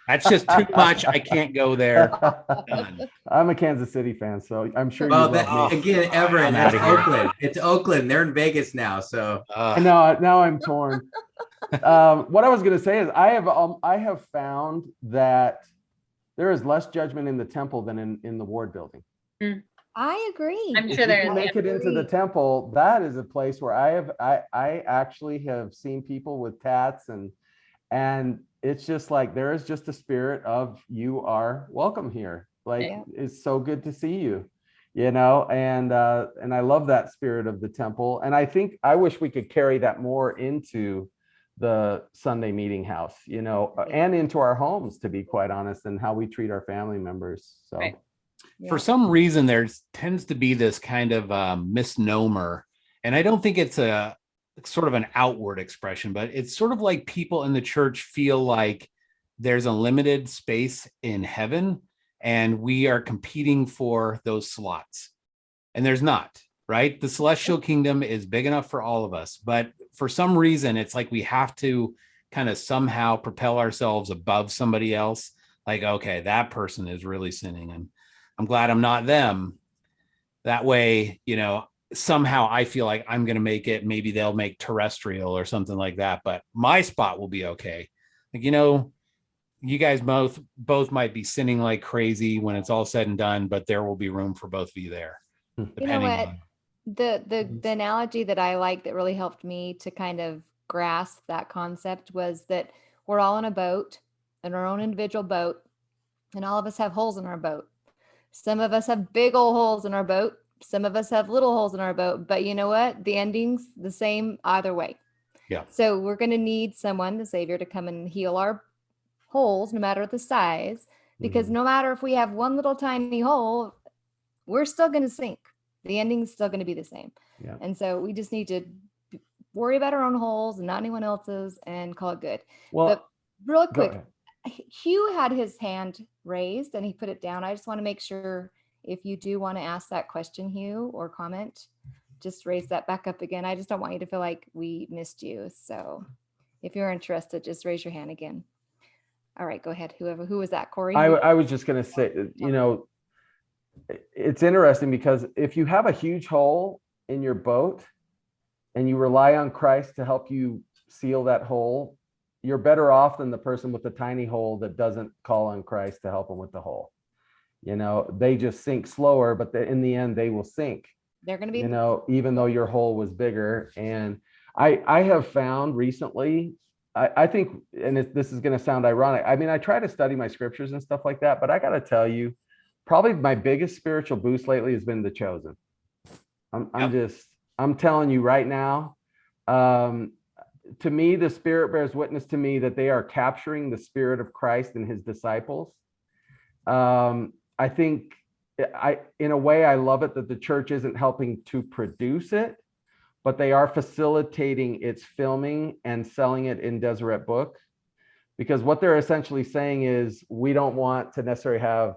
That's just too much. I can't go there. Done. I'm a Kansas City fan, so I'm sure. Well, you love me. again, Everett, I'm that's outta here. Oakland. It's Oakland. They're in Vegas now, so. I know. Now I'm torn. What I was going to say is I have found that there is less judgment in the temple than in the ward building. I agree. I'm If sure you there can make it into the temple, that is a place where I actually have seen people with tats and it's just like there is just a spirit of you are welcome here. Like it's so good to see you, you know, and I love that spirit of the temple. And I wish we could carry that more into the Sunday meeting house, you know, and into our homes, to be quite honest, and how we treat our family members. So. For some reason, there tends to be this kind of misnomer, and I don't think it's a sort of an outward expression, but it's sort of like people in the church feel like there's a limited space in heaven and we are competing for those slots. And there's not, right? The celestial kingdom is big enough for all of us, but for some reason, it's like we have to kind of somehow propel ourselves above somebody else. Like, okay, that person is really sinning, and I'm glad I'm not them. That way, you know, somehow I feel like I'm going to make it. Maybe they'll make terrestrial or something like that, but my spot will be okay. Like, you know, you guys both might be sinning like crazy when it's all said and done, but there will be room for both of you there. You know what? The analogy that I like that really helped me to kind of grasp that concept was that we're all in a boat, in our own individual boat, and all of us have holes in our boat. Some of us have big old holes in our boat. Some of us have little holes in our boat, but you know what? The ending's the same either way. Yeah. So we're going to need someone, the Savior, to come and heal our holes, no matter the size, because no matter if we have one little tiny hole, we're still going to sink. The ending's still going to be the same. Yeah. And so we just need to worry about our own holes and not anyone else's and call it good. Well, but real quick, ahead. Hugh had his hand raised and he put it down. I just want to make sure if you do want to ask that question, Hugh, or comment, just raise that back up again. I just don't want you to feel like we missed you. So If you're interested, just raise your hand again. All right, go ahead. Who was that, Corey? I was just going to say, it's interesting because if you have a huge hole in your boat and you rely on Christ to help you seal that hole, you're better off than the person with the tiny hole that doesn't call on Christ to help them with the hole. They just sink slower, but in the end, they will sink. They're going to be, even though your hole was bigger. And I have found recently, I think, and this is going to sound ironic. I mean, I try to study my scriptures and stuff like that, but I got to tell you, probably my biggest spiritual boost lately has been The Chosen. I'm telling you right now, to me, the Spirit bears witness to me that they are capturing the spirit of Christ and his disciples. I think in a way, I love it that the church isn't helping to produce it, but they are facilitating its filming and selling it in Deseret Book, because what they're essentially saying is we don't want to necessarily have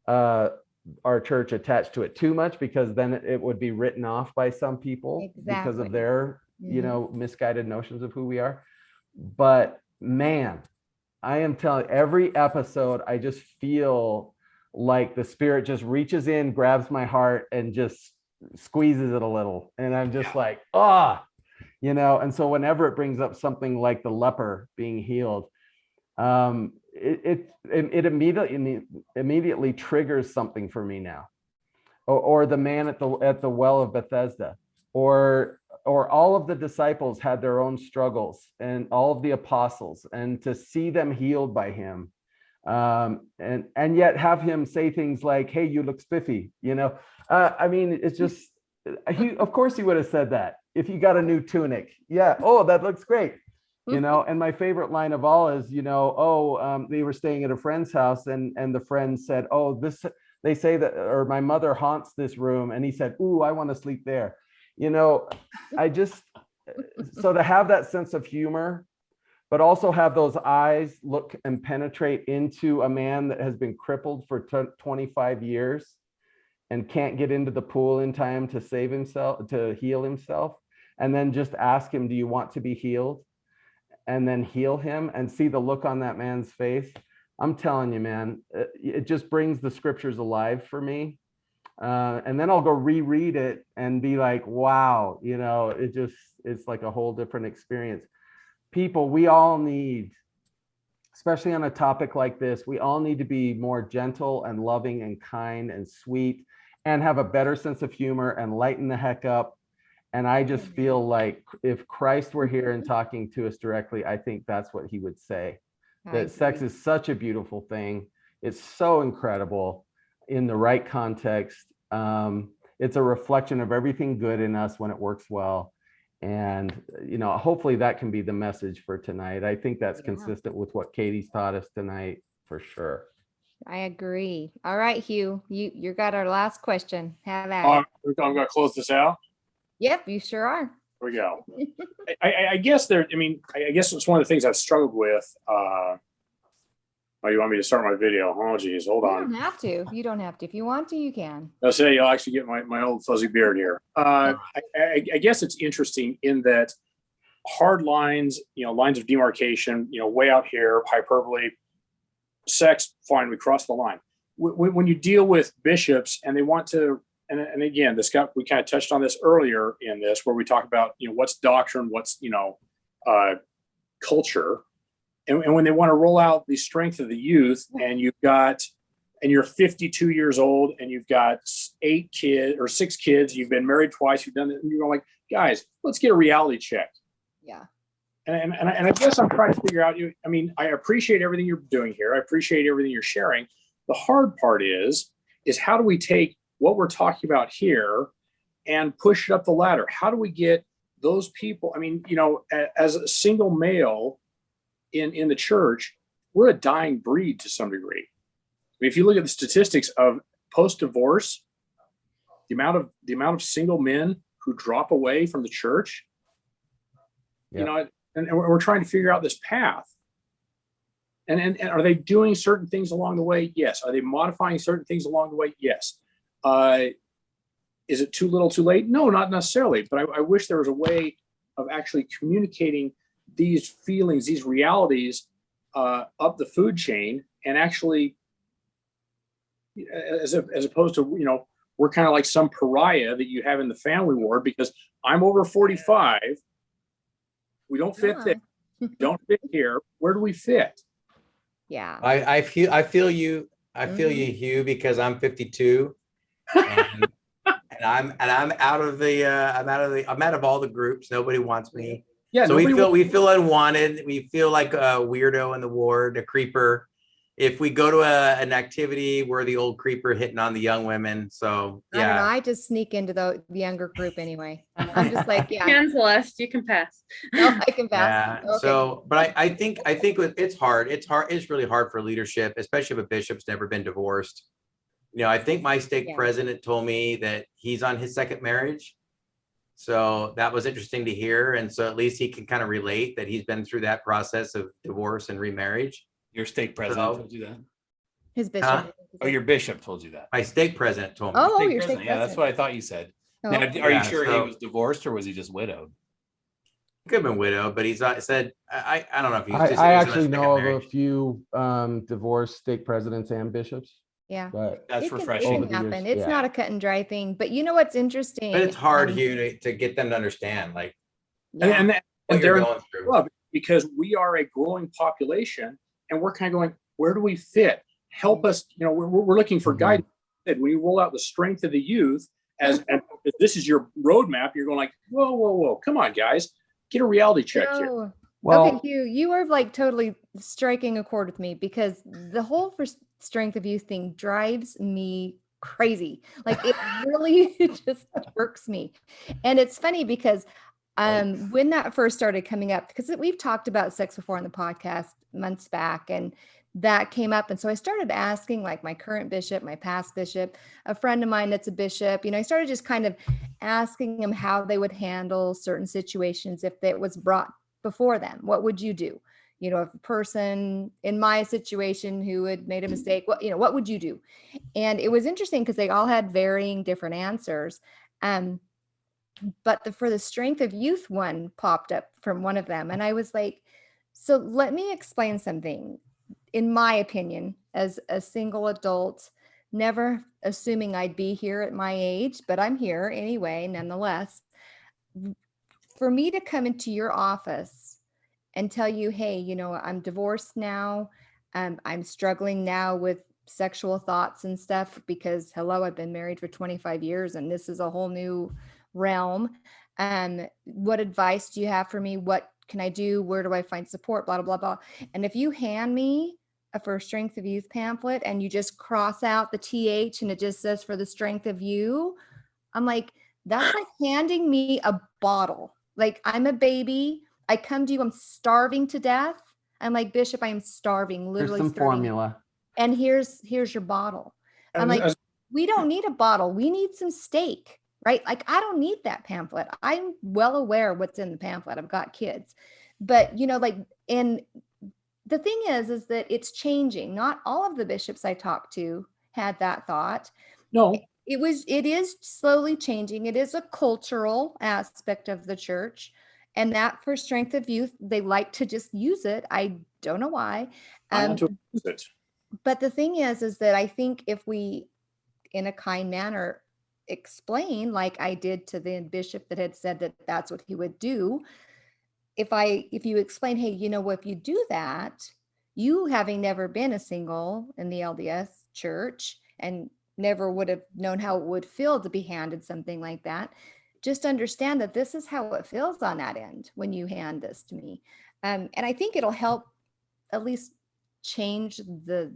our church attached to it too much, because then it would be written off by some people because of their misguided notions of who we are. But man, I am telling you, every episode I just feel like the Spirit just reaches in, grabs my heart, and just squeezes it a little, and I'm just like, and so whenever it brings up something like the leper being healed, it immediately triggers something for me now, or the man at the well of Bethesda, or all of the disciples had their own struggles, and all of the apostles, and to see them healed by him, and yet have him say things like, "Hey, you look spiffy," I mean, it's just, of course he would have said that if you got a new tunic. Yeah. Oh, that looks great. And my favorite line of all is, they were staying at a friend's house, and the friend said, they say that, or my mother haunts this room. And he said, "Ooh, I want to sleep there." So to have that sense of humor, but also have those eyes look and penetrate into a man that has been crippled for 25 years and can't get into the pool in time to save himself, to heal himself, and then just ask him, "Do you want to be healed?" and then heal him, and see the look on that man's face. I'm telling you, man, it just brings the scriptures alive for me. And then I'll go reread it and be like, wow, it's like a whole different experience. People, we all need, especially on a topic like this, we all need to be more gentle and loving and kind and sweet, and have a better sense of humor and lighten the heck up. And I just feel like if Christ were here and talking to us directly, I think that's what he would say. That sex is such a beautiful thing. It's so incredible in the right context. It's a reflection of everything good in us when it works well. And, hopefully that can be the message for tonight. I think that's consistent with what Katie's taught us tonight, for sure. I agree. All right, Hugh, you got our last question. Have at it. I'm going to close this out. Yep, you sure are. Here we go. I guess I guess it's one of the things I've struggled with. You want me to start my video? Oh, geez, hold on. You don't have to. You don't have to. If you want to, you can. I'll say you'll actually get my old fuzzy beard here. I guess it's interesting in that hard lines, lines of demarcation, way out here, hyperbole, sex, fine, we cross the line. When you deal with bishops and they want to, and again, we kind of touched on this earlier in this, where we talk about, what's doctrine, what's, culture. And when they want to roll out the strength of the youth, and you're 52 years old, and you've got 6 kids, you've been married twice, you've done it, and you're like, guys, let's get a reality check. Yeah. And I guess I'm trying to figure out, I appreciate everything you're doing here. I appreciate everything you're sharing. The hard part is how do we take what we're talking about here and push it up the ladder? How do we get those people? As a single male in the church, we're a dying breed to some degree. If you look at the statistics of post-divorce, the amount of single men who drop away from the church, and we're trying to figure out this path. And are they doing certain things along the way? Yes. Are they modifying certain things along the way? Yes. Is it too little, too late? No, not necessarily. But I wish there was a way of actually communicating these feelings, these realities up the food chain, and actually, as opposed to, we're kind of like some pariah that you have in the family ward because I'm over 45. We don't fit there. We don't fit here. Where do we fit? Yeah. I feel you, Hugh, because I'm 52 and I'm out of all the groups. Nobody wants me. Yeah. So we feel unwanted. We feel like a weirdo in the ward, a creeper. If we go to an activity, we're the old creeper hitting on the young women. So I don't know. yeah, I just sneak into the younger group anyway. I'm just like, yeah, Can Celeste, you can pass. no, I can pass. yeah. Okay. So, but I think it's hard. It's really hard for leadership, especially if a bishop's never been divorced. I think my stake president told me that he's on his second marriage. So that was interesting to hear. And so at least he can kind of relate that he's been through that process of divorce and remarriage. Your stake president told you that? His bishop. Huh? Oh, your bishop told you that. My stake president told me. Oh, Stake your president. stake Yeah, that's president. what I thought you said. Oh, Now, okay. are Yeah, you sure he so- was divorced or was he just widowed? Could have been widowed, but he's said I don't know if he was just, I he was on actually his know second of a marriage. few divorced stake presidents and bishops, Yeah. but That's It can refreshing. Over the years, happen. It's yeah. not a cut and dry thing. But you know what's interesting? But it's hard, Hugh, to get them to understand like Yeah. And what they're you're in going through. club because we are a growing population, and we're kind of going, where do we fit? Help us. We're looking for Mhm. guidance. And when you roll out the strength of the youth, and if this is your roadmap, you're going like, whoa, come on, guys, get a reality check here. No. well, Okay, Hugh, you are like totally striking a chord with me because the whole strength of youth thing drives me crazy. Like it really just irks me. And it's funny because when that first started coming up, because we've talked about sex before on the podcast months back, and that came up. And so I started asking like my current bishop, my past bishop, a friend of mine that's a bishop, I started just kind of asking them how they would handle certain situations if it was brought before them. What would you do? If a person in my situation who had made a mistake, what would you do? And it was interesting because they all had varying different answers. But for the strength of youth one popped up from one of them. And I was like, so let me explain something. In my opinion, as a single adult, never assuming I'd be here at my age, but I'm here anyway, nonetheless. For me to come into your office and tell you, hey, I'm divorced now. I'm struggling now with sexual thoughts and stuff because, hello, I've been married for 25 years and this is a whole new realm. What advice do you have for me? What can I do? Where do I find support? Blah, blah, blah, blah. And if you hand me a For Strength of Youth pamphlet and you just cross out the TH and it just says for the strength of you, I'm like, that's like handing me a bottle. Like I'm a baby. I come to you, I'm starving to death. I'm like, Bishop, I am starving, there's literally some starving. formula. And here's your bottle. I'm like, we don't need a bottle. We need some steak, right? Like, I don't need that pamphlet. I'm well aware what's in the pamphlet. I've got kids, but and the thing is that it's changing. Not all of the bishops I talked to had that thought. No. It is slowly changing. It is a cultural aspect of the church. And that For Strength of Youth, they like to just use it. I don't know why. To use it. But the thing is that I think if we, in a kind manner, explain like I did to the bishop that had said that that's what he would do. If you explain, hey, if you do that, you having never been a single in the LDS church and never would have known how it would feel to be handed something like that, just understand that this is how it feels on that end when you hand this to me. And I think it'll help at least change the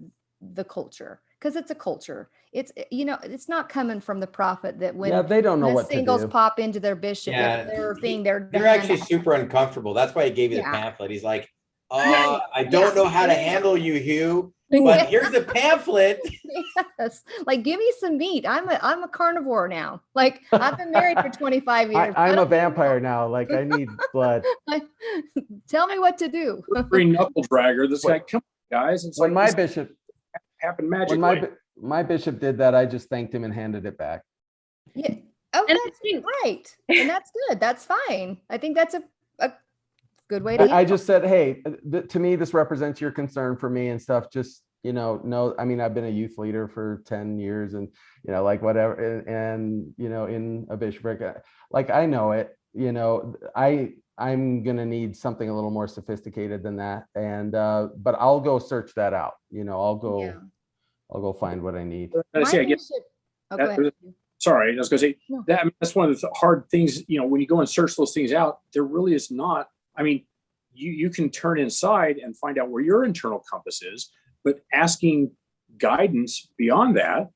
culture, because it's a culture. It's not coming from the prophet that when They don't know the what to singles do. pop into their bishop, Yeah, their thing, they're actually super uncomfortable. That's why he gave you the Yeah. pamphlet. He's like, I don't know how to handle you, Hugh, but Yeah. here's the pamphlet. Yes. Like, give me some meat. I'm a carnivore now. Like, I've been married for 25 years. I'm a don't- vampire now. Like I need blood. Tell me what to do. Green knuckle dragger. This guy, come on, guys. It's When like my this bishop, happened when magically. my bishop did that, I just thanked him and handed it back. Yeah. Oh, And that's right. And that's good. That's fine. I think that's a good way to I handle just said, hey, to me, this represents your concern for me and stuff. Just, no, I mean, I've been a youth leader for 10 years and, like whatever. And in a bishopric, like, I know it, I'm going to need something a little more sophisticated than that. And, but I'll go search that out. I'll go find what I need. I say, I guess, Oh, go ahead. sorry, I was going to say No. that. I mean, that's one of the hard things. When you go and search those things out, there really is not. I mean, you can turn inside and find out where your internal compass is, but asking guidance beyond that,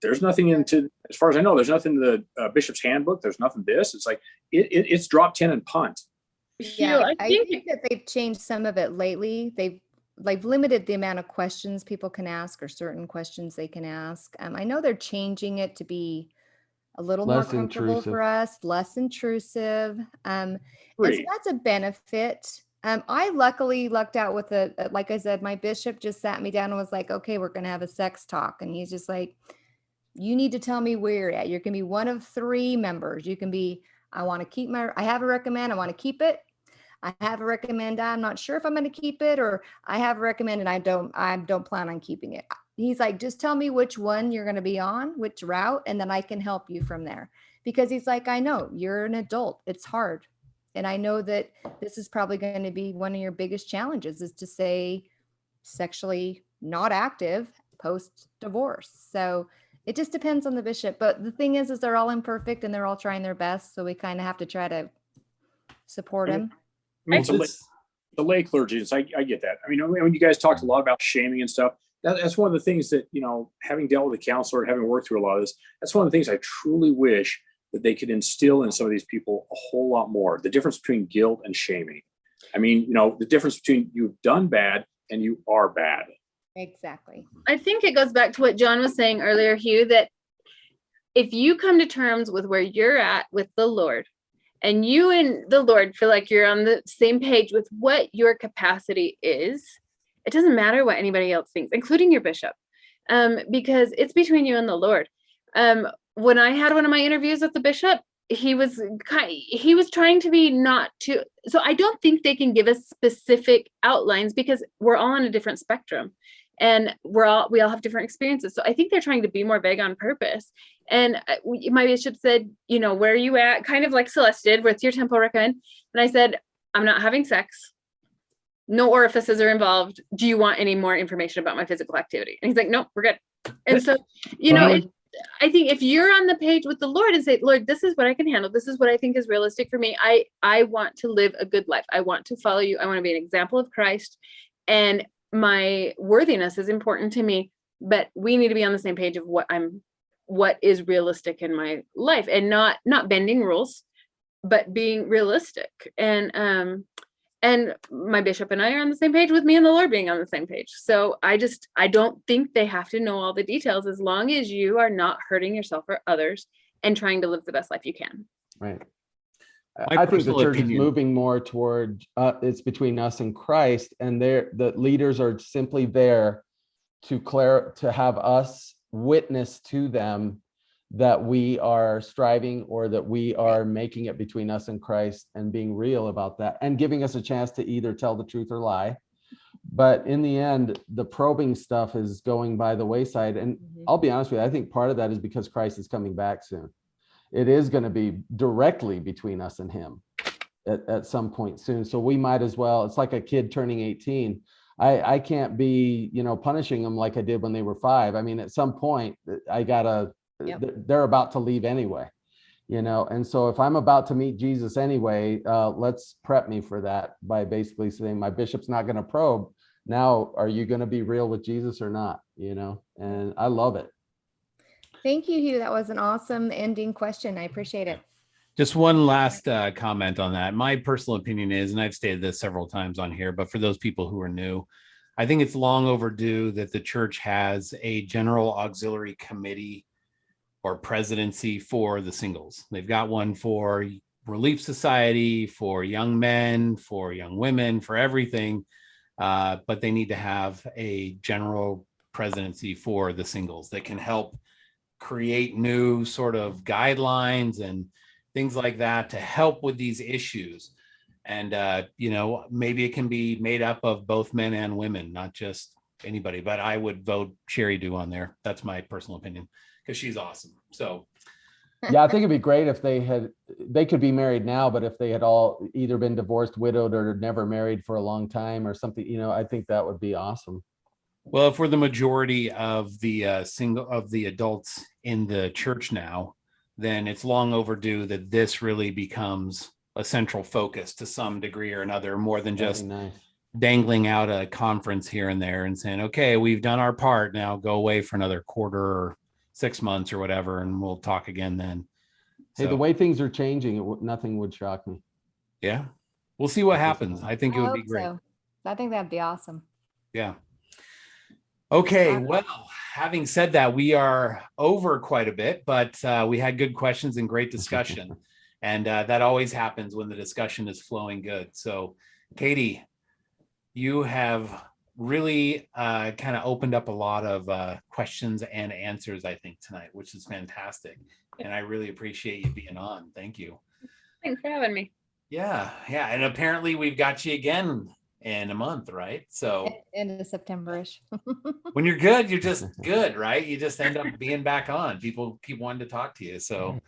there's nothing into, as far as I know, there's nothing in the bishop's handbook. There's nothing this. It's like it's drop 10 and punt. Yeah, I think that they've changed some of it lately. They've limited the amount of questions people can ask or certain questions they can ask. I know they're changing it to be a little more Less comfortable intrusive. for us, less intrusive. And so that's a benefit. I luckily lucked out with like I said, my bishop just sat me down and was like, okay, we're going to have a sex talk. And he's just like, you need to tell me where you're at. You're going to be one of 3 members. You can be, I have a recommend, I want to keep it. I have a recommend, I'm not sure if I'm going to keep it, or I have a recommend and I don't plan on keeping it. He's like, just tell me which one you're going to be on, which route, and then I can help you from there. Because he's like, I know you're an adult. It's hard. And I know that this is probably going to be one of your biggest challenges, is to say sexually not active post-divorce. So it just depends on the bishop. But the thing is they're all imperfect and they're all trying their best. So we kind of have to try to support them. I mean, the lay clergy, I get that. I mean, when you guys talked a lot about shaming and stuff, that's one of the things that, having dealt with a counselor, having worked through a lot of this, that's one of the things I truly wish that they could instill in some of these people a whole lot more. The difference between guilt and shaming. I mean, the difference between you've done bad and you are bad. Exactly. I think it goes back to what John was saying earlier, Hugh, that if you come to terms with where you're at with the Lord, and you and the Lord feel like you're on the same page with what your capacity is, it doesn't matter what anybody else thinks, including your bishop, because it's between you and the Lord. When I had one of my interviews with the bishop, he was trying to be so I don't think they can give us specific outlines, because we're all on a different spectrum and we all have different experiences. So I think they're trying to be more vague on purpose. And my bishop said, where are you at? Kind of like Celeste did with your temple recommend. And I said, I'm not having sex. No orifices are involved. Do you want any more information about my physical activity? And he's like, nope, we're good. And so, I think if you're on the page with the Lord and say, Lord, this is what I can handle. This is what I think is realistic for me. I want to live a good life. I want to follow you. I want to be an example of Christ. And my worthiness is important to me, but we need to be on the same page of what is realistic in my life, and not bending rules, but being realistic. And my bishop and I are on the same page with me and the Lord being on the same page. So I don't think they have to know all the details, as long as you are not hurting yourself or others and trying to live the best life you can. Right. I think the church is moving more toward it's between us and Christ, and the leaders are simply there to have us witness to them that we are striving, or that we are making it between us and Christ, and being real about that, and giving us a chance to either tell the truth or lie. But in the end, the probing stuff is going by the wayside. And I'll be honest with you, I think part of that is because Christ is coming back soon. It is going to be directly between us and him at some point soon. So we might as well, it's like a kid turning 18. I can't be, punishing them like I did when they were 5. I mean, at some point they're about to leave anyway, and so if I'm about to meet Jesus anyway, let's prep me for that by basically saying, my bishop's not going to probe. Now, are you going to be real with Jesus or not? And I love it. Thank you, Hugh. That was an awesome ending question. I appreciate it. Just one last comment on that. My personal opinion is, and I've stated this several times on here, but for those people who are new, I think it's long overdue that the church has a general auxiliary committee or presidency for the singles. They've got one for Relief Society, for young men, for young women, for everything. But they need to have a general presidency for the singles that can help create new sort of guidelines and things like that to help with these issues. And, maybe it can be made up of both men and women, not just anybody, but I would vote Sherry Do on there. That's my personal opinion because she's awesome. So Yeah, I think it'd be great if they could be married now, but if they had all either been divorced, widowed, or never married for a long time or something, I think that would be awesome. well, if we're the majority of the adults in the church now, then it's long overdue that this really becomes a central focus to some degree or another, more than That'd just be nice. dangling out a conference here and there and saying, okay, we've done our part, now go away for another quarter or 6 months or whatever, and we'll talk again then. Hey, So, the way things are changing, nothing would shock me. yeah, we'll see what At this happens. point. I think it I would be hope great. so. I think that'd be awesome. Yeah. Okay, well, having said that, we are over quite a bit, but we had good questions and great discussion. And that always happens when the discussion is flowing good. So, Katie, you have really kind of opened up a lot of questions and answers, I think, tonight, which is fantastic. And I really appreciate you being on. Thank you. Thanks for having me. Yeah. And apparently we've got you again in a month, right? So End of September-ish. when you're good, you're just good, right? You just end up being back on. People keep wanting to talk to you. So